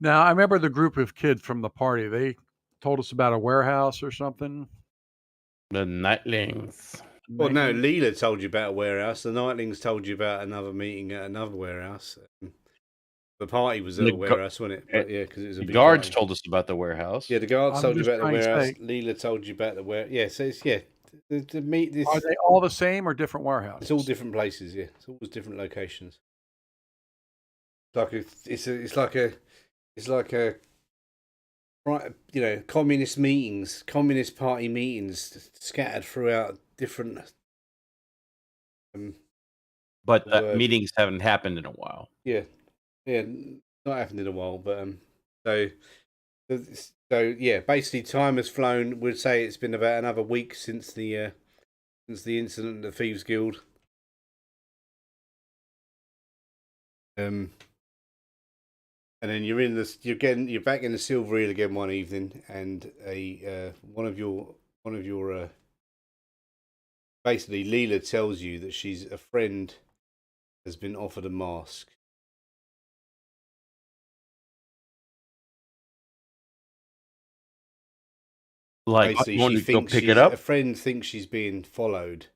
[SPEAKER 2] Now, I remember the group of kids from the party. They told us about a warehouse or something.
[SPEAKER 5] The Nightlings.
[SPEAKER 4] Well, no, Leela told you about a warehouse. The Nightlings told you about another meeting at another warehouse. The party was at a warehouse, wasn't it? But yeah, because it was a
[SPEAKER 5] The
[SPEAKER 4] big
[SPEAKER 5] guards
[SPEAKER 4] party.
[SPEAKER 5] told us about the warehouse.
[SPEAKER 4] Yeah, the guards
[SPEAKER 2] I'm
[SPEAKER 4] told you
[SPEAKER 2] just
[SPEAKER 4] about the
[SPEAKER 2] trying to
[SPEAKER 4] warehouse.
[SPEAKER 2] say-
[SPEAKER 4] Leela told you about the warehouse. Yeah, so it's the meet this.
[SPEAKER 2] Are they all the same or different warehouses?
[SPEAKER 4] It's all different places. Yeah, it's always different locations. It's like a right, communist meetings, communist party meetings scattered throughout different.
[SPEAKER 5] But meetings haven't happened in a while.
[SPEAKER 4] Yeah, not happened in a while, but so yeah, basically time has flown. We'd say it's been about another week since the incident at the Thieves Guild. And then you're back in the Silver Eel again one evening, and one of your basically Leela tells you that a friend has been offered a mask.
[SPEAKER 5] Like,
[SPEAKER 4] basically,
[SPEAKER 5] you want
[SPEAKER 4] she
[SPEAKER 5] to go
[SPEAKER 4] thinks
[SPEAKER 5] pick it up?
[SPEAKER 4] a friend thinks she's being followed,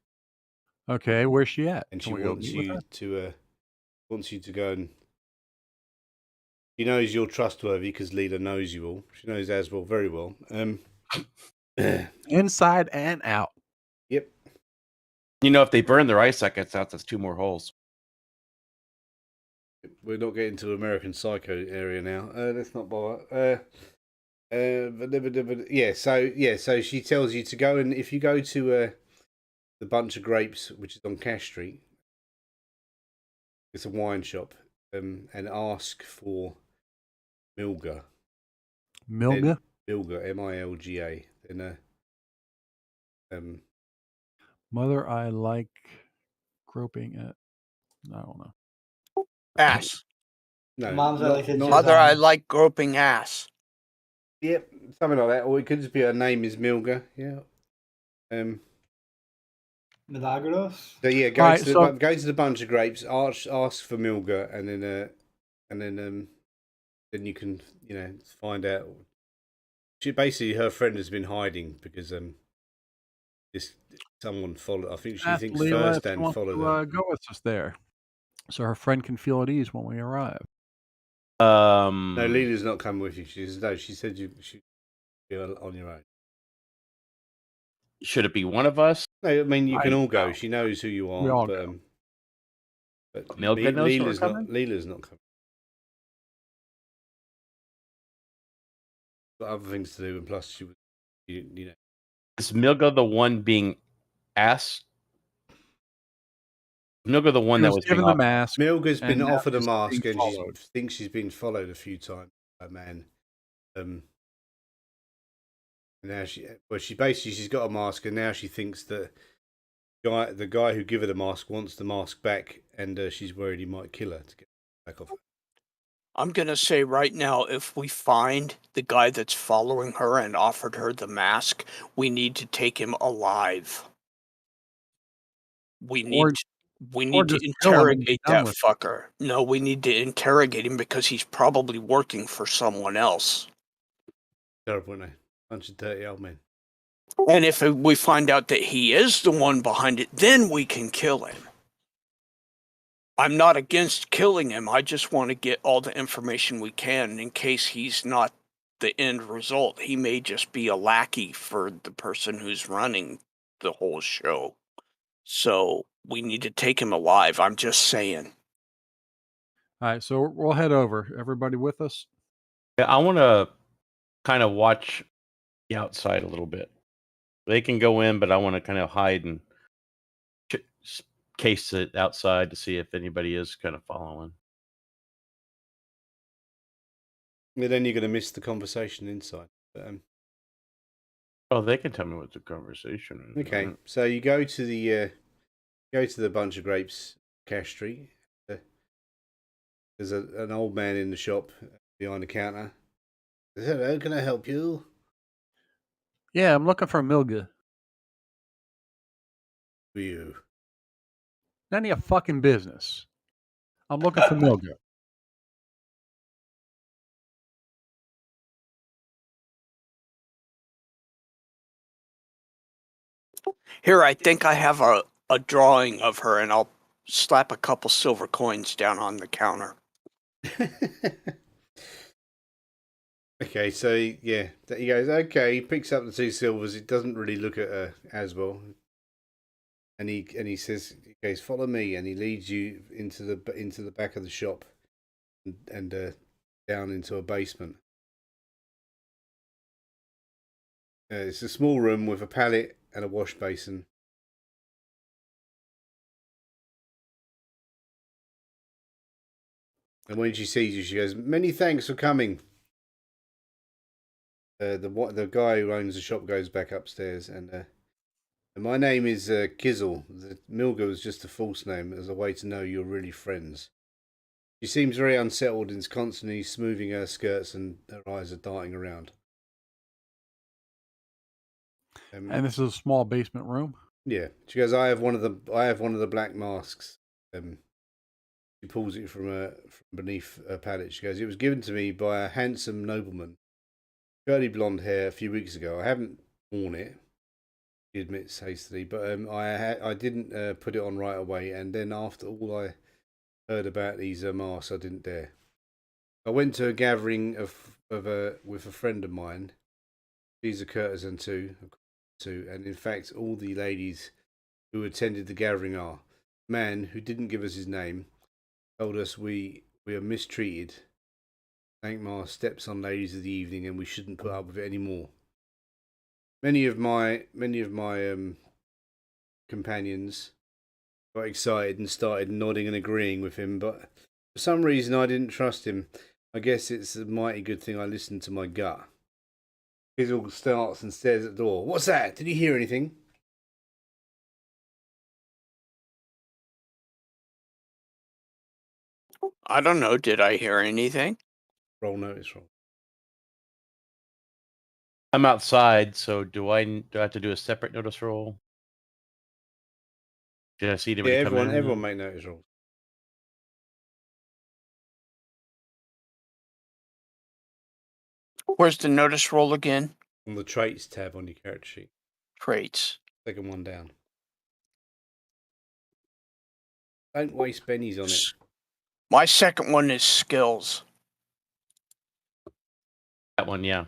[SPEAKER 2] Okay, where's she at?
[SPEAKER 4] and
[SPEAKER 2] Can
[SPEAKER 4] she
[SPEAKER 2] we go
[SPEAKER 4] wants
[SPEAKER 2] meet with
[SPEAKER 4] you
[SPEAKER 2] her?
[SPEAKER 4] to go and. She knows you're trustworthy because Leela knows you all. She knows Aswell very well.
[SPEAKER 2] Inside and out.
[SPEAKER 4] Yep.
[SPEAKER 5] If they burn their eye sockets out, that's 2 more holes.
[SPEAKER 4] We're not getting to American Psycho area now. Let's not bother. Yeah. So she tells you to go, and if you go to the Bunch of Grapes, which is on Cash Street, it's a wine shop, and ask for Milga.
[SPEAKER 2] Milga?
[SPEAKER 4] Milga, Milga. Then
[SPEAKER 2] Mother, I like groping at. I don't know.
[SPEAKER 3] Ass.
[SPEAKER 4] no,
[SPEAKER 1] Moms, I like to
[SPEAKER 4] not-
[SPEAKER 1] jizz
[SPEAKER 3] Mother,
[SPEAKER 1] on.
[SPEAKER 3] I like groping ass.
[SPEAKER 4] Yep, something like that. Or it could just be her name is Milga. Yeah.
[SPEAKER 1] Milagros.
[SPEAKER 4] So yeah,
[SPEAKER 2] All right, so
[SPEAKER 4] go to the bunch of grapes. Ask for Milga, and then you can find out. She basically her friend has been hiding because this someone followed. I think she
[SPEAKER 2] ask
[SPEAKER 4] thinks
[SPEAKER 2] Leela if
[SPEAKER 4] First
[SPEAKER 2] she
[SPEAKER 4] and
[SPEAKER 2] wants
[SPEAKER 4] followed
[SPEAKER 2] to
[SPEAKER 4] her.
[SPEAKER 2] go with us there, so her friend can feel at ease when we arrive.
[SPEAKER 4] No, Leela's not coming with you. She said you should be on your own.
[SPEAKER 5] Should it be one of us?
[SPEAKER 4] No, I mean you can all go.
[SPEAKER 5] No.
[SPEAKER 4] She knows who you
[SPEAKER 2] We
[SPEAKER 4] are,
[SPEAKER 2] all
[SPEAKER 4] but
[SPEAKER 2] go.
[SPEAKER 5] Milka knows that we're coming?
[SPEAKER 4] Leela's not coming. Got other things to do, and plus she was, you know.
[SPEAKER 5] Is Milka the one being asked? Milka the one
[SPEAKER 2] She
[SPEAKER 5] that
[SPEAKER 2] was
[SPEAKER 5] was being
[SPEAKER 2] given the
[SPEAKER 5] offered?
[SPEAKER 2] mask.
[SPEAKER 4] Milga's been
[SPEAKER 2] and now
[SPEAKER 4] offered a
[SPEAKER 2] she's being
[SPEAKER 4] mask, and she
[SPEAKER 2] followed.
[SPEAKER 4] thinks she's been followed a few times by a man. Now she's got a mask, and now she thinks that the guy who gave her the mask wants the mask back, and she's worried he might kill her to get back off her.
[SPEAKER 3] I'm going to say right now, if we find the guy that's following her and offered her the mask, we need to take him alive. We need
[SPEAKER 2] or
[SPEAKER 3] to
[SPEAKER 2] just kill him and be
[SPEAKER 3] interrogate
[SPEAKER 2] done
[SPEAKER 3] that
[SPEAKER 2] with it.
[SPEAKER 3] fucker. No, we need to interrogate him because he's probably working for someone else.
[SPEAKER 4] Terrible, isn't it? Bunch of dirty old men.
[SPEAKER 3] And if we find out that he is the one behind it, then we can kill him. I'm not against killing him. I just want to get all the information we can in case he's not the end result. He may just be a lackey for the person who's running the whole show. So we need to take him alive. I'm just saying.
[SPEAKER 2] All right, so we'll head over. Everybody with us?
[SPEAKER 5] Yeah, I want to kind of watch the outside a little bit. They can go in, but I want to kind of hide and case it outside to see if anybody is kind of following.
[SPEAKER 4] Yeah, then you're going to miss the conversation inside. But,
[SPEAKER 5] Oh, they can tell me what the conversation is.
[SPEAKER 4] okay,
[SPEAKER 5] Right?
[SPEAKER 4] so you go to the bunch of grapes cash street. There's an old man in the shop behind the counter. Hello, can I help you?
[SPEAKER 2] Yeah, I'm looking for Milga.
[SPEAKER 4] For you.
[SPEAKER 2] None of your fucking business. I'm looking for Milga.
[SPEAKER 3] Here, I think I have a drawing of her, and I'll slap a couple silver coins down on the counter.
[SPEAKER 4] Okay, so yeah, he goes. Okay, he picks up the 2 silvers. He doesn't really look at her as well, and he says, he goes, "Follow me," and he leads you into the back of the shop, and down into a basement. It's a small room with a pallet and a wash basin. And when she sees you, she goes, "Many thanks for coming." The guy who owns the shop goes back upstairs, and my name is Kizzle. Milga was just a false name as a way to know you're really friends. She seems very unsettled and is constantly smoothing her skirts, and her eyes are darting around.
[SPEAKER 2] And this is a small basement room.
[SPEAKER 4] Yeah, she goes, I have one of the black masks. She pulls it from beneath her pallet. She goes, it was given to me by a handsome nobleman, curly blonde hair, a few weeks ago. I haven't worn it, she admits hastily, but I didn't put it on right away. And then after all I heard about these masks, I didn't dare. I went to a gathering with a friend of mine. She's a courtesan too, and in fact, all the ladies who attended the gathering are. Man who didn't give us his name told us we are mistreated. Lankhmar steps on ladies of the evening, and we shouldn't put up with it anymore. Many of my companions got excited and started nodding and agreeing with him, but for some reason I didn't trust him. I guess it's a mighty good thing I listened to my gut. Fizzle starts and stares at the door. What's that? Did you hear anything?
[SPEAKER 3] I don't know. Did I hear anything?
[SPEAKER 4] Roll notice roll.
[SPEAKER 5] I'm outside, so do I have to do a separate notice roll? Did I see
[SPEAKER 4] Yeah,
[SPEAKER 5] anybody come in?
[SPEAKER 4] everyone make notice rolls.
[SPEAKER 3] Where's the notice roll again?
[SPEAKER 4] On the traits tab on your character sheet.
[SPEAKER 3] Traits.
[SPEAKER 4] Second one down. Don't waste bennies on it.
[SPEAKER 3] My second one is skills.
[SPEAKER 5] That one, yeah.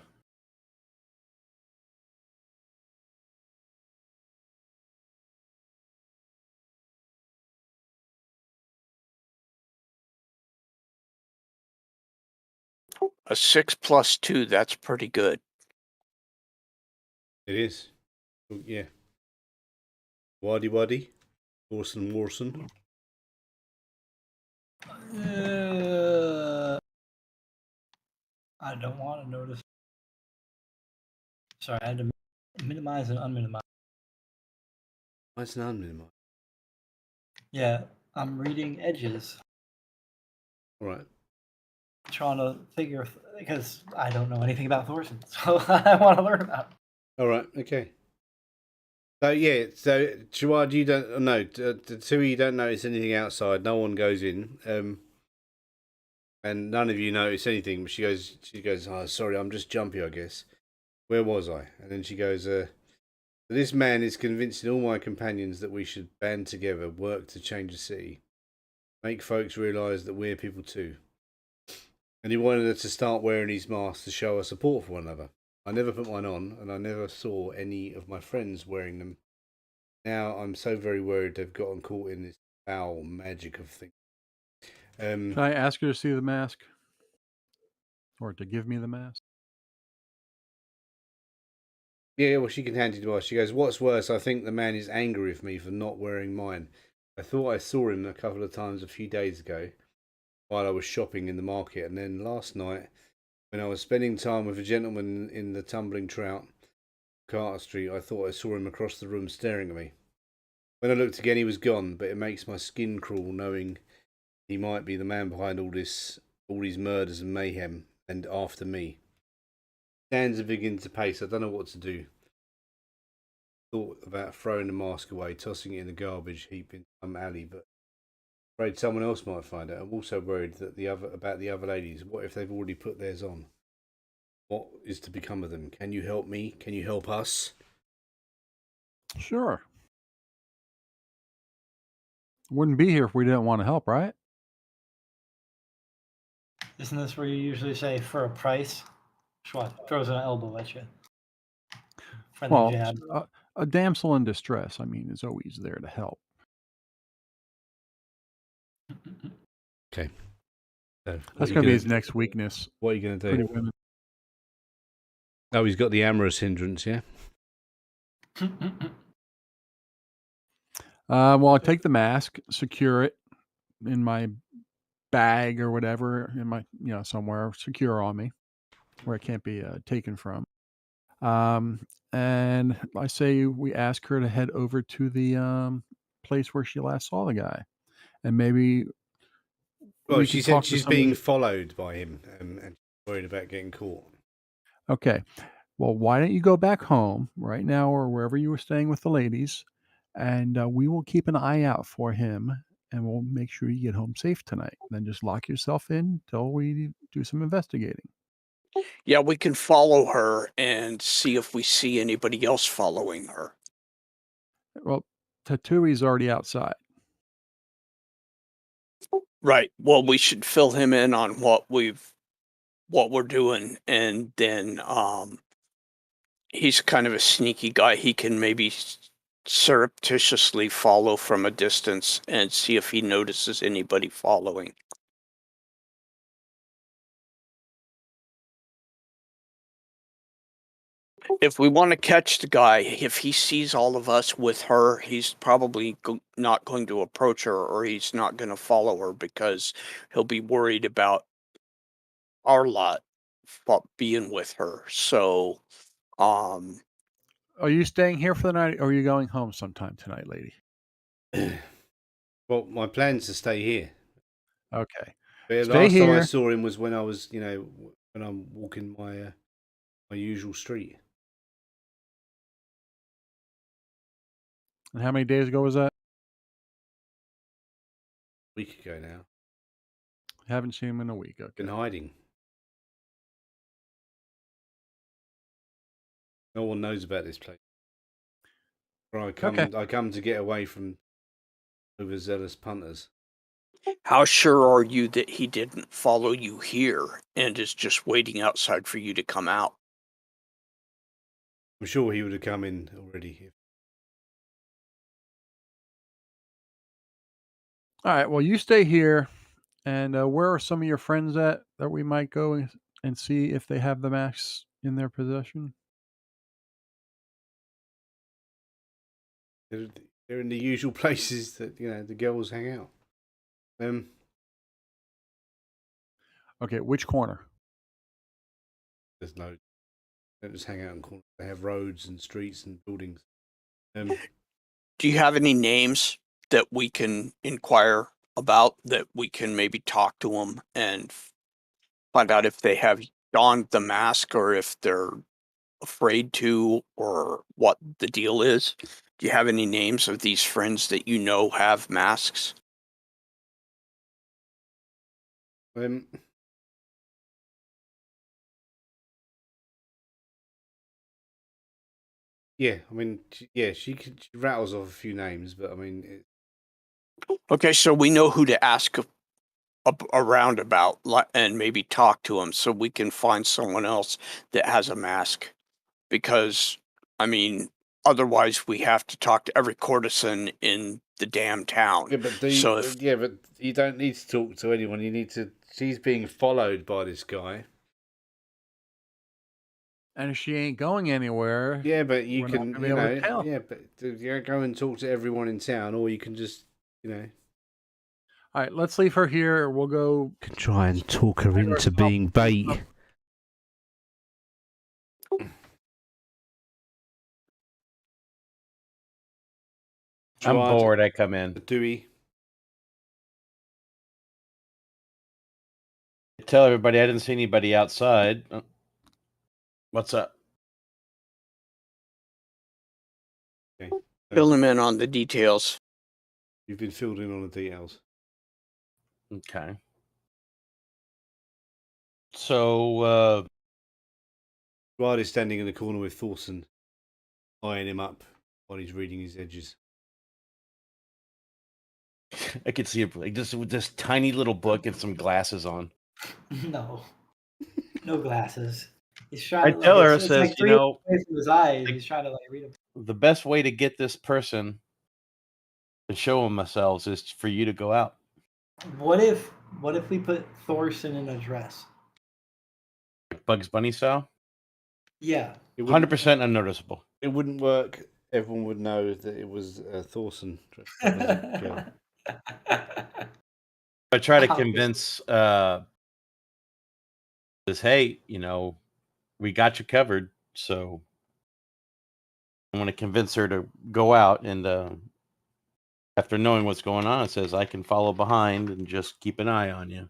[SPEAKER 3] A 6 + 2, that's pretty good.
[SPEAKER 4] It is. Yeah. Waddy. Warson.
[SPEAKER 1] I don't want to notice. Sorry, I had to minimize and unminimize.
[SPEAKER 4] That's an unminimized.
[SPEAKER 1] Yeah, I'm reading edges,
[SPEAKER 4] All right.
[SPEAKER 1] trying to figure because I don't know anything about Thorson, so I want to learn about it.
[SPEAKER 4] All right. Okay. So yeah. So Chawad, you don't know. Tui, you don't notice anything outside. No one goes in. And none of you notice anything. But she goes. Oh, sorry. I'm just jumpy, I guess. Where was I? And then she goes. This man is convincing all my companions that we should band together, work to change the city, make folks realise that we're people too. And he wanted us to start wearing these masks to show our support for one another. I never put mine on, and I never saw any of my friends wearing them. Now I'm so very worried they've gotten caught in this foul magic of things.
[SPEAKER 2] Can I ask her to see the mask? Or to give me the mask?
[SPEAKER 4] Yeah, well, she can hand it to us. She goes, what's worse, I think the man is angry with me for not wearing mine. I thought I saw him a couple of times a few days ago while I was shopping in the market, and then last night when I was spending time with a gentleman in the Tumbling Trout, Carter Street, I thought I saw him across the room staring at me. When I looked again, he was gone, but it makes my skin crawl knowing he might be the man behind all these murders and mayhem, and after me. Hands are beginning to pace. I don't know what to do. Thought about throwing the mask away, tossing it in the garbage heap in some alley, but afraid someone else might find it. I'm also worried that about the other ladies. What if they've already put theirs on? What is to become of them? Can you help me? Can you help us?
[SPEAKER 2] Sure. Wouldn't be here if we didn't want to help, right?
[SPEAKER 1] Isn't this where you usually say for a price? Schwat throws an elbow at you. Friendly
[SPEAKER 2] Well,
[SPEAKER 1] jab.
[SPEAKER 2] a damsel in distress, I mean, is always there to help.
[SPEAKER 4] Okay. So
[SPEAKER 2] That's going to be his next weakness.
[SPEAKER 4] What are you going to
[SPEAKER 2] Pretty
[SPEAKER 4] do?
[SPEAKER 2] women.
[SPEAKER 4] Oh, he's got the amorous hindrance, yeah?
[SPEAKER 2] Well, I take the mask, secure it in my bag or whatever, in my, somewhere secure on me where it can't be taken from. And I say we ask her to head over to the place where she last saw the guy, and maybe.
[SPEAKER 4] Well,
[SPEAKER 2] we
[SPEAKER 4] she
[SPEAKER 2] could
[SPEAKER 4] said
[SPEAKER 2] talk to
[SPEAKER 4] she's
[SPEAKER 2] somebody.
[SPEAKER 4] being followed by him and worried about getting caught.
[SPEAKER 2] Okay. Well, why don't you go back home right now or wherever you were staying with the ladies, and we will keep an eye out for him, and we'll make sure you get home safe tonight. Then just lock yourself in till we do some investigating.
[SPEAKER 3] Yeah, we can follow her and see if we see anybody else following her.
[SPEAKER 2] Well, Tatui's already outside.
[SPEAKER 3] Right. Well, we should fill him in on what we're doing, and then he's kind of a sneaky guy. He can maybe surreptitiously follow from a distance and see if he notices anybody following. If we want to catch the guy, if he sees all of us with her, he's probably not going to approach her, or he's not going to follow her because he'll be worried about our lot being with her. So,
[SPEAKER 2] Are you staying here for the night, or are you going home sometime tonight, lady?
[SPEAKER 4] Well, my plan's to stay here.
[SPEAKER 2] Okay.
[SPEAKER 4] But
[SPEAKER 2] Stay
[SPEAKER 4] last time I
[SPEAKER 2] here.
[SPEAKER 4] saw him was when I was, when I'm walking my usual street.
[SPEAKER 2] And how many days ago was that?
[SPEAKER 4] A week ago now.
[SPEAKER 2] Haven't seen him in a week. Okay.
[SPEAKER 4] Been hiding. No one knows about this place. I come to get away from overzealous punters.
[SPEAKER 3] How sure are you that he didn't follow you here and is just waiting outside for you to come out?
[SPEAKER 4] I'm sure he would have come in already.
[SPEAKER 2] All right. Well, you stay here. And where are some of your friends at that we might go and see if they have the masks in their possession?
[SPEAKER 4] They're in the usual places that the girls hang out.
[SPEAKER 2] Okay, which corner?
[SPEAKER 4] There's no. They don't just hang out in corners. They have roads and streets and buildings.
[SPEAKER 3] Do you have any names that we can inquire about, that we can maybe talk to them and find out if they have donned the mask or if they're afraid to, or what the deal is? Do you have any names of these friends that you know have masks?
[SPEAKER 4] Yeah, I mean, she rattles off a few names, but I mean,
[SPEAKER 3] Okay, so we know who to ask around about and maybe talk to them, so we can find someone else that has a mask. Because, I mean, otherwise we have to talk to every courtesan in the damn town.
[SPEAKER 4] yeah, but
[SPEAKER 3] So
[SPEAKER 4] you don't need to talk to anyone. You need to. She's being followed by this guy.
[SPEAKER 2] And if she ain't going anywhere,
[SPEAKER 4] Yeah, but you
[SPEAKER 2] we're not
[SPEAKER 4] can,
[SPEAKER 2] gonna be able to tell.
[SPEAKER 4] yeah, but you go and talk to everyone in town, or you can just,
[SPEAKER 2] All right, let's leave her here. We'll go
[SPEAKER 4] try and talk her into being bait.
[SPEAKER 5] I'm bored. I come in.
[SPEAKER 4] Dewey.
[SPEAKER 5] Tell everybody I didn't see anybody outside. What's up?
[SPEAKER 4] Okay.
[SPEAKER 3] fill him in on the details.
[SPEAKER 4] You've been filled in on the details.
[SPEAKER 5] Okay. So,
[SPEAKER 4] Rod is standing in the corner with Thorson, eyeing him up while he's reading his edges.
[SPEAKER 5] I could see it like just with this tiny little book and some glasses on.
[SPEAKER 1] No glasses. He's trying.
[SPEAKER 5] I tell her,
[SPEAKER 1] it's
[SPEAKER 5] says,
[SPEAKER 1] like 3 away from his eyes. He's trying to read them.
[SPEAKER 5] The best way to get this person to show them themselves is for you to go out.
[SPEAKER 1] What if we put Thorson in a dress?
[SPEAKER 5] Bugs Bunny style?
[SPEAKER 1] Yeah.
[SPEAKER 5] 100% unnoticeable.
[SPEAKER 4] It wouldn't work. Everyone would know that it was Thorson.
[SPEAKER 5] I try to convince this, hey, we got you covered. So I want to convince her to go out, and after knowing what's going on, it says I can follow behind and just keep an eye on you.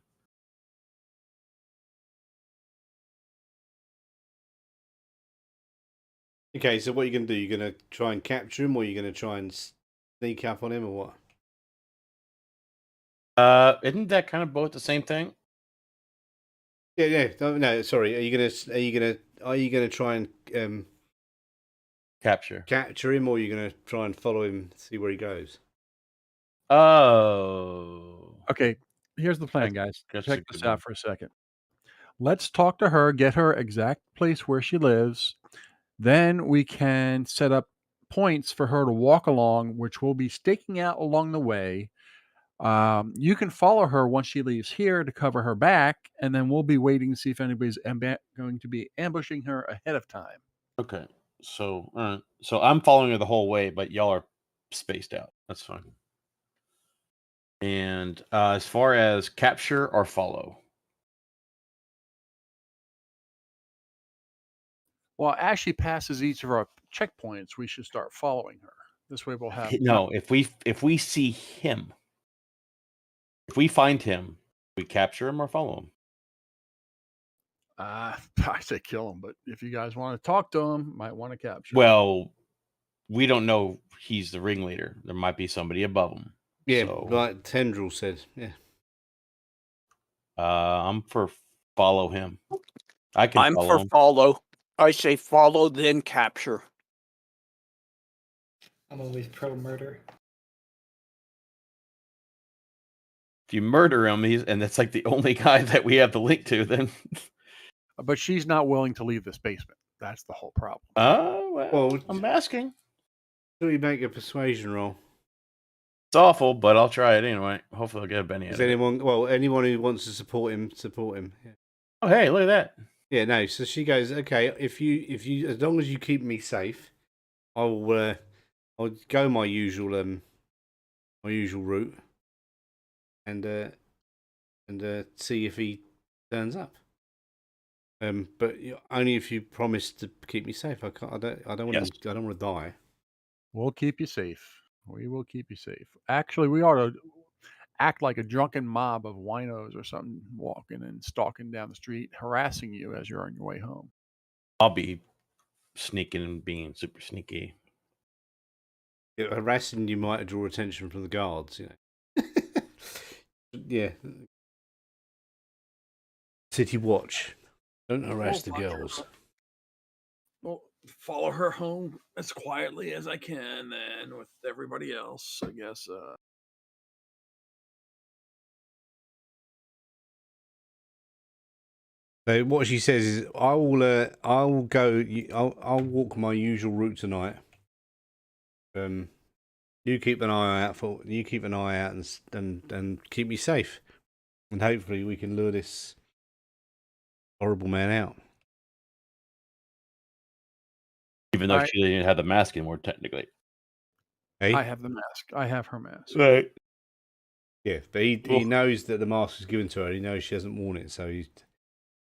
[SPEAKER 4] Okay, so what are you going to do? You're going to try and capture him, or you're going to try and sneak up on him, or
[SPEAKER 5] what? Isn't that kind of both the same thing?
[SPEAKER 4] Yeah. No, sorry. Are you gonna try and capture him, or are you gonna try and follow him, see where he goes?
[SPEAKER 5] Oh.
[SPEAKER 2] Okay, here's the plan, guys.
[SPEAKER 5] That's
[SPEAKER 2] Check
[SPEAKER 5] a
[SPEAKER 2] this
[SPEAKER 5] good
[SPEAKER 2] out
[SPEAKER 5] one.
[SPEAKER 2] for a second. Let's talk to her, get her exact place where she lives. Then we can set up points for her to walk along, which will be staking out along the way. You can follow her once she leaves here to cover her back, and then we'll be waiting to see if anybody's going to be ambushing her ahead of time.
[SPEAKER 5] Okay. So, so I'm following her the whole way, but y'all are spaced out. That's fine. And as far as capture or follow?
[SPEAKER 2] Well, as she passes each of our checkpoints, we should start following her. This way we'll have
[SPEAKER 5] No, if we see him, if we find him, we capture him or follow him.
[SPEAKER 2] I say kill him, but if you guys want to talk to him, might want to capture him.
[SPEAKER 5] Well, we don't know he's the ringleader. There might be somebody above him.
[SPEAKER 4] Yeah,
[SPEAKER 5] So,
[SPEAKER 4] like Tendril said. Yeah.
[SPEAKER 5] I'm for follow him. I can
[SPEAKER 3] I'm
[SPEAKER 5] follow
[SPEAKER 3] for
[SPEAKER 5] him.
[SPEAKER 3] follow. I say follow, then capture.
[SPEAKER 1] I'm always pro murder.
[SPEAKER 5] If you murder him, and that's like the only guy that we have the link to, then
[SPEAKER 2] But she's not willing to leave this basement. That's the whole problem.
[SPEAKER 5] well, I'm asking.
[SPEAKER 4] So you make a persuasion roll.
[SPEAKER 5] It's awful, but I'll try it anyway. Hopefully, I'll get a Benny.
[SPEAKER 4] Is anyone? Well, anyone who wants to support him, support him. Yeah.
[SPEAKER 5] Oh, hey, look at that.
[SPEAKER 4] Yeah, no. So she goes, okay. If you, as long as you keep me safe, I'll go my usual route, and see if he turns up. But only if you promise to keep me safe. I can't. I don't want.
[SPEAKER 5] Yes.
[SPEAKER 4] I don't want to die.
[SPEAKER 2] We'll keep you safe. We will keep you safe. Actually, we ought to act like a drunken mob of winos or something, walking and stalking down the street, harassing you as you're on your way home.
[SPEAKER 5] I'll be sneaking and being super sneaky.
[SPEAKER 4] Yeah, harassing you might draw attention from the guards. You know. Yeah. City watch. Don't harass the girls.
[SPEAKER 2] Well, follow her home as quietly as I can, and with everybody else, I guess.
[SPEAKER 4] So what she says is, I will go. I'll walk my usual route tonight. You keep an eye out and keep me safe, and hopefully we can lure this horrible man out.
[SPEAKER 5] Even though
[SPEAKER 2] Right.
[SPEAKER 5] she didn't have the mask anymore, technically.
[SPEAKER 4] Hey?
[SPEAKER 2] I have the mask. I have her mask.
[SPEAKER 5] Right.
[SPEAKER 4] Yeah, but he knows that the mask was given to her. He knows she hasn't worn it, so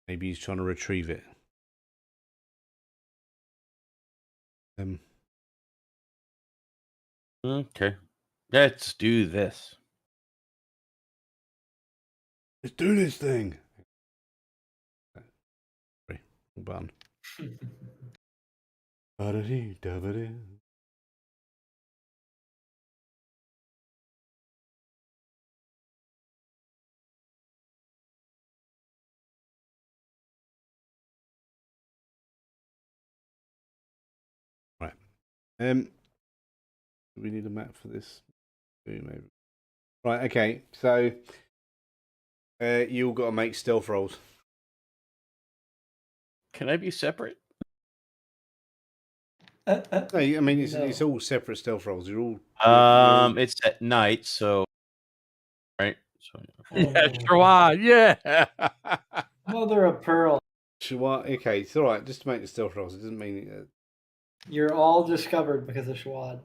[SPEAKER 4] maybe he's trying to retrieve it.
[SPEAKER 5] Okay. Let's do this.
[SPEAKER 4] Let's do this thing. Sorry, button. Right. We need a map for this. Maybe. Right. Okay. So, you all got to make stealth rolls.
[SPEAKER 5] Can I be separate?
[SPEAKER 4] No, I mean
[SPEAKER 1] No.
[SPEAKER 4] it's all separate stealth rolls. You're all.
[SPEAKER 5] It's at night, so right. So
[SPEAKER 2] Yeah, Sherrod, yeah.
[SPEAKER 1] Mother of pearl.
[SPEAKER 4] Okay, it's all right. Just to make the stealth rolls. It doesn't mean.
[SPEAKER 1] You're all discovered because of Shawad.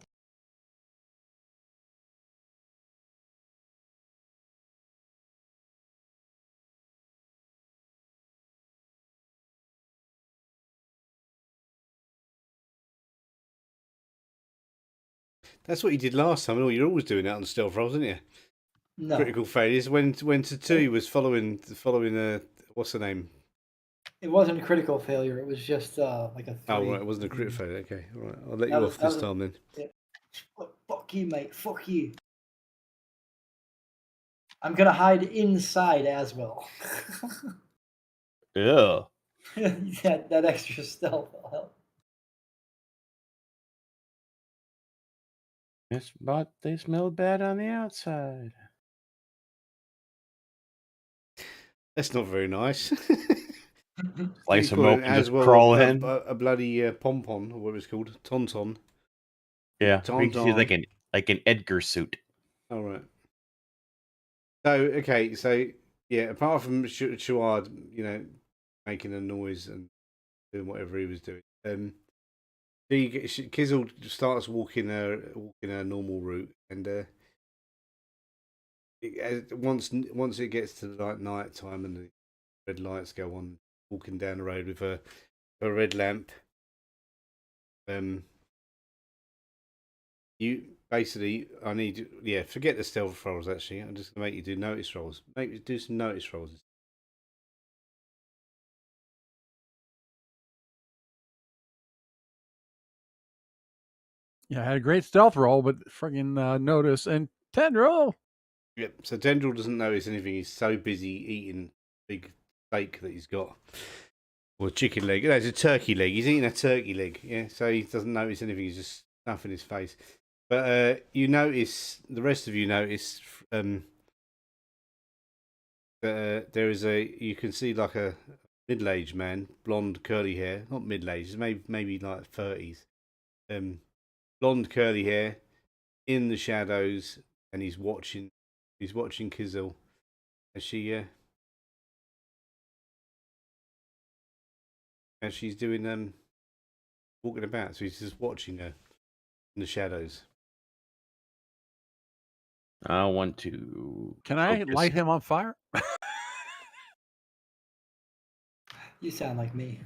[SPEAKER 4] That's what you did last time. You're always doing that on stealth rolls, aren't you?
[SPEAKER 1] No.
[SPEAKER 4] Critical failures. When Tatui was following what's the name?
[SPEAKER 1] It wasn't a critical failure. It was just like a 3.
[SPEAKER 4] Oh right, it wasn't a crit failure. Okay, all right. I'll let you
[SPEAKER 1] That
[SPEAKER 4] off
[SPEAKER 1] was-
[SPEAKER 4] this
[SPEAKER 1] that was-
[SPEAKER 4] time then.
[SPEAKER 1] Yeah. Fuck you, mate. Fuck you. I'm gonna hide inside as well.
[SPEAKER 5] yeah.
[SPEAKER 1] that extra stealth will help.
[SPEAKER 5] Yes, but they smell bad on the outside.
[SPEAKER 4] That's not very nice.
[SPEAKER 5] Slice them
[SPEAKER 4] Call it
[SPEAKER 5] open,
[SPEAKER 4] as
[SPEAKER 5] just
[SPEAKER 4] well
[SPEAKER 5] crawl in.
[SPEAKER 4] a bloody pompon, or whatever it's called, tauntaun.
[SPEAKER 5] Yeah, makes you
[SPEAKER 4] Tauntaun.
[SPEAKER 5] like an Edgar suit.
[SPEAKER 4] All right. So okay, so yeah, apart from Chouard, making a noise and doing whatever he was doing, Kizzle starts walking her normal route, and once it gets to the night time and the red lights go on, walking down the road with a red lamp. You basically, forget the stealth rolls. Actually, I'm just gonna make you do notice rolls. Make you do some notice rolls.
[SPEAKER 2] Yeah, I had a great stealth roll, but friggin' notice and Tendril.
[SPEAKER 4] Yep. So Dendril doesn't notice anything. He's so busy eating big steak that he's got. Or chicken leg. No, it's a turkey leg. He's eating a turkey leg. Yeah. So he doesn't notice anything. He's just stuffing his face. But you notice, the rest of you notice, there is you can see like a middle-aged man, blonde, curly hair. Not middle-aged, maybe like 30s. Blonde, curly hair, in the shadows, and he's watching Kizil as she's doing walking about. So he's just watching her in the shadows.
[SPEAKER 5] I want to.
[SPEAKER 2] Can I
[SPEAKER 5] focus.
[SPEAKER 2] light him on fire?
[SPEAKER 1] You sound like me.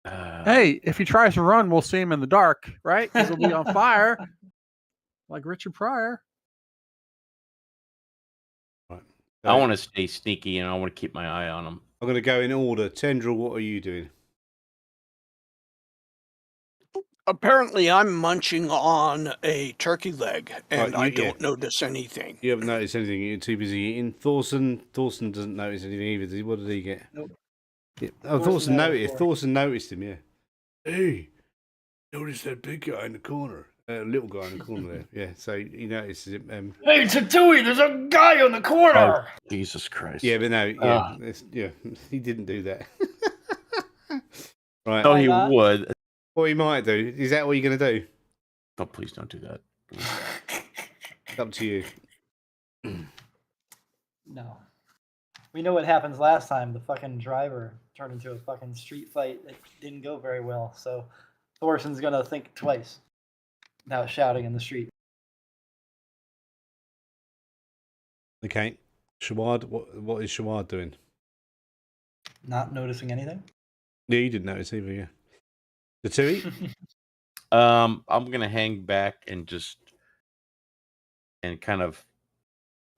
[SPEAKER 2] Hey, if he tries to run, we'll see him in the dark, right? Because he'll be on fire, like Richard Pryor.
[SPEAKER 4] Right.
[SPEAKER 5] I want to stay sneaky and I want to keep my eye on him.
[SPEAKER 4] I'm going to go in order. Tendril, what are you doing?
[SPEAKER 3] Apparently, I'm munching on a turkey leg, and
[SPEAKER 4] Right,
[SPEAKER 3] I don't notice anything.
[SPEAKER 4] You haven't noticed anything. You're too busy eating. Thorson doesn't notice anything either. What did he get?
[SPEAKER 1] Nope.
[SPEAKER 4] Yeah. Oh,
[SPEAKER 1] Thorson had it before.
[SPEAKER 4] Thorson noticed him. Yeah. Hey, notice that big guy in the corner. Little guy in the corner there. Yeah. So he notices him.
[SPEAKER 1] Hey, Tatooine, there's a guy on the corner.
[SPEAKER 5] Oh, Jesus Christ.
[SPEAKER 4] Yeah, but no. Yeah, he didn't do that. Right.
[SPEAKER 5] Oh,
[SPEAKER 1] Why
[SPEAKER 5] he
[SPEAKER 1] not?
[SPEAKER 5] would.
[SPEAKER 4] What he might do. Is that what you're going to do?
[SPEAKER 5] Oh, please don't do that.
[SPEAKER 4] It's up to you.
[SPEAKER 1] No. We know what happens last time. The fucking driver turned into a fucking street fight. It didn't go very well. So Thorson's going to think twice about shouting in the street.
[SPEAKER 4] Okay. Shawad, what is Shawad doing?
[SPEAKER 1] Not noticing anything.
[SPEAKER 4] Yeah, you didn't notice either, yeah. The Tui?
[SPEAKER 5] I'm gonna hang back and kind of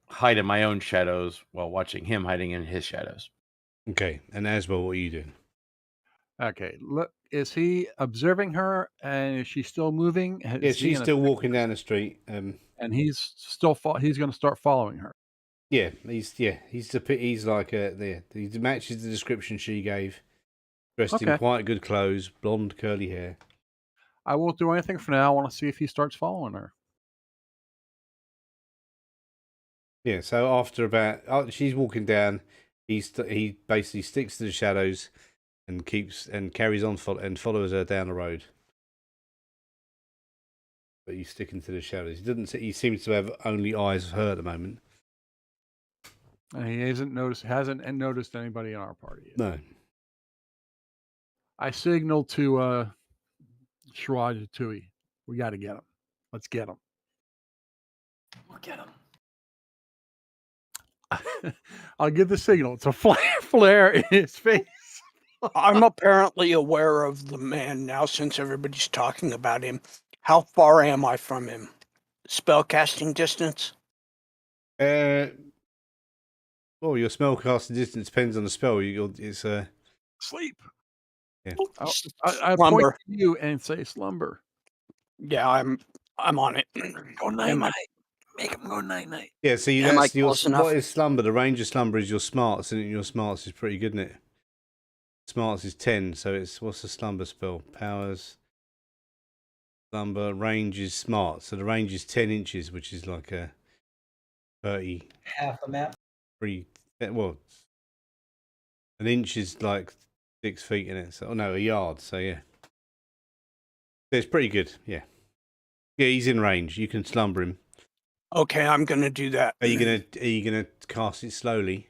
[SPEAKER 5] hide in my own shadows while watching him hiding in his shadows.
[SPEAKER 4] Okay. And Aswell, what are you doing?
[SPEAKER 2] Okay, look, is he observing her, and is she still moving?
[SPEAKER 4] Yeah, she's still walking down the street.
[SPEAKER 2] And he's still he's going to start following her.
[SPEAKER 4] Yeah, he's like he matches the description she gave. Dressed in quite good clothes, blonde, curly hair.
[SPEAKER 2] I won't do anything for now. I want to see if he starts following her.
[SPEAKER 4] Yeah, so after she's walking down, he basically sticks to the shadows and carries on and follows her down the road. But he's sticking to the shadows. He seems to have only eyes for her at the moment.
[SPEAKER 2] And he hasn't noticed anybody in our party yet.
[SPEAKER 4] No.
[SPEAKER 2] I signaled to Shiraj Tui, we got to get him. Let's get him.
[SPEAKER 1] We'll get him.
[SPEAKER 2] I'll give the signal. It's a flare in his face.
[SPEAKER 3] I'm apparently aware of the man now since everybody's talking about him. How far am I from him? Spellcasting distance?
[SPEAKER 4] Well, your spellcasting distance depends on the spell. It's
[SPEAKER 2] sleep.
[SPEAKER 4] Yeah.
[SPEAKER 2] I point to you and say slumber.
[SPEAKER 3] Yeah, I'm on it.
[SPEAKER 2] Go night. Make him go night.
[SPEAKER 4] Yeah, see,
[SPEAKER 3] Am I
[SPEAKER 4] that's your
[SPEAKER 3] close enough?
[SPEAKER 4] what is slumber? The range of slumber is your smarts, and your smarts is pretty good, isn't it? Smarts is 10, so what's the slumber spell? Powers, slumber, range is smart, so the range is 10 inches, which is like a 30.
[SPEAKER 1] Half the map.
[SPEAKER 4] Well, an inch is like 6 feet in it. So no, a yard. So yeah, it's pretty good. Yeah, he's in range. You can slumber him.
[SPEAKER 3] Okay, I'm gonna do that.
[SPEAKER 4] Are you gonna cast it slowly?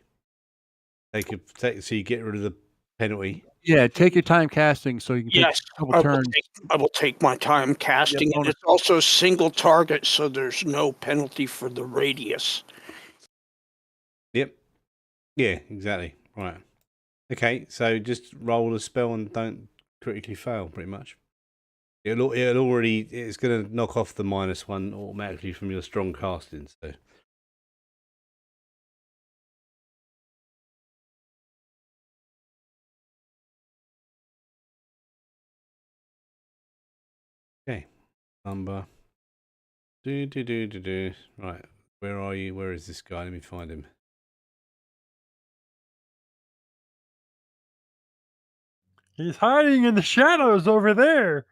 [SPEAKER 4] So you get rid of the penalty.
[SPEAKER 2] Yeah, take your time casting so you can take
[SPEAKER 3] Yes,
[SPEAKER 2] a couple turns.
[SPEAKER 3] I will take my time casting, and it's also single target, so there's no penalty for the radius.
[SPEAKER 4] Yep. Yeah, exactly. Right. Okay, so just roll a spell and don't critically fail, pretty much. It's going to knock off the -1 automatically from your strong casting. So. Okay. Number. Right. Where are you? Where is this guy? Let me find him.
[SPEAKER 2] He's hiding in the shadows over there.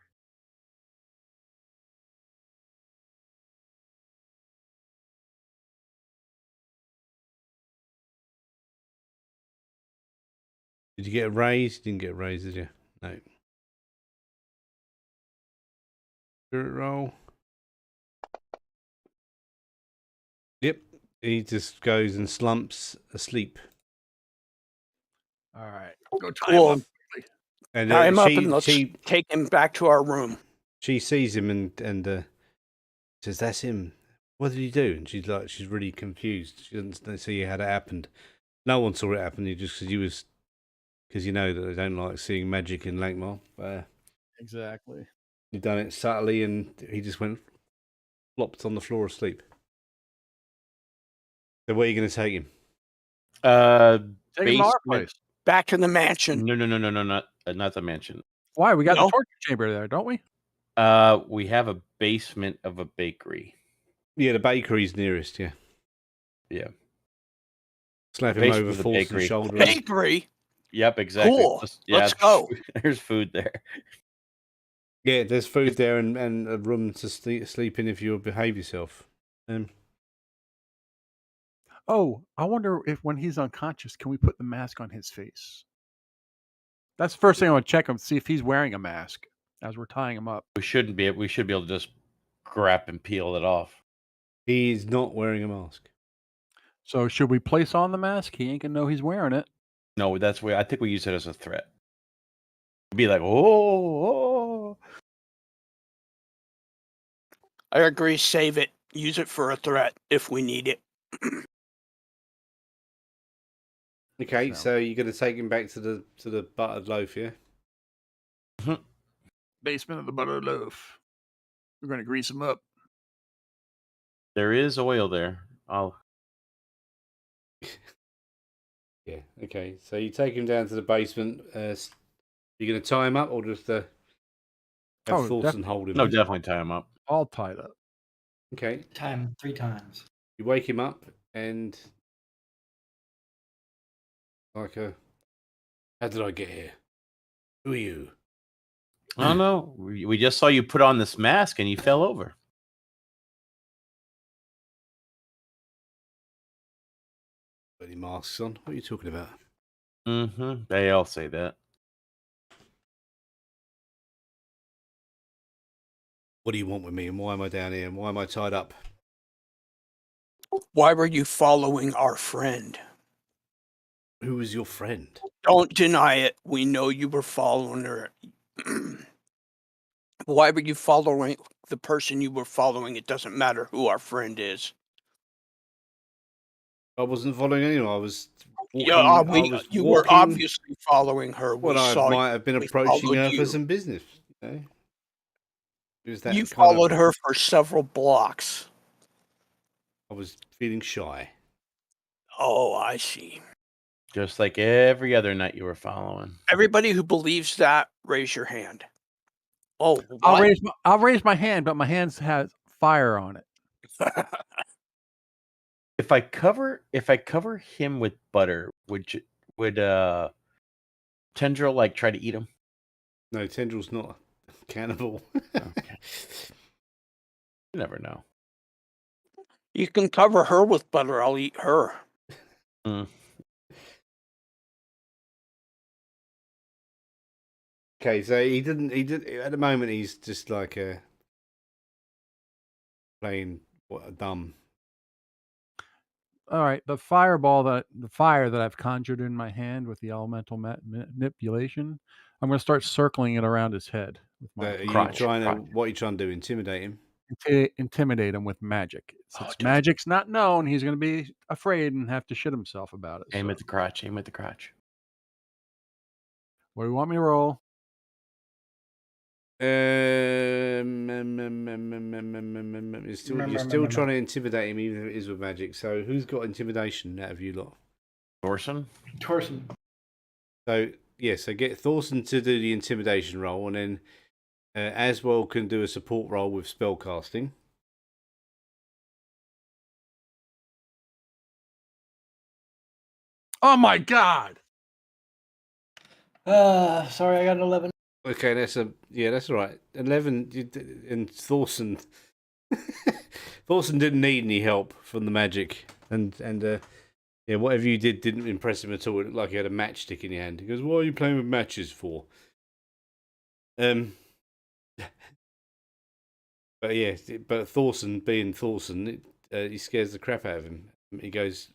[SPEAKER 4] Did you get a raise? You didn't get a raise, did you? No. Spirit roll. Yep. He just goes and slumps asleep.
[SPEAKER 2] All right. Go tie
[SPEAKER 3] Cool.
[SPEAKER 2] him up.
[SPEAKER 4] And
[SPEAKER 3] Tie him up and let's take him back to our room.
[SPEAKER 4] she sees him and says, "That's him. What did he do?" And she's really confused. She doesn't see how that happened. No one saw it happen. Because you know that they don't like seeing magic in Lankhmar.
[SPEAKER 2] Exactly.
[SPEAKER 4] You've done it subtly, and he just went flopped on the floor asleep. So where are you going to take him?
[SPEAKER 2] Take him to our place.
[SPEAKER 3] Back to the mansion.
[SPEAKER 5] No, not the mansion.
[SPEAKER 2] Why? We got
[SPEAKER 3] No.
[SPEAKER 2] the torture chamber there, don't we?
[SPEAKER 5] We have a basement of a bakery.
[SPEAKER 4] Yeah, the bakery's nearest. Yeah.
[SPEAKER 5] Yeah.
[SPEAKER 4] Slap
[SPEAKER 5] The
[SPEAKER 4] him
[SPEAKER 5] basement
[SPEAKER 4] over
[SPEAKER 5] of the
[SPEAKER 4] force and
[SPEAKER 5] bakery.
[SPEAKER 4] shoulder.
[SPEAKER 3] Bakery?
[SPEAKER 5] Yep, exactly.
[SPEAKER 3] Cool. Let's go.
[SPEAKER 5] There's food there.
[SPEAKER 4] Yeah, there's food there and a room to sleep in if you behave yourself.
[SPEAKER 2] Oh, I wonder if when he's unconscious, can we put the mask on his face? That's the first thing I want to check him, see if he's wearing a mask as we're tying him up.
[SPEAKER 5] We should be able to just grab and peel it off.
[SPEAKER 4] He's not wearing a mask.
[SPEAKER 2] So should we place on the mask? He ain't gonna know he's wearing it.
[SPEAKER 5] No, that's where I think we use it as a threat. Be like, oh.
[SPEAKER 3] I agree. Save it. Use it for a threat if we need it.
[SPEAKER 4] Okay, so you're going to take him back to the buttered loaf, yeah?
[SPEAKER 2] Basement of the buttered loaf. We're gonna grease him up.
[SPEAKER 5] There is oil there.
[SPEAKER 4] Yeah, okay. So you take him down to the basement. You're going to tie him up or just have Thorson hold him?
[SPEAKER 5] No, definitely tie him up.
[SPEAKER 2] All tied up.
[SPEAKER 4] Okay.
[SPEAKER 1] Tie him 3 times.
[SPEAKER 4] You wake him up and how did I get here? Who are you?
[SPEAKER 5] I don't know. We just saw you put on this mask and you fell over.
[SPEAKER 4] Any masks on? What are you talking about?
[SPEAKER 5] Mm-hmm. They all say that.
[SPEAKER 4] What do you want with me and why am I down here and why am I tied up?
[SPEAKER 3] Why were you following our friend?
[SPEAKER 4] Who was your friend?
[SPEAKER 3] Don't deny it. We know you were following her. Why were you following the person you were following? It doesn't matter who our friend is.
[SPEAKER 4] I wasn't following anyone. I was walking.
[SPEAKER 3] You were obviously following her.
[SPEAKER 4] Well, I might have been approaching her for some business. You know?
[SPEAKER 3] You followed her for several blocks.
[SPEAKER 4] I was feeling shy.
[SPEAKER 3] Oh, I see.
[SPEAKER 5] Just like every other night you were following.
[SPEAKER 3] Everybody who believes that, raise your hand. Oh, what?
[SPEAKER 2] I'll raise my hand, but my hand has fire on it.
[SPEAKER 5] If I cover him with butter, would Tendril like try to eat him?
[SPEAKER 4] No, Tendril's not a cannibal.
[SPEAKER 5] Okay. You never know.
[SPEAKER 3] You can cover her with butter. I'll eat her.
[SPEAKER 5] Mm.
[SPEAKER 4] Okay, so he did at the moment he's just like playing dumb.
[SPEAKER 2] All right, the fire that I've conjured in my hand with the elemental manipulation, I'm going to start circling it around his head with my
[SPEAKER 5] crotch.
[SPEAKER 4] What are you trying to do? Intimidate him?
[SPEAKER 2] Intimidate him with magic. Since magic's not known, he's going to be afraid and have to shit himself about it.
[SPEAKER 5] Aim at the crotch. Aim at the crotch.
[SPEAKER 2] What do you want me to roll?
[SPEAKER 4] You're still trying to intimidate him, even if it is with magic. So who's got intimidation out of you lot?
[SPEAKER 5] Thorson.
[SPEAKER 1] Torson.
[SPEAKER 4] So yeah, so get Thorson to do the intimidation roll, and then Aswell can do a support role with spellcasting.
[SPEAKER 2] Oh my god!
[SPEAKER 1] Sorry, I got an 11.
[SPEAKER 4] Okay, that's all right. 11 and Thorson. Thorson didn't need any help from the magic, and yeah, whatever you did didn't impress him at all. It looked like you had a matchstick in your hand. He goes, "What are you playing with matches for?" But yeah, but Thorson, being Thorson, he scares the crap out of him. He goes,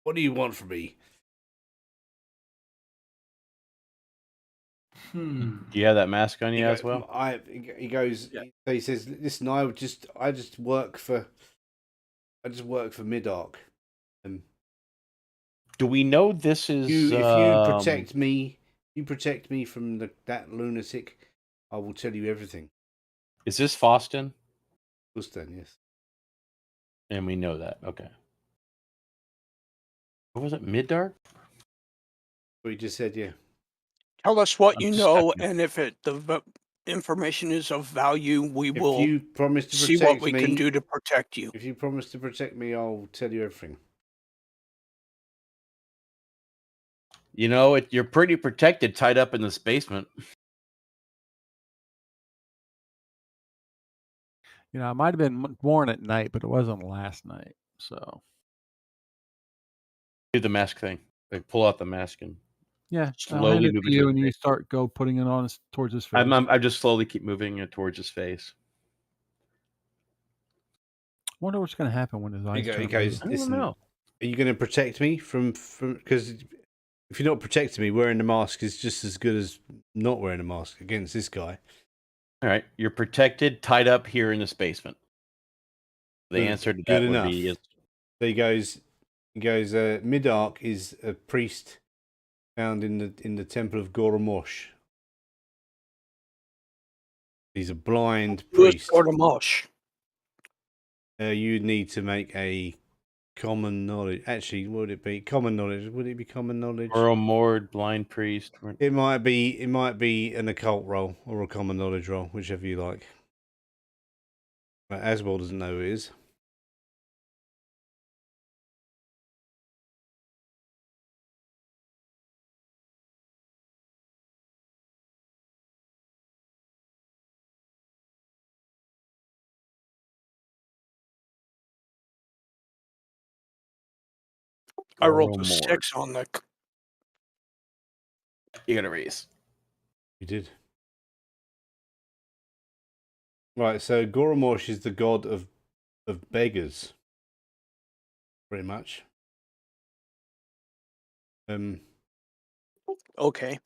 [SPEAKER 4] "What do you want from me?"
[SPEAKER 1] Hmm.
[SPEAKER 5] Do you have that mask on you as well?
[SPEAKER 4] He goes.
[SPEAKER 1] Yeah.
[SPEAKER 4] He says, "Listen, I just work for Midark.
[SPEAKER 5] Do we know this is
[SPEAKER 4] If you protect me, from that lunatic, I will tell you everything."
[SPEAKER 5] Is this Foston?
[SPEAKER 4] Foston, yes.
[SPEAKER 5] And we know that. Okay. What was it? Middark?
[SPEAKER 4] What you just said, yeah.
[SPEAKER 3] Tell us what
[SPEAKER 5] I'm
[SPEAKER 3] you
[SPEAKER 5] just
[SPEAKER 3] know,
[SPEAKER 5] checking.
[SPEAKER 3] and if the information is of value, we
[SPEAKER 4] If
[SPEAKER 3] will
[SPEAKER 4] you promise to
[SPEAKER 3] see
[SPEAKER 4] protect
[SPEAKER 3] what we
[SPEAKER 4] me,
[SPEAKER 3] can do to protect you.
[SPEAKER 4] if you promise to protect me, I'll tell you everything.
[SPEAKER 5] You know, you're pretty protected, tied up in this basement.
[SPEAKER 2] You know, I might have been born at night, but it wasn't last night. So
[SPEAKER 5] Do the mask thing. Like pull out the mask and
[SPEAKER 2] yeah, I'll hand
[SPEAKER 5] slowly
[SPEAKER 2] it
[SPEAKER 5] move
[SPEAKER 2] to
[SPEAKER 5] it to
[SPEAKER 2] you,
[SPEAKER 5] his
[SPEAKER 2] and you
[SPEAKER 5] face.
[SPEAKER 2] start putting it on towards his face.
[SPEAKER 5] I just slowly keep moving it towards his face.
[SPEAKER 2] Wonder what's going to happen when his eyes
[SPEAKER 4] He
[SPEAKER 2] turn
[SPEAKER 4] goes,
[SPEAKER 2] blue.
[SPEAKER 5] I don't
[SPEAKER 4] "Listen,
[SPEAKER 5] know.
[SPEAKER 4] are you going to protect me from because if you're not protecting me, wearing the mask is just as good as not wearing a mask against this guy."
[SPEAKER 5] All right, you're protected, tied up here in this basement. The answer to
[SPEAKER 4] Good
[SPEAKER 5] that would
[SPEAKER 4] enough.
[SPEAKER 5] be yes.
[SPEAKER 4] So he goes, Midark is a priest found in the temple of Goromosh. He's a blind
[SPEAKER 3] Who is
[SPEAKER 4] priest.
[SPEAKER 3] Gordamosh?
[SPEAKER 4] You need to make a common knowledge. Actually, would it be common knowledge? Would it be common knowledge?
[SPEAKER 5] Or a Mord, blind priest.
[SPEAKER 4] It might be an occult roll or a common knowledge roll, whichever you like. But Aswell doesn't know who it is.
[SPEAKER 3] I rolled
[SPEAKER 5] Or
[SPEAKER 3] a
[SPEAKER 5] Mord.
[SPEAKER 3] 6 on the.
[SPEAKER 5] You got to raise.
[SPEAKER 4] You did. Right, so Goromosh is the god of beggars. Pretty much.
[SPEAKER 3] Okay.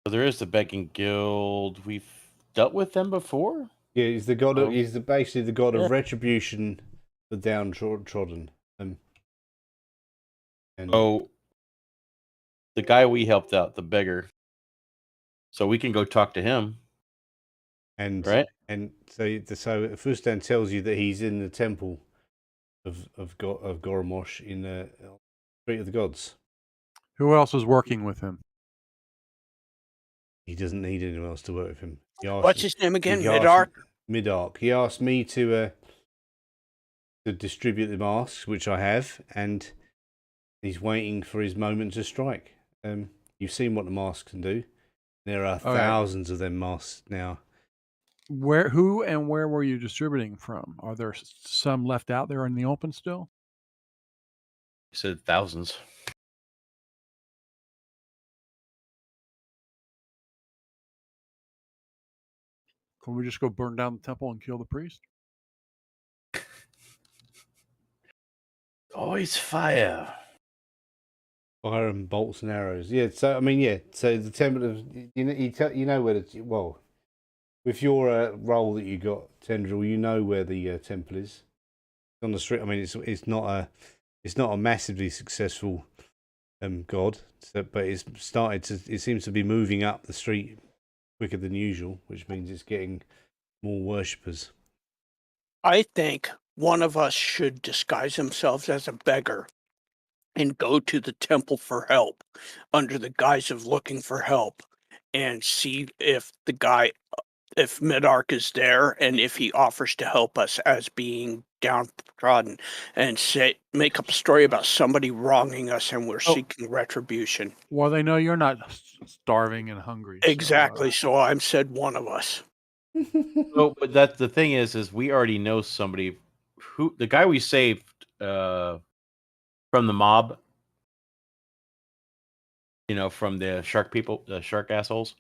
[SPEAKER 5] So there is the begging guild. We've dealt with them before.
[SPEAKER 4] Yeah, he's the god of.
[SPEAKER 5] Oh.
[SPEAKER 4] He's basically the god
[SPEAKER 3] Yeah.
[SPEAKER 4] of retribution, the downtrodden. And
[SPEAKER 5] Oh, the guy we helped out, the beggar. So we can go talk to him, right?
[SPEAKER 4] And so Fustan tells you that he's in the temple of Goromosh in the Street of the Gods.
[SPEAKER 2] Who else is working with him?
[SPEAKER 4] He doesn't need anyone else to work with him.
[SPEAKER 3] What's his name again?
[SPEAKER 4] he asked-
[SPEAKER 3] Midark?
[SPEAKER 4] Midark. He asked me to distribute the masks, which I have, and he's waiting for his moment to strike. You've seen what the masks can do. There are thousands of them masks now.
[SPEAKER 2] Who and where were you distributing from? Are there some left out there in the open still?
[SPEAKER 5] He said thousands.
[SPEAKER 2] Can we just go burn down the temple and kill the priest?
[SPEAKER 5] Always fire.
[SPEAKER 4] Fire and bolts and arrows. Yeah. So I mean, yeah. So the temple of you know where with your role that you got, Tendril, you know where the temple is. It's on the street. I mean, it's not a massively successful god, but it seems to be moving up the street quicker than usual, which means it's getting more worshippers.
[SPEAKER 3] I think one of us should disguise themselves as a beggar and go to the temple for help under the guise of looking for help and see if if Midark is there, and if he offers to help us as being downtrodden, and make up a story about somebody wronging us and we're seeking retribution.
[SPEAKER 2] Well, they know you're not starving and hungry.
[SPEAKER 3] Exactly. So I said one of us.
[SPEAKER 5] So, but that's the thing is we already know somebody who the guy we saved from the mob, from the shark people, the shark assholes.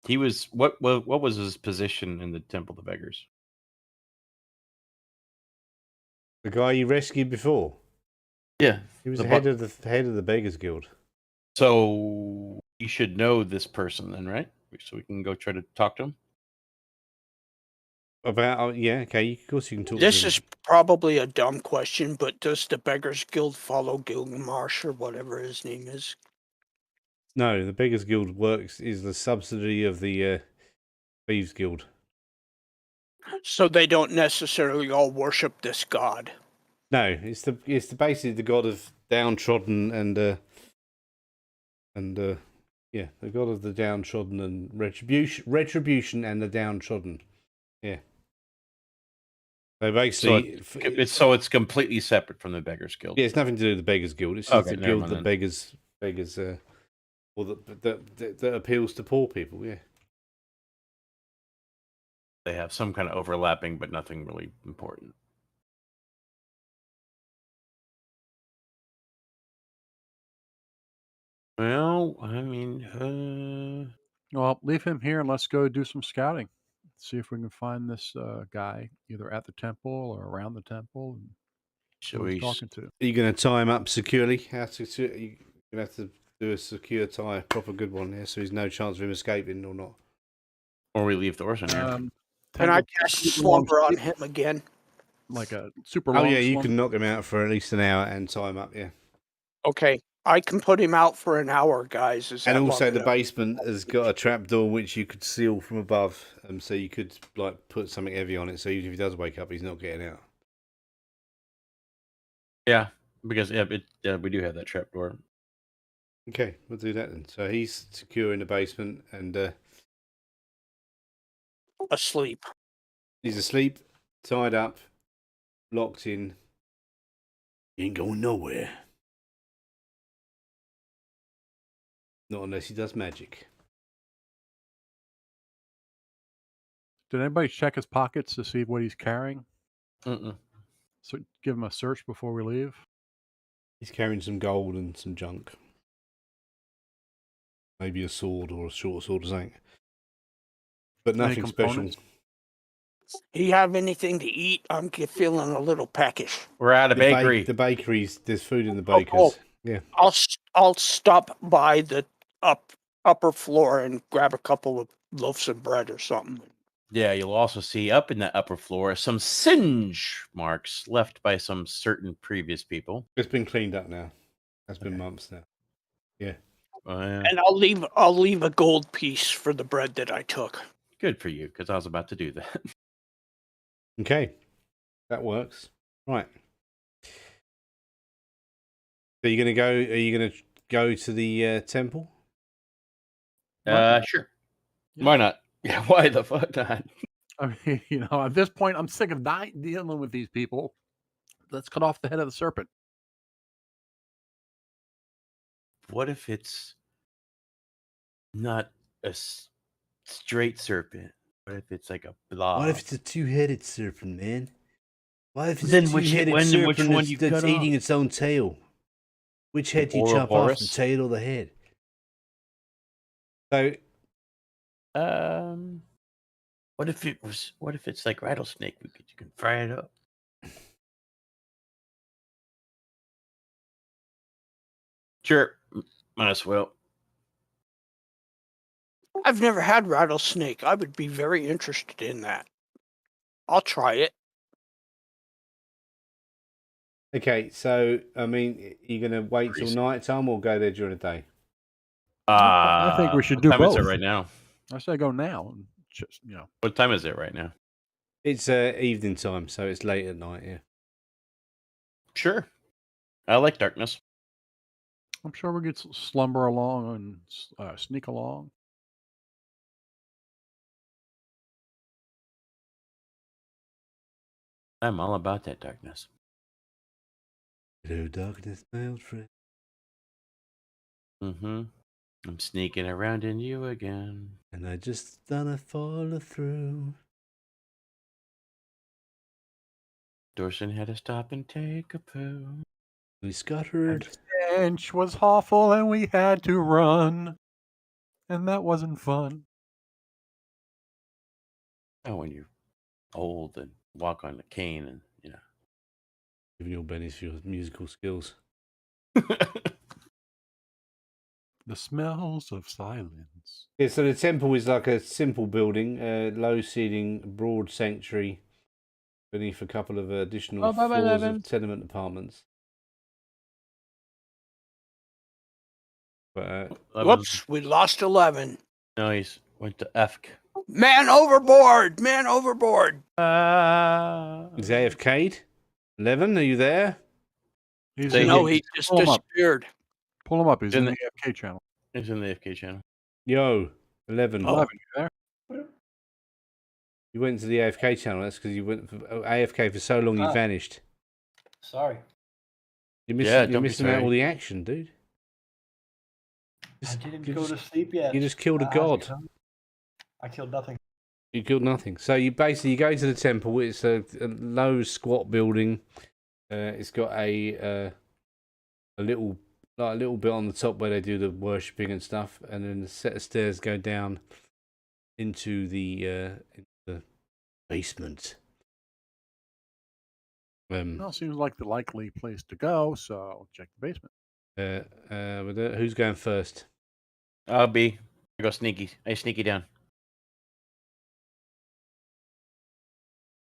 [SPEAKER 5] He was what was his position in the Temple of the Beggars?
[SPEAKER 4] The guy you rescued before.
[SPEAKER 5] Yeah,
[SPEAKER 4] He was the head of the Beggars Guild.
[SPEAKER 5] So you should know this person then, right? So we can go try to talk to him.
[SPEAKER 4] About okay, of course you can talk.
[SPEAKER 3] This
[SPEAKER 4] to him.
[SPEAKER 3] is probably a dumb question, but does the Beggars Guild follow Gilgamesh or whatever his name is?
[SPEAKER 4] No, the Beggars Guild is the subsidiary of the Thieves Guild.
[SPEAKER 3] So they don't necessarily all worship this god.
[SPEAKER 4] No, it's basically the god of downtrodden and the god of the downtrodden and retribution and the downtrodden. Yeah. So basically,
[SPEAKER 5] it's completely separate from the Beggars Guild.
[SPEAKER 4] Yeah, it's nothing to do with the Beggars Guild. It's just the guild that beggars, or that appeals to poor people. Yeah.
[SPEAKER 5] They have some kind of overlapping, but nothing really important. Well, I mean,
[SPEAKER 2] well, leave him here and let's go do some scouting. See if we can find this guy either at the temple or around the temple. And who he's talking to.
[SPEAKER 4] Are you going to tie him up securely? You're going to have to do a secure tie, a proper good one here, so there's no chance of him escaping or not.
[SPEAKER 5] Or we leave Thorson here.
[SPEAKER 3] Can I cast slumber on him again?
[SPEAKER 2] Like a super long
[SPEAKER 4] you
[SPEAKER 2] slumber?
[SPEAKER 4] can knock him out for at least an hour and tie him up, yeah.
[SPEAKER 3] Okay, I can put him out for an hour, guys.
[SPEAKER 4] And also the basement has got a trapdoor which you could seal from above, so you could put something heavy on it, so even if he does wake up, he's not getting out.
[SPEAKER 5] Yeah, because we do have that trapdoor.
[SPEAKER 4] Okay, we'll do that then. So he's secure in the basement and
[SPEAKER 3] asleep.
[SPEAKER 4] He's asleep, tied up, locked in. He ain't going nowhere. Not unless he does magic.
[SPEAKER 2] Did anybody check his pockets to see what he's carrying?
[SPEAKER 5] Mm-mm.
[SPEAKER 2] So give him a search before we leave.
[SPEAKER 4] He's carrying some gold and some junk. Maybe a sword or a short sword or something. But nothing special.
[SPEAKER 3] You have anything to eat? I'm feeling a little peckish.
[SPEAKER 5] We're at a bakery.
[SPEAKER 4] The bakeries, there's food in the bakers. Yeah.
[SPEAKER 3] I'll stop by the upper floor and grab a couple of loaves of bread or something.
[SPEAKER 5] Yeah, you'll also see up in the upper floor some singe marks left by some certain previous people.
[SPEAKER 4] It's been cleaned up now. That's been months now. Yeah.
[SPEAKER 3] And I'll leave a gold piece for the bread that I took.
[SPEAKER 5] Good for you, because I was about to do that.
[SPEAKER 4] Okay, that works. Right. So you're gonna go? Are you gonna go to the temple?
[SPEAKER 5] Sure. Yeah. Why not? Yeah, why the fuck not?
[SPEAKER 2] I mean, at this point, I'm sick of dealing with these people. Let's cut off the head of the serpent.
[SPEAKER 5] What if it's not a straight serpent? What if it's like a blob?
[SPEAKER 4] What if it's a two-headed serpent, man? What if it's a two-headed serpent that's eating its own tail? Which head do you chop off, the tail or the head? So,
[SPEAKER 5] what if it's like rattlesnake? You can fry it up. Sure, might as well.
[SPEAKER 3] I've never had rattlesnake. I would be very interested in that. I'll try it.
[SPEAKER 4] Okay, so I mean, are you going to wait till night time or go there during the day?
[SPEAKER 2] I think we should do both.
[SPEAKER 5] What time is it right now?
[SPEAKER 2] I say go now. Just
[SPEAKER 5] What time is it right now?
[SPEAKER 4] It's evening time, so it's late at night. Yeah.
[SPEAKER 5] Sure. I like darkness.
[SPEAKER 2] I'm sure we could slumber along and sneak along.
[SPEAKER 5] I'm all about that darkness.
[SPEAKER 4] Hello, darkness, my old friend.
[SPEAKER 5] Mm-hmm. I'm sneaking around in you again.
[SPEAKER 4] And I just done a follow through.
[SPEAKER 5] Dorson had to stop and take a poo.
[SPEAKER 4] We scattered.
[SPEAKER 2] The stench was awful and we had to run. And that wasn't fun.
[SPEAKER 5] Oh, when you're old and walk on a cane and, you know.
[SPEAKER 4] Giving your Benny's for your musical skills.
[SPEAKER 2] The smells of silence.
[SPEAKER 4] Yeah, so the temple is like a simple building, low ceiling, broad sanctuary beneath a couple of additional floors of tenement apartments. But,
[SPEAKER 3] Whoops, we lost 11.
[SPEAKER 5] No, he's went to F.
[SPEAKER 3] Man overboard! Man overboard!
[SPEAKER 4] is AFK'd? 11, are you there?
[SPEAKER 2] He's
[SPEAKER 5] Say
[SPEAKER 2] in
[SPEAKER 3] No,
[SPEAKER 2] the-
[SPEAKER 3] he just
[SPEAKER 2] pull him up.
[SPEAKER 3] disappeared.
[SPEAKER 2] Pull him up. He's in
[SPEAKER 5] In
[SPEAKER 2] the AFK channel.
[SPEAKER 5] He's in the AFK channel.
[SPEAKER 4] Yo, 11.
[SPEAKER 2] 11, you there?
[SPEAKER 4] You went to the AFK channel. That's because you went for AFK for so long you
[SPEAKER 1] Ah.
[SPEAKER 4] vanished.
[SPEAKER 1] Sorry.
[SPEAKER 4] You're missing,
[SPEAKER 5] Yeah,
[SPEAKER 4] you're
[SPEAKER 5] don't be
[SPEAKER 4] missing out
[SPEAKER 5] sorry.
[SPEAKER 4] all the action, dude.
[SPEAKER 1] I didn't
[SPEAKER 4] you
[SPEAKER 1] go to sleep yet.
[SPEAKER 4] you just killed a
[SPEAKER 1] I have to
[SPEAKER 4] god.
[SPEAKER 1] come. I killed nothing.
[SPEAKER 4] You killed nothing. So you basically go to the temple. It's a low squat building. It's got a little bit on the top where they do the worshipping and stuff, and then a set of stairs go down into the basement.
[SPEAKER 2] Well, seems like the likely place to go, so I'll check the basement.
[SPEAKER 4] Who's going first?
[SPEAKER 5] I'll be. I go sneaky. I sneaky down.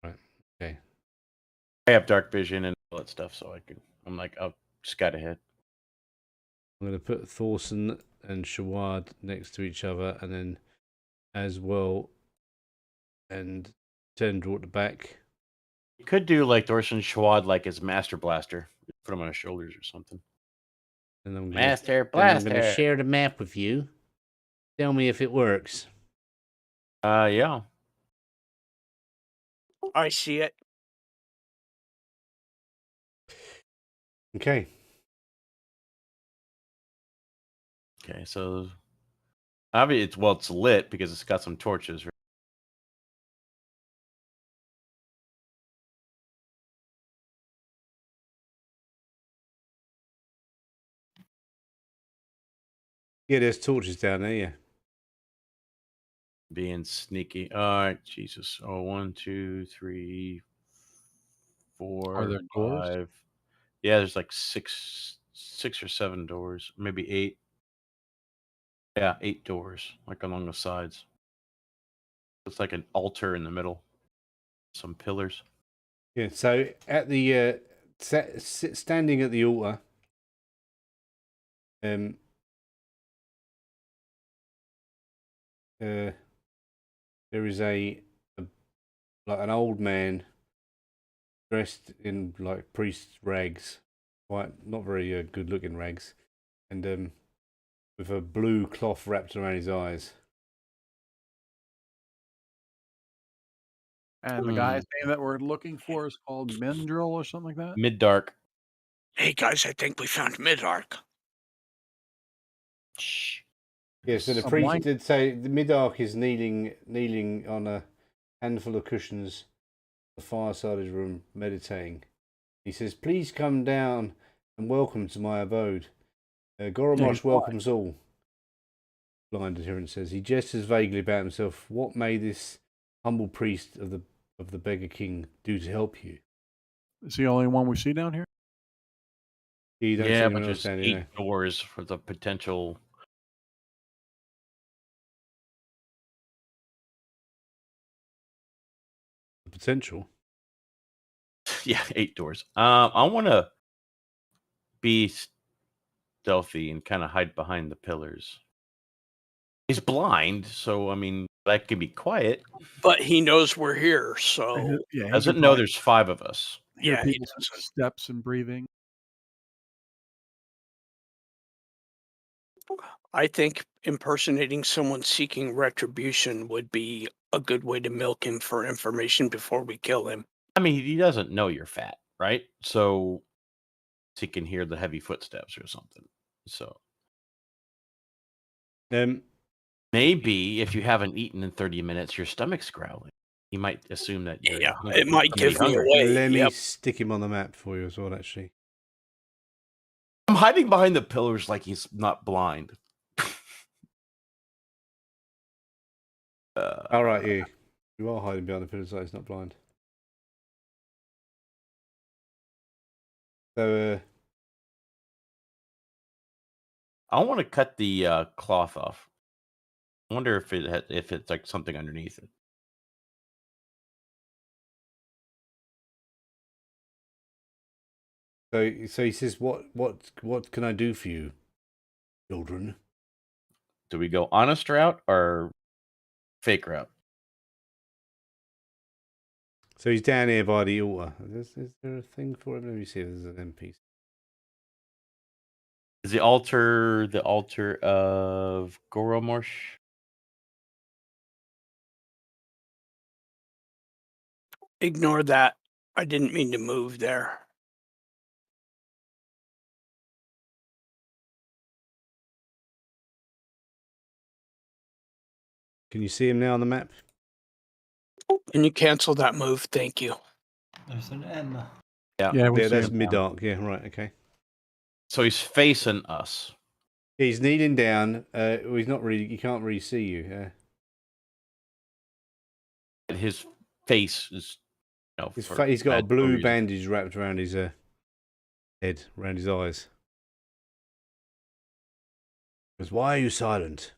[SPEAKER 4] Right. Okay.
[SPEAKER 5] I have dark vision and all that stuff, so I'm like, I'll scout ahead.
[SPEAKER 4] I'm going to put Thorson and Shawad next to each other, and then as well, and turn draw at the back.
[SPEAKER 5] You could do like Dorson Schwad, like his Master Blaster. Put him on his shoulders or something.
[SPEAKER 4] And I'm
[SPEAKER 5] Master
[SPEAKER 4] I'm
[SPEAKER 5] Blaster.
[SPEAKER 4] going to share the map with you. Tell me if it works.
[SPEAKER 5] Yeah.
[SPEAKER 3] I see it.
[SPEAKER 4] Okay.
[SPEAKER 5] Okay, so obviously it's lit because it's got some torches. Right?
[SPEAKER 4] Yeah, there's torches down there. Yeah.
[SPEAKER 5] Being sneaky. All right, Jesus. Oh, 1, 2, 3, 4,
[SPEAKER 2] Are there doors?
[SPEAKER 5] 5. Yeah, there's like six or 7 doors, maybe 8. Yeah, 8 doors, like along the sides. It's like an altar in the middle. Some pillars.
[SPEAKER 4] Yeah. So at the standing at the altar, there is like an old man dressed in like priest's rags, quite not very good looking rags, and with a blue cloth wrapped around his eyes.
[SPEAKER 2] And the guy's name that we're looking for is called Mendril or something like that?
[SPEAKER 5] Mid-dark.
[SPEAKER 3] Hey guys, I think we found Midark.
[SPEAKER 5] Shh.
[SPEAKER 4] Yeah, so the
[SPEAKER 2] Some
[SPEAKER 4] priest
[SPEAKER 2] light-
[SPEAKER 4] did say the mid-arc is kneeling on a handful of cushions at the far side of his room, meditating. He says, "Please come down and welcome to my abode. Goromosh welcomes all." Blind adherent says he gestures vaguely about himself. What may this humble priest of the beggar king do to help you?
[SPEAKER 2] Is he the only one we see down here?
[SPEAKER 4] You don't see
[SPEAKER 5] Yeah,
[SPEAKER 4] anyone
[SPEAKER 5] but
[SPEAKER 4] else
[SPEAKER 5] there's
[SPEAKER 4] down
[SPEAKER 5] 8
[SPEAKER 4] here.
[SPEAKER 5] doors for the potential.
[SPEAKER 4] The potential.
[SPEAKER 5] Yeah, 8 doors. I want to be stealthy and kind of hide behind the pillars. He's blind, so I mean that can be quiet.
[SPEAKER 3] But he knows we're here, so
[SPEAKER 2] Yeah, he
[SPEAKER 5] Doesn't
[SPEAKER 2] can
[SPEAKER 5] know
[SPEAKER 2] probably
[SPEAKER 5] there's 5 of us.
[SPEAKER 2] hear
[SPEAKER 3] yeah, he
[SPEAKER 2] people's
[SPEAKER 3] doesn't.
[SPEAKER 2] steps and breathing.
[SPEAKER 3] I think impersonating someone seeking retribution would be a good way to milk him for information before we kill him.
[SPEAKER 5] I mean, he doesn't know you're fat, right? So he can hear the heavy footsteps or something. So maybe if you haven't eaten in 30 minutes, your stomach's growling. He might assume that you're hungry.
[SPEAKER 3] It might give me away.
[SPEAKER 4] Let me
[SPEAKER 3] Yep.
[SPEAKER 4] stick him on the map for you as well, actually.
[SPEAKER 5] I'm hiding behind the pillars like he's not blind.
[SPEAKER 4] All right, you are hiding behind the pillars, so he's not blind. So,
[SPEAKER 5] I want to cut the cloth off. I wonder if it's like something underneath it.
[SPEAKER 4] So he says, "What can I do for you, children?"
[SPEAKER 5] Do we go honest route or fake route?
[SPEAKER 4] So he's down here by the altar. Is there a thing for him? Let me see if there's an NPC.
[SPEAKER 5] Is the altar of Goromorsh?
[SPEAKER 3] Ignore that. I didn't mean to move there.
[SPEAKER 4] Can you see him now on the map?
[SPEAKER 3] Can you cancel that move? Thank you.
[SPEAKER 1] There's an M.
[SPEAKER 2] Yeah, we see
[SPEAKER 4] that's
[SPEAKER 2] him now.
[SPEAKER 4] mid-arc. Yeah, right, okay.
[SPEAKER 5] So he's facing us.
[SPEAKER 4] He's kneeling down. He's not really. He can't really see you.
[SPEAKER 5] His face is.
[SPEAKER 4] He's got a blue
[SPEAKER 5] reason.
[SPEAKER 4] bandage wrapped around his head, around his eyes. Because why are you silent?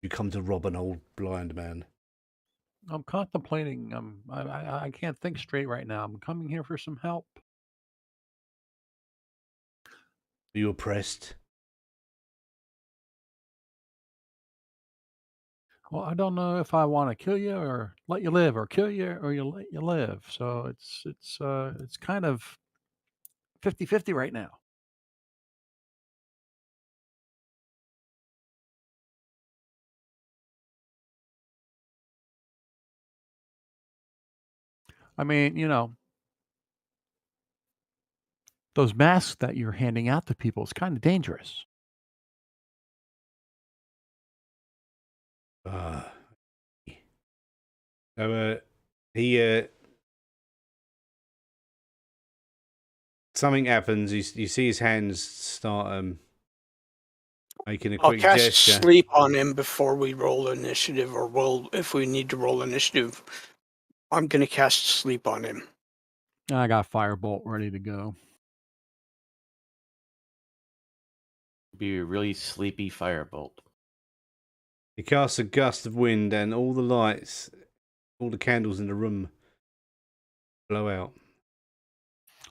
[SPEAKER 4] You come to rob an old blind man.
[SPEAKER 2] I'm contemplating. I can't think straight right now. I'm coming here for some help.
[SPEAKER 4] Are you oppressed?
[SPEAKER 2] Well, I don't know if I want to kill you or let you live, or kill you or you let you live. So it's kind of 50-50 right now. I mean, those masks that you're handing out to people is kind of dangerous.
[SPEAKER 4] So he something happens. You see his hands start making a
[SPEAKER 3] I'll
[SPEAKER 4] quick
[SPEAKER 3] cast
[SPEAKER 4] gesture.
[SPEAKER 3] sleep on him before we roll initiative, or if we need to roll initiative. I'm going to cast sleep on him.
[SPEAKER 2] I got Firebolt ready to go.
[SPEAKER 5] Be a really sleepy firebolt.
[SPEAKER 4] He casts a gust of wind, and all the lights, all the candles in the room blow out.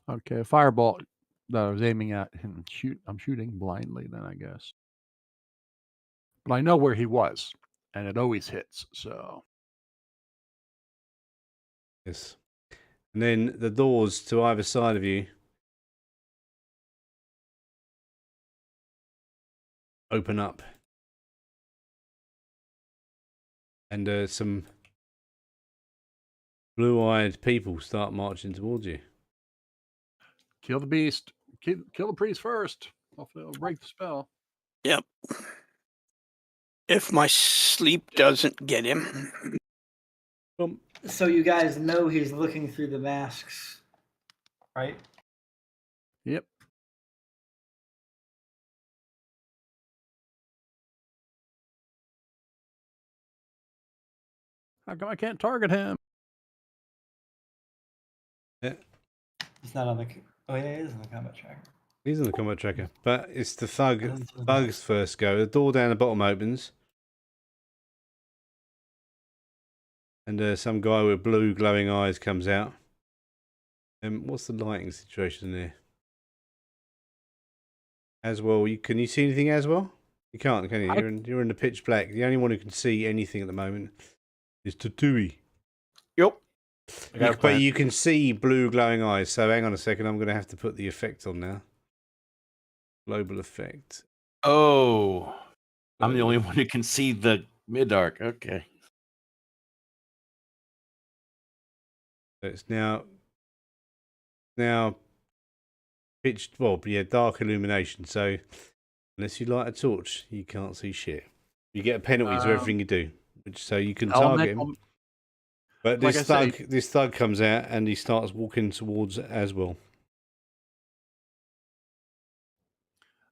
[SPEAKER 2] Okay, Firebolt that I was aiming at him. I'm shooting blindly then, I guess. But I know where he was, and it always hits. So
[SPEAKER 4] Yes. And then the doors to either side of you open up. And some blue-eyed people start marching towards you.
[SPEAKER 2] kill the beast. Kill the priest first. Hopefully it'll break the spell.
[SPEAKER 3] Yep. If my sleep doesn't get him.
[SPEAKER 1] So you guys know he's looking through the masks, right?
[SPEAKER 2] Yep. How come I can't target him?
[SPEAKER 4] Yeah.
[SPEAKER 1] He's not on the. Oh yeah, he is on the combat tracker.
[SPEAKER 4] He's on the combat tracker. But it's the thugs first go. The door down the bottom opens. And some guy with blue glowing eyes comes out. What's the lighting situation there? As well, can you see anything as well? You can't, can you? You're in the pitch black. The only one who can see anything at the moment is Tatui.
[SPEAKER 5] Yep.
[SPEAKER 4] But you can see blue glowing eyes. So hang on a second. I'm going to have to put the effect on now. Global effect.
[SPEAKER 5] Oh, I'm the only one who can see the mid-arc. Okay.
[SPEAKER 4] It's now pitched, well, yeah, dark illumination. So unless you light a torch, you can't see shit. You get a penalty for everything you do, so you can target him. But
[SPEAKER 2] like
[SPEAKER 4] this thug comes out and he starts walking towards Aswell.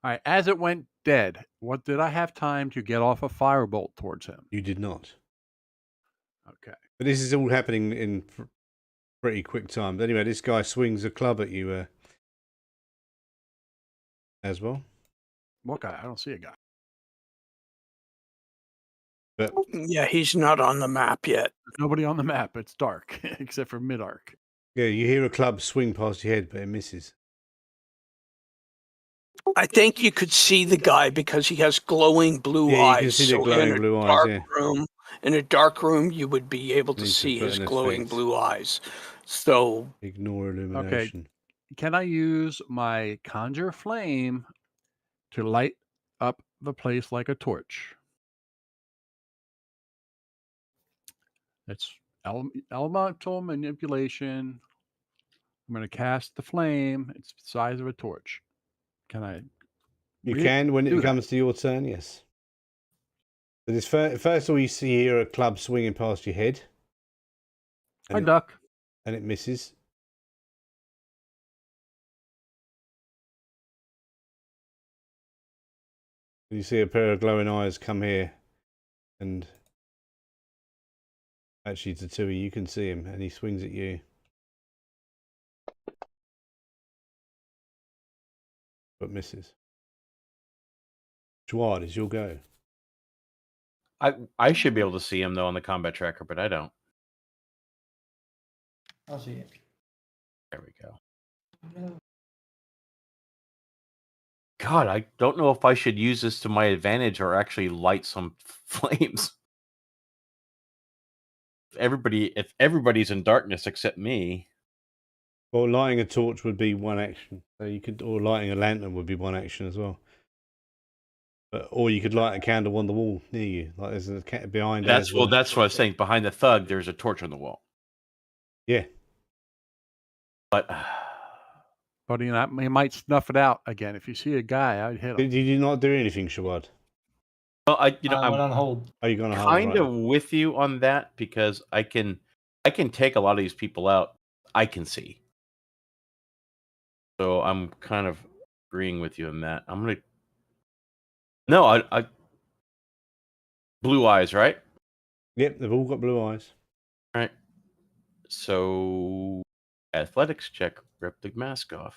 [SPEAKER 2] All right, as it went dead, what did I have time to get off a firebolt towards him?
[SPEAKER 4] You did not.
[SPEAKER 2] Okay.
[SPEAKER 4] But this is all happening in pretty quick time. But anyway, this guy swings a club at you, Aswell.
[SPEAKER 2] What guy? I don't see a guy.
[SPEAKER 4] But
[SPEAKER 3] Yeah, he's not on the map yet.
[SPEAKER 2] There's nobody on the map. It's dark, except for mid-arc.
[SPEAKER 4] yeah, you hear a club swing past your head, but it misses.
[SPEAKER 3] I think you could see the guy because he has glowing blue eyes.
[SPEAKER 4] You can see the
[SPEAKER 3] So
[SPEAKER 4] glowing
[SPEAKER 3] in a
[SPEAKER 4] blue eyes,
[SPEAKER 3] dark
[SPEAKER 4] yeah.
[SPEAKER 3] room, in a dark room, you would be able to
[SPEAKER 4] Need to
[SPEAKER 3] see
[SPEAKER 4] put
[SPEAKER 3] his
[SPEAKER 4] in his
[SPEAKER 3] glowing
[SPEAKER 4] face.
[SPEAKER 3] blue eyes. So
[SPEAKER 4] Ignore illumination.
[SPEAKER 2] Can I use my Conjure Flame to light up the place like a torch? It's elemental manipulation. I'm going to cast the flame. It's the size of a torch. Can I?
[SPEAKER 4] You can when
[SPEAKER 2] do
[SPEAKER 4] it
[SPEAKER 2] that?
[SPEAKER 4] comes to your turn, yes. So this first of all, you see here a club swinging past your head.
[SPEAKER 2] I duck.
[SPEAKER 4] And it misses. You see a pair of glowing eyes come here, and actually it's the two of you can see him, and he swings at you. But misses. Schwad, it's your go.
[SPEAKER 5] I should be able to see him though on the combat tracker, but I don't.
[SPEAKER 1] I'll see it.
[SPEAKER 5] There we go. God, I don't know if I should use this to my advantage or actually light some flames. If everybody's in darkness except me.
[SPEAKER 4] Well, lighting a torch would be one action. So you could, or lighting a lantern would be one action as well. Or you could light a candle on the wall near you, like there's a behind.
[SPEAKER 5] That's what I was saying. Behind the thug, there's a torch on the wall.
[SPEAKER 4] Yeah,
[SPEAKER 2] but you know, you might snuff it out again. If you see a guy, I'd hit him.
[SPEAKER 4] Did you not do anything, Shawad?
[SPEAKER 5] Well,
[SPEAKER 1] I went on hold.
[SPEAKER 4] Are you going to hold?
[SPEAKER 5] Kind of with you on that because I can take a lot of these people out. I can see, so I'm kind of agreeing with you on that. I'm gonna. No, I blue eyes, right?
[SPEAKER 4] Yep, they've all got blue eyes.
[SPEAKER 5] All right. So, athletics check. Rip the mask off.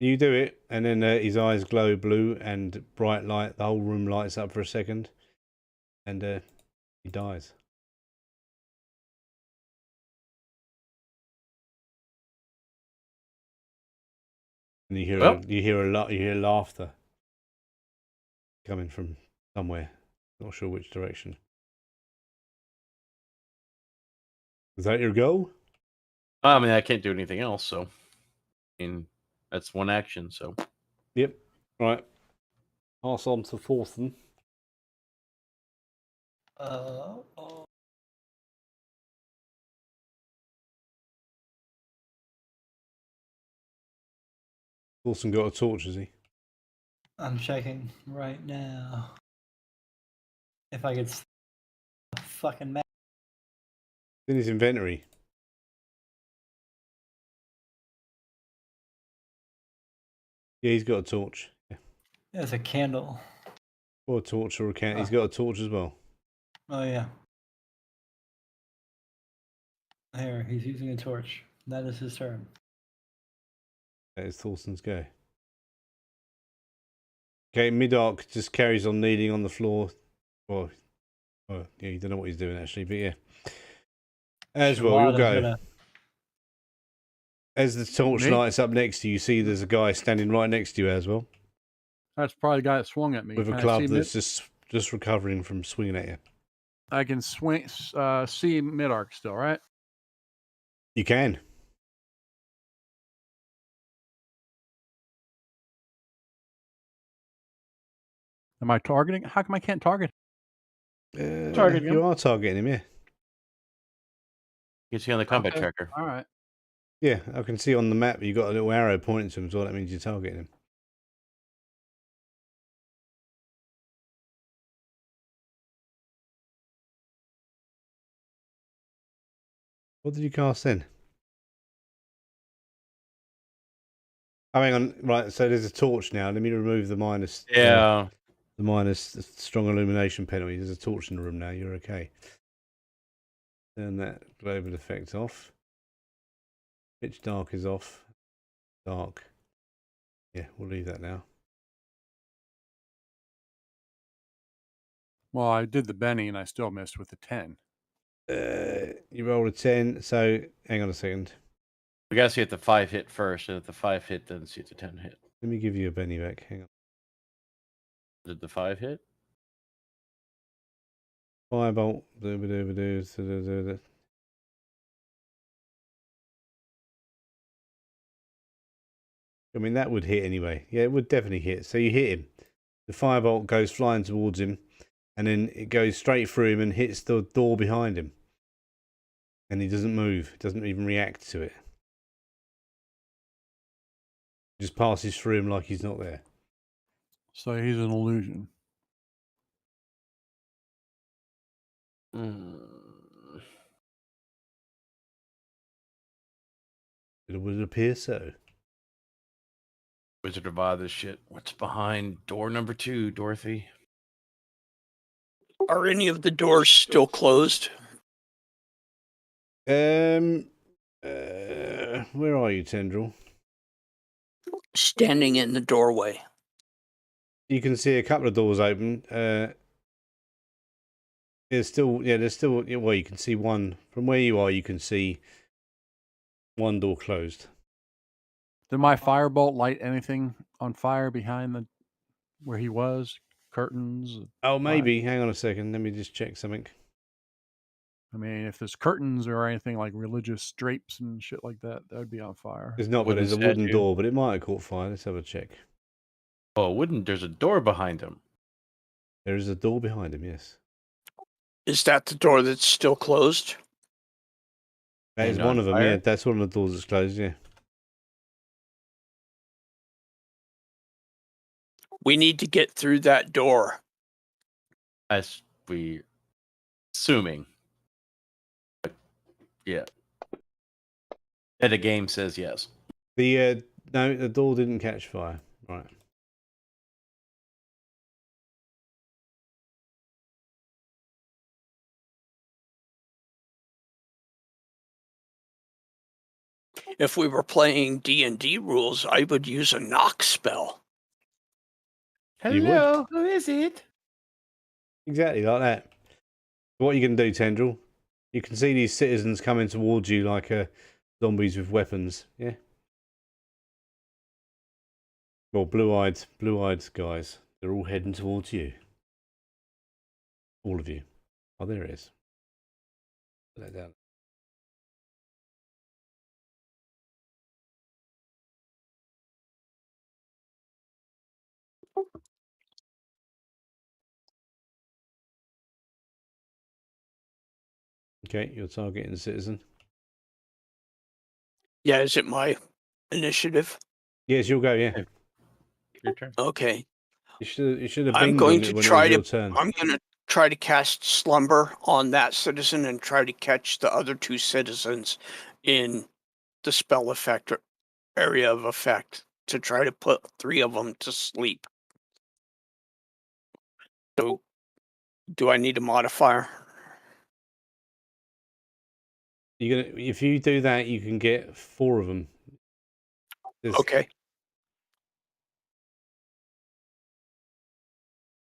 [SPEAKER 4] You do it, and then his eyes glow blue and bright light. The whole room lights up for a second, and he dies. And you hear laughter coming from somewhere. Not sure which direction. Is that your go?
[SPEAKER 5] I mean, I can't do anything else, so I mean that's one action. So.
[SPEAKER 4] Yep. Right. Pass on to Thorsten. Thorsten got a torch, has he?
[SPEAKER 1] I'm checking right now. If I could fucking map.
[SPEAKER 4] In his inventory. Yeah, he's got a torch. Yeah.
[SPEAKER 1] There's a candle.
[SPEAKER 4] Or a torch or a candle. He's got a torch as well.
[SPEAKER 1] Oh, yeah. There, he's using a torch. That is his turn.
[SPEAKER 4] That is Thorsten's go. Okay, mid-arc just carries on kneeling on the floor. Well, yeah, you don't know what he's doing actually, but yeah. As well, you'll go. As the torch lights up next to you, see there's a guy standing right next to you as well.
[SPEAKER 2] That's probably the guy that swung at me.
[SPEAKER 4] With a club that's just recovering from swinging at you.
[SPEAKER 2] I can see mid-arc still, right?
[SPEAKER 4] You can.
[SPEAKER 2] Am I targeting? How come I can't target?
[SPEAKER 5] Targeting him.
[SPEAKER 4] You are targeting him, yeah.
[SPEAKER 5] You can see on the combat
[SPEAKER 2] Okay.
[SPEAKER 5] tracker.
[SPEAKER 2] All right.
[SPEAKER 4] Yeah, I can see on the map you've got a little arrow pointing to him, so that means you're targeting him. What did you cast then? Oh, hang on. Right, so there's a torch now. Let me remove the minus.
[SPEAKER 5] Yeah.
[SPEAKER 4] The minus the strong illumination penalty. There's a torch in the room now. You're okay. Turn that global effect off. Pitch dark is off. Dark. Yeah, we'll leave that now.
[SPEAKER 2] Well, I did the Benny and I still missed with the 10.
[SPEAKER 4] You rolled a 10, so hang on a second.
[SPEAKER 5] We gotta see if the 5 hit first, and if the 5 hit, then see if the 10 hit.
[SPEAKER 4] Let me give you a Benny back. Hang on.
[SPEAKER 5] Did the 5 hit?
[SPEAKER 4] Firebolt. I mean, that would hit anyway. Yeah, it would definitely hit. So you hit him. The firebolt goes flying towards him, and then it goes straight through him and hits the door behind him. And he doesn't move. Doesn't even react to it. Just passes through him like he's not there.
[SPEAKER 2] So he's an illusion.
[SPEAKER 4] It would appear so.
[SPEAKER 5] Wizard of Oz this shit. What's behind door number 2, Dorothy?
[SPEAKER 3] Are any of the doors still closed?
[SPEAKER 4] Where are you, Tendril?
[SPEAKER 3] Standing in the doorway.
[SPEAKER 4] You can see a couple of doors open. There's still, well, you can see one. From where you are, you can see one door closed.
[SPEAKER 2] Did my firebolt light anything on fire behind the where he was? Curtains?
[SPEAKER 4] Oh, maybe. Hang on a second. Let me just check something.
[SPEAKER 2] I mean, if there's curtains or anything like religious drapes and shit like that, that would be on fire.
[SPEAKER 4] There's not, but there's a wooden door, but it might have caught fire. Let's have a check.
[SPEAKER 5] Oh, there's a door behind him.
[SPEAKER 4] There is a door behind him, yes.
[SPEAKER 3] Is that the door that's still closed?
[SPEAKER 4] That is
[SPEAKER 5] And
[SPEAKER 4] one
[SPEAKER 5] on
[SPEAKER 4] of them,
[SPEAKER 5] fire?
[SPEAKER 4] yeah. That's one of the doors that's closed, yeah.
[SPEAKER 3] We need to get through that door.
[SPEAKER 5] As we assuming. But, yeah. And the game says yes.
[SPEAKER 4] No, the door didn't catch fire. Right.
[SPEAKER 3] If we were playing D&D rules, I would use a knock spell.
[SPEAKER 4] You would?
[SPEAKER 5] Hello, who is it?
[SPEAKER 4] Exactly like that. What are you going to do, Tendril? You can see these citizens coming towards you like zombies with weapons, yeah? Well, blue-eyed guys. They're all heading towards you. All of you. Oh, there it is. Put that down. Okay, you're targeting the citizen.
[SPEAKER 3] Yeah, is it my initiative?
[SPEAKER 4] Yes, you'll go, yeah.
[SPEAKER 5] Your turn.
[SPEAKER 3] Okay.
[SPEAKER 4] You should have
[SPEAKER 3] I'm
[SPEAKER 4] binged
[SPEAKER 3] going
[SPEAKER 4] on
[SPEAKER 3] to
[SPEAKER 4] it when
[SPEAKER 3] try
[SPEAKER 4] it was
[SPEAKER 3] to.
[SPEAKER 4] your turn.
[SPEAKER 3] I'm going to try to cast Slumber on that citizen and try to catch the other 2 citizens in the spell effect area of effect to try to put 3 of them to sleep. So, do I need a modifier?
[SPEAKER 4] If you do that, you can get 4 of them.
[SPEAKER 3] Okay.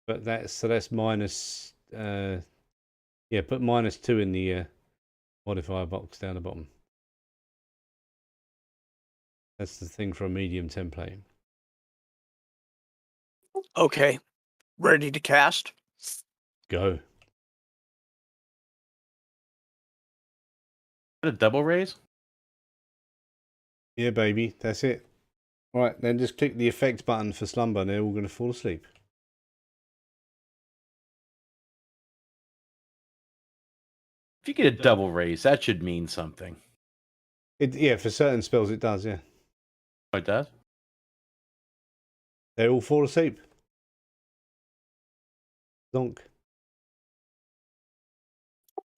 [SPEAKER 4] But that's minus. Yeah, put -2 in the modifier box down the bottom. That's the thing for a medium template.
[SPEAKER 3] Okay. Ready to cast?
[SPEAKER 4] Go.
[SPEAKER 5] A double raise?
[SPEAKER 4] Yeah, baby, that's it. Right, then just click the effect button for slumber and they're all going to fall asleep.
[SPEAKER 5] If you get a double raise, that should mean something.
[SPEAKER 4] Yeah, for certain spells it does, yeah.
[SPEAKER 5] Oh, it does?
[SPEAKER 4] They all fall asleep. Donk.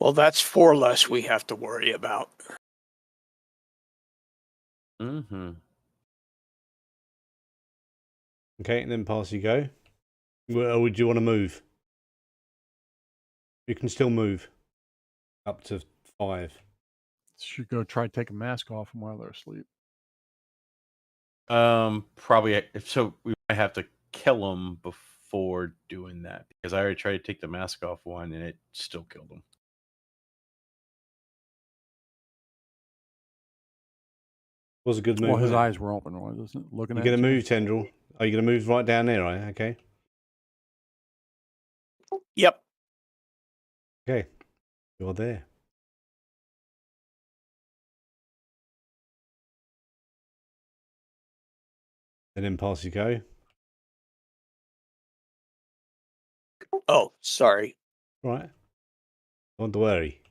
[SPEAKER 3] Well, that's 4 less we have to worry about.
[SPEAKER 5] Mm-hmm.
[SPEAKER 4] Okay, and then pass you go. Or would you want to move? You can still move. Up to 5.
[SPEAKER 2] Should go try to take a mask off them while they're asleep.
[SPEAKER 5] Probably. So we might have to kill them before doing that because I already tried to take the mask off one and it still killed him.
[SPEAKER 4] Was a good move.
[SPEAKER 2] Well, his
[SPEAKER 4] wasn't it?
[SPEAKER 2] eyes were open, wasn't it? Looking
[SPEAKER 4] You're
[SPEAKER 2] at
[SPEAKER 4] going to
[SPEAKER 2] you.
[SPEAKER 4] move, Tendril? Are you going to move right down there, right? Okay.
[SPEAKER 3] Yep.
[SPEAKER 4] Okay. You're there. And then pass you go.
[SPEAKER 3] Oh, sorry.
[SPEAKER 4] Right. Don't worry.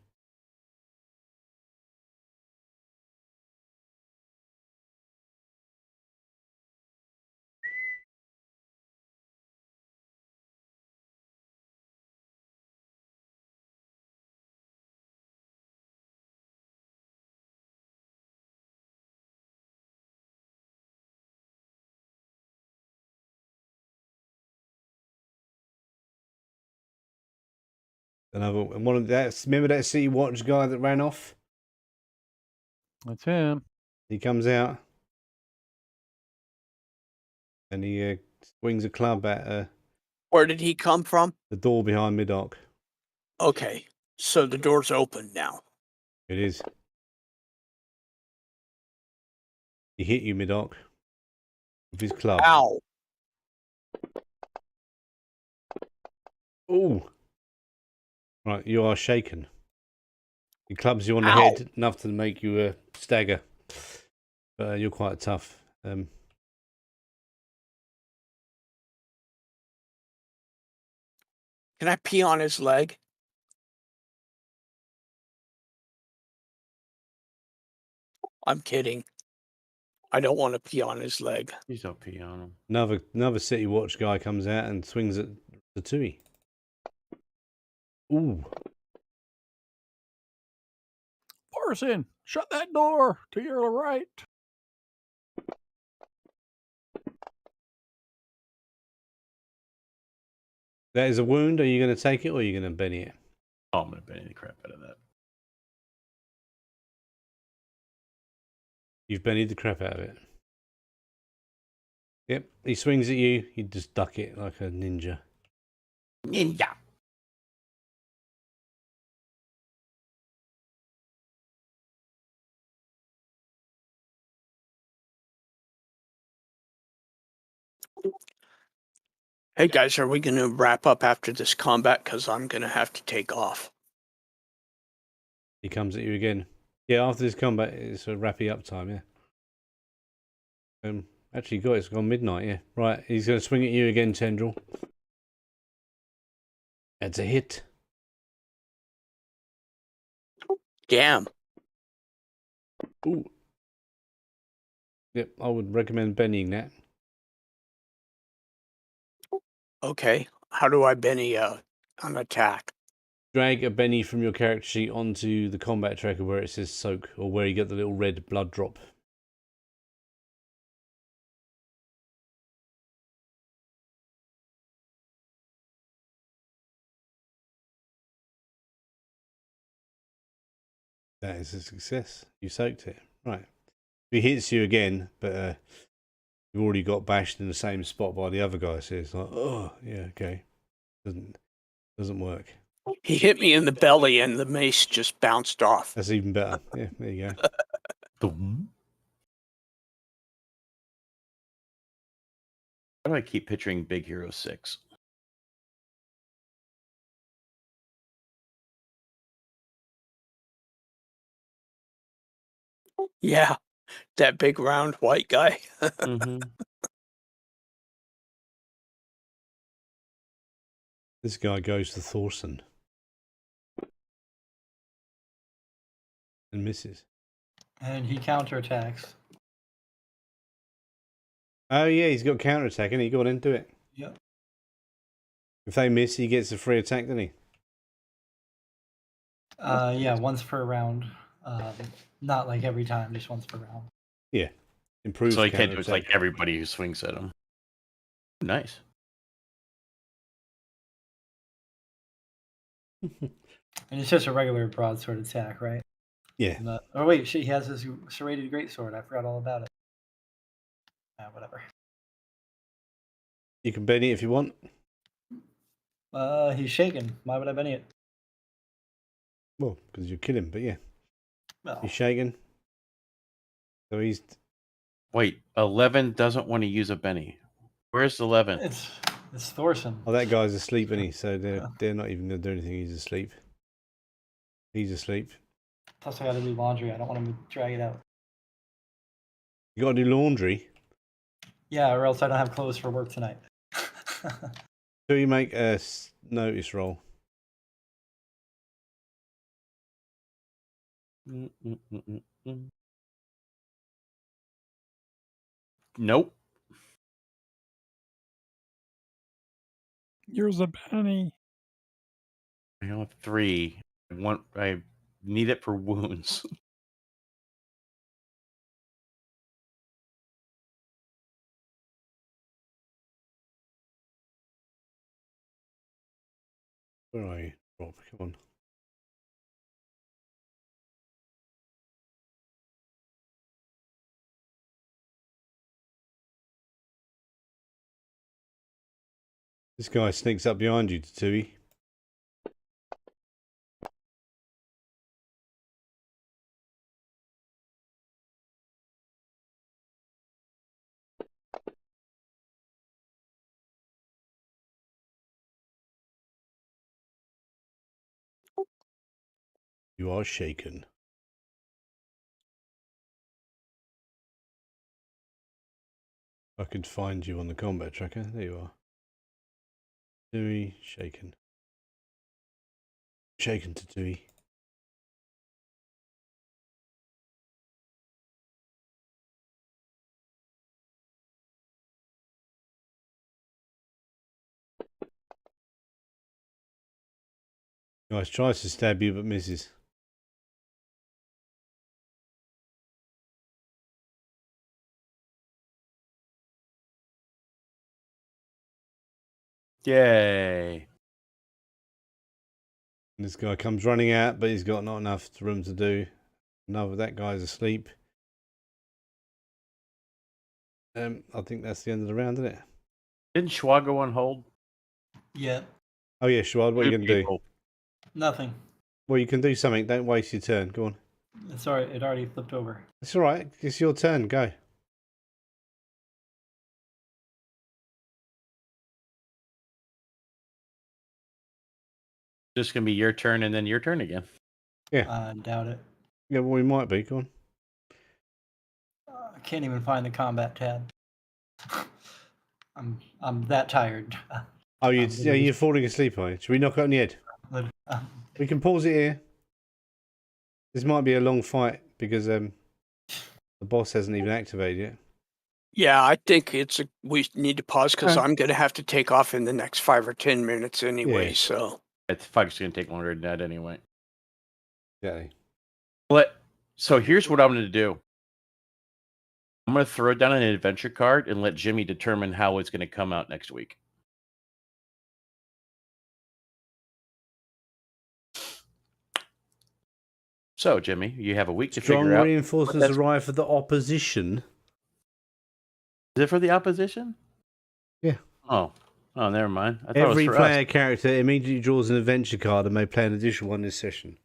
[SPEAKER 4] Another one of that. Remember that City Watch guy that ran off?
[SPEAKER 2] That's him.
[SPEAKER 4] He comes out and he swings a club at
[SPEAKER 3] Where did he come from?
[SPEAKER 4] the door behind Middock.
[SPEAKER 3] Okay. So the door's open now.
[SPEAKER 4] It is. He hit you, Middock, with his club.
[SPEAKER 3] Ow.
[SPEAKER 4] Ooh. Right, you are shaken. He clubs you on the
[SPEAKER 3] Ow.
[SPEAKER 4] head enough to make you stagger. But you're quite tough.
[SPEAKER 3] Can I pee on his leg? I'm kidding. I don't want to pee on his leg.
[SPEAKER 5] He's not pee on him.
[SPEAKER 4] Another City Watch guy comes out and swings at the Tui. Ooh.
[SPEAKER 2] Parson, shut that door to your right.
[SPEAKER 4] That is a wound. Are you going to take it or are you going to Benny it?
[SPEAKER 5] Oh, I'm going to Benny the crap out of that.
[SPEAKER 4] You've Bennied the crap out of it. Yep, he swings at you. You just duck it like a ninja.
[SPEAKER 5] Ninja.
[SPEAKER 3] Hey guys, are we going to wrap up after this combat? Because I'm going to have to take off.
[SPEAKER 4] He comes at you again. Yeah, after this combat, it's a wrappy up time, yeah. Actually, it's gone midnight, yeah. Right, he's going to swing at you again, Tendril. That's a hit.
[SPEAKER 3] Damn.
[SPEAKER 4] Ooh. Yep, I would recommend Bennying that.
[SPEAKER 3] Okay. How do I Benny an attack?
[SPEAKER 4] Drag a Benny from your character sheet onto the combat tracker where it says soak, or where you get the little red blood drop. That is a success. You soaked it. Right. He hits you again, but you've already got bashed in the same spot by the other guy, so it's like, oh, yeah, okay. Doesn't work.
[SPEAKER 3] He hit me in the belly and the mace just bounced off.
[SPEAKER 4] That's even better. Yeah, there you go.
[SPEAKER 5] Boom. Why do I keep picturing Big Hero 6?
[SPEAKER 3] Yeah, that big round white guy.
[SPEAKER 5] Mm-hmm.
[SPEAKER 4] This guy goes to Thorson. And misses.
[SPEAKER 1] And he counterattacks.
[SPEAKER 4] Oh yeah, he's got counterattack, and he go on into it.
[SPEAKER 1] Yep.
[SPEAKER 4] If they miss, he gets a free attack, doesn't he?
[SPEAKER 1] Yeah, once per round. Not like every time, just once per round.
[SPEAKER 4] Yeah. Improves
[SPEAKER 5] So he can't do it
[SPEAKER 4] counterattack.
[SPEAKER 5] like everybody who swings at him. Nice.
[SPEAKER 1] And it's just a regular broadsword attack, right?
[SPEAKER 4] Yeah.
[SPEAKER 1] Oh wait, shit, he has his serrated greatsword. I forgot all about it. Whatever.
[SPEAKER 4] You can Benny if you want.
[SPEAKER 1] He's shaken. Why would I Benny it?
[SPEAKER 4] Well, because you kill him, but yeah.
[SPEAKER 1] Well,
[SPEAKER 4] He's shaken. So he's...
[SPEAKER 5] Wait, 11 doesn't want to use a Benny. Where's 11?
[SPEAKER 1] it's Thorson.
[SPEAKER 4] Oh, that guy's asleep, isn't he? So they're not even going to do anything. He's asleep. He's asleep.
[SPEAKER 1] Plus, I got to do laundry. I don't want him to drag it out.
[SPEAKER 4] You got to do laundry.
[SPEAKER 1] Yeah, or else I don't have clothes for work tonight.
[SPEAKER 4] So you make a notice roll.
[SPEAKER 5] Nope.
[SPEAKER 6] Here's a penny.
[SPEAKER 5] I have 3. I need it for wounds.
[SPEAKER 4] Where are you, Rob? Come on. This guy sneaks up behind you, Tatui. You are shaken. I could find you on the combat tracker. There you are. Tatui, shaken. Shaken, Tatui. Guys tries to stab you but misses.
[SPEAKER 5] Yay.
[SPEAKER 4] And this guy comes running out, but he's got not enough room to do. No, that guy's asleep. I think that's the end of the round, isn't it?
[SPEAKER 5] Didn't Schwa go on hold?
[SPEAKER 1] Yeah,
[SPEAKER 4] Oh yeah, Schwad, what are you
[SPEAKER 5] Two
[SPEAKER 4] going to do?
[SPEAKER 5] people.
[SPEAKER 1] nothing.
[SPEAKER 4] Well, you can do something. Don't waste your turn. Go on.
[SPEAKER 1] It's alright. It already flipped over.
[SPEAKER 4] It's all right. It's your turn. Go.
[SPEAKER 5] Just gonna be your turn and then your turn again.
[SPEAKER 1] I doubt it.
[SPEAKER 4] Yeah, well, we might be. Go on.
[SPEAKER 1] I can't even find the combat tab. I'm that tired.
[SPEAKER 4] Oh,
[SPEAKER 1] literally
[SPEAKER 4] you're falling asleep, are you? Should we knock it on the head? We can pause it here. This might be a long fight because the boss hasn't even activated yet.
[SPEAKER 3] Yeah, I think we need to pause because I'm going to have to take off in the next 5 or 10 minutes anyway.
[SPEAKER 4] Yeah.
[SPEAKER 3] So
[SPEAKER 5] It's gonna take longer than that anyway.
[SPEAKER 4] Exactly.
[SPEAKER 5] So here's what I'm gonna do. I'm gonna throw down an adventure card and let Jimmy determine how it's gonna come out next week. So, Jimmy, you have a week to
[SPEAKER 4] Strong
[SPEAKER 5] figure out.
[SPEAKER 4] reinforcements arrive for the opposition.
[SPEAKER 5] Is it for the opposition?
[SPEAKER 4] Yeah.
[SPEAKER 5] Oh, never mind. I thought
[SPEAKER 4] Every
[SPEAKER 5] it was for
[SPEAKER 4] player
[SPEAKER 5] us.
[SPEAKER 4] character immediately draws an adventure card and may play an additional one this session.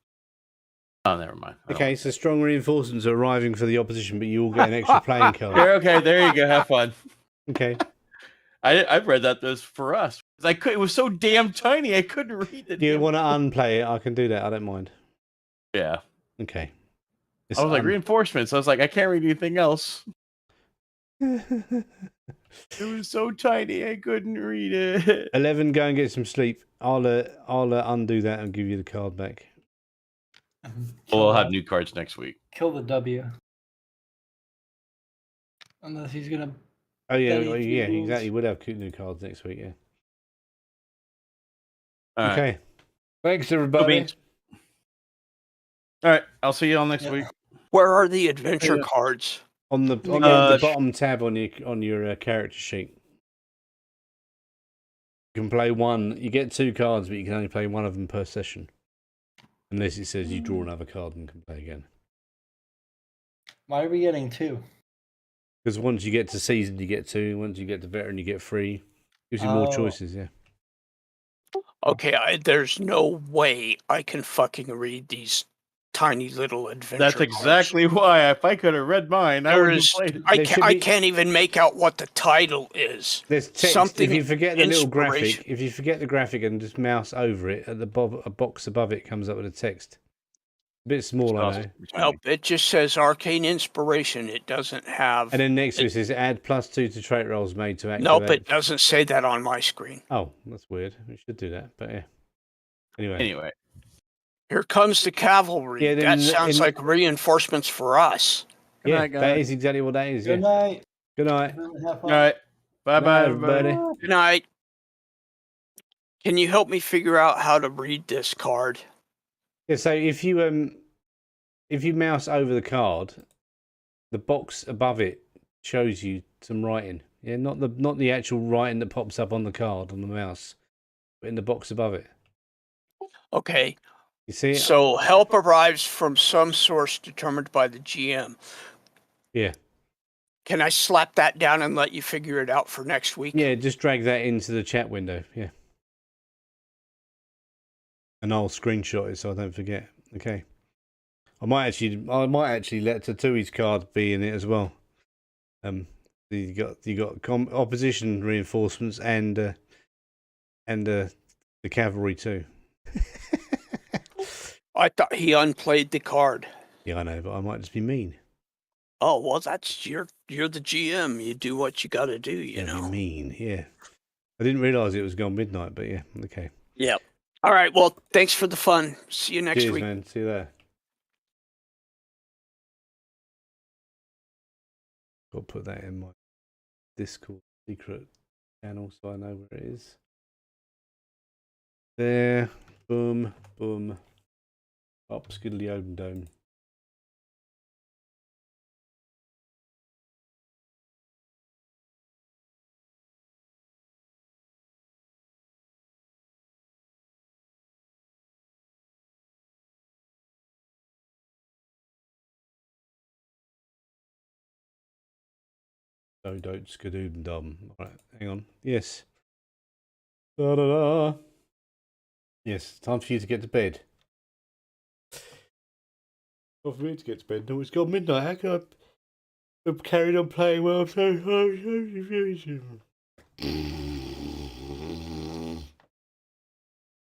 [SPEAKER 5] Oh, never mind.
[SPEAKER 4] Okay, so strong reinforcements are arriving for the opposition, but you all get an extra playing card.
[SPEAKER 5] Okay, there you go. Have fun.
[SPEAKER 4] Okay.
[SPEAKER 5] I've read that was for us. It was so damn tiny. I couldn't read it.
[SPEAKER 4] You want to unplay it? I can do that. I don't mind.
[SPEAKER 5] Yeah.
[SPEAKER 4] Okay.
[SPEAKER 5] I was like reinforcements. I was like, I can't read anything else. It was so tiny. I couldn't read it.
[SPEAKER 4] 11, go and get some sleep. I'll undo that and give you the card back.
[SPEAKER 5] We'll have new cards next week.
[SPEAKER 1] Kill the W. Unless he's gonna.
[SPEAKER 4] Oh yeah,
[SPEAKER 1] Betty
[SPEAKER 4] yeah,
[SPEAKER 1] Feebles.
[SPEAKER 4] exactly. We'll have new cards next week. Yeah.
[SPEAKER 5] All right.
[SPEAKER 4] Okay. Thanks
[SPEAKER 5] Cool
[SPEAKER 4] everybody.
[SPEAKER 5] beans. All right. I'll see you all next
[SPEAKER 1] Yeah.
[SPEAKER 5] week.
[SPEAKER 3] Where are the adventure
[SPEAKER 4] Yeah.
[SPEAKER 3] cards?
[SPEAKER 4] On the bottom tab on your character sheet. You can play one. You get 2 cards, but you can only play one of them per session, unless it says you draw another card and can play again.
[SPEAKER 1] Why are we getting 2?
[SPEAKER 4] Because once you get to season, you get 2. Once you get to veteran, you get 3. Gives you more
[SPEAKER 1] Oh.
[SPEAKER 4] choices. Yeah.
[SPEAKER 3] Okay, there's no way I can fucking read these tiny little adventure
[SPEAKER 5] That's
[SPEAKER 3] cards.
[SPEAKER 5] exactly why. If I could have read mine, I
[SPEAKER 3] There
[SPEAKER 5] would have
[SPEAKER 3] is,
[SPEAKER 5] played it.
[SPEAKER 3] I can't even make out what the title is.
[SPEAKER 4] There's text.
[SPEAKER 3] Something
[SPEAKER 4] If you forget the little
[SPEAKER 3] inspiration.
[SPEAKER 4] graphic, if you forget the graphic and just mouse over it, at the a box above it comes up with a text. A bit small, I know.
[SPEAKER 3] Nope, it just says arcane inspiration. It doesn't have.
[SPEAKER 4] And then next to it says add +2 to trait rolls made to activate.
[SPEAKER 3] Nope, it doesn't say that on my screen.
[SPEAKER 4] Oh, that's weird. We should do that, but yeah.
[SPEAKER 5] Anyway.
[SPEAKER 3] Here comes the cavalry.
[SPEAKER 4] Yeah,
[SPEAKER 3] that sounds like reinforcements for us.
[SPEAKER 2] Good
[SPEAKER 4] Yeah,
[SPEAKER 2] night,
[SPEAKER 4] that
[SPEAKER 2] guys.
[SPEAKER 4] is exactly what that is.
[SPEAKER 1] Good
[SPEAKER 4] Yeah.
[SPEAKER 1] night.
[SPEAKER 4] Good night.
[SPEAKER 1] Have
[SPEAKER 5] All
[SPEAKER 1] fun.
[SPEAKER 5] right. Bye bye,
[SPEAKER 4] Night,
[SPEAKER 5] everybody.
[SPEAKER 3] Good night. Can you help me figure out how to read this card?
[SPEAKER 4] Yeah, so if you mouse over the card, the box above it shows you some writing. Yeah, not the actual writing that pops up on the card on the mouse, but in the box above it.
[SPEAKER 3] Okay.
[SPEAKER 4] You see it?
[SPEAKER 3] So help arrives from some source determined by the GM.
[SPEAKER 4] Yeah.
[SPEAKER 3] Can I slap that down and let you figure it out for next week?
[SPEAKER 4] Yeah, just drag that into the chat window. Yeah. And I'll screenshot it so I don't forget. Okay. I might actually let Tatui's card be in it as well. You got opposition reinforcements and the cavalry too.
[SPEAKER 3] I thought he unplayed the card.
[SPEAKER 4] Yeah, I know, but I might just be mean.
[SPEAKER 3] Oh well, that's you're the GM. You do what you got to do. You know.
[SPEAKER 4] Be mean. Yeah. I didn't realise it was gone midnight, but yeah, okay.
[SPEAKER 3] Yep. All right. Well, thanks for the fun. See you next
[SPEAKER 4] Cheers,
[SPEAKER 3] week.
[SPEAKER 4] man. See you there. Got to put that in my Discord secret channel so I know where it is. There. Boom. Boom. Up, skiddly open dome. Don't skadoo dum. Alright, hang on. Yes. Da da da. Yes, time for you to get to bed. Not for me to get to bed. No, it's gone midnight. How can I've carried on playing well?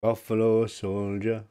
[SPEAKER 4] Buffalo soldier.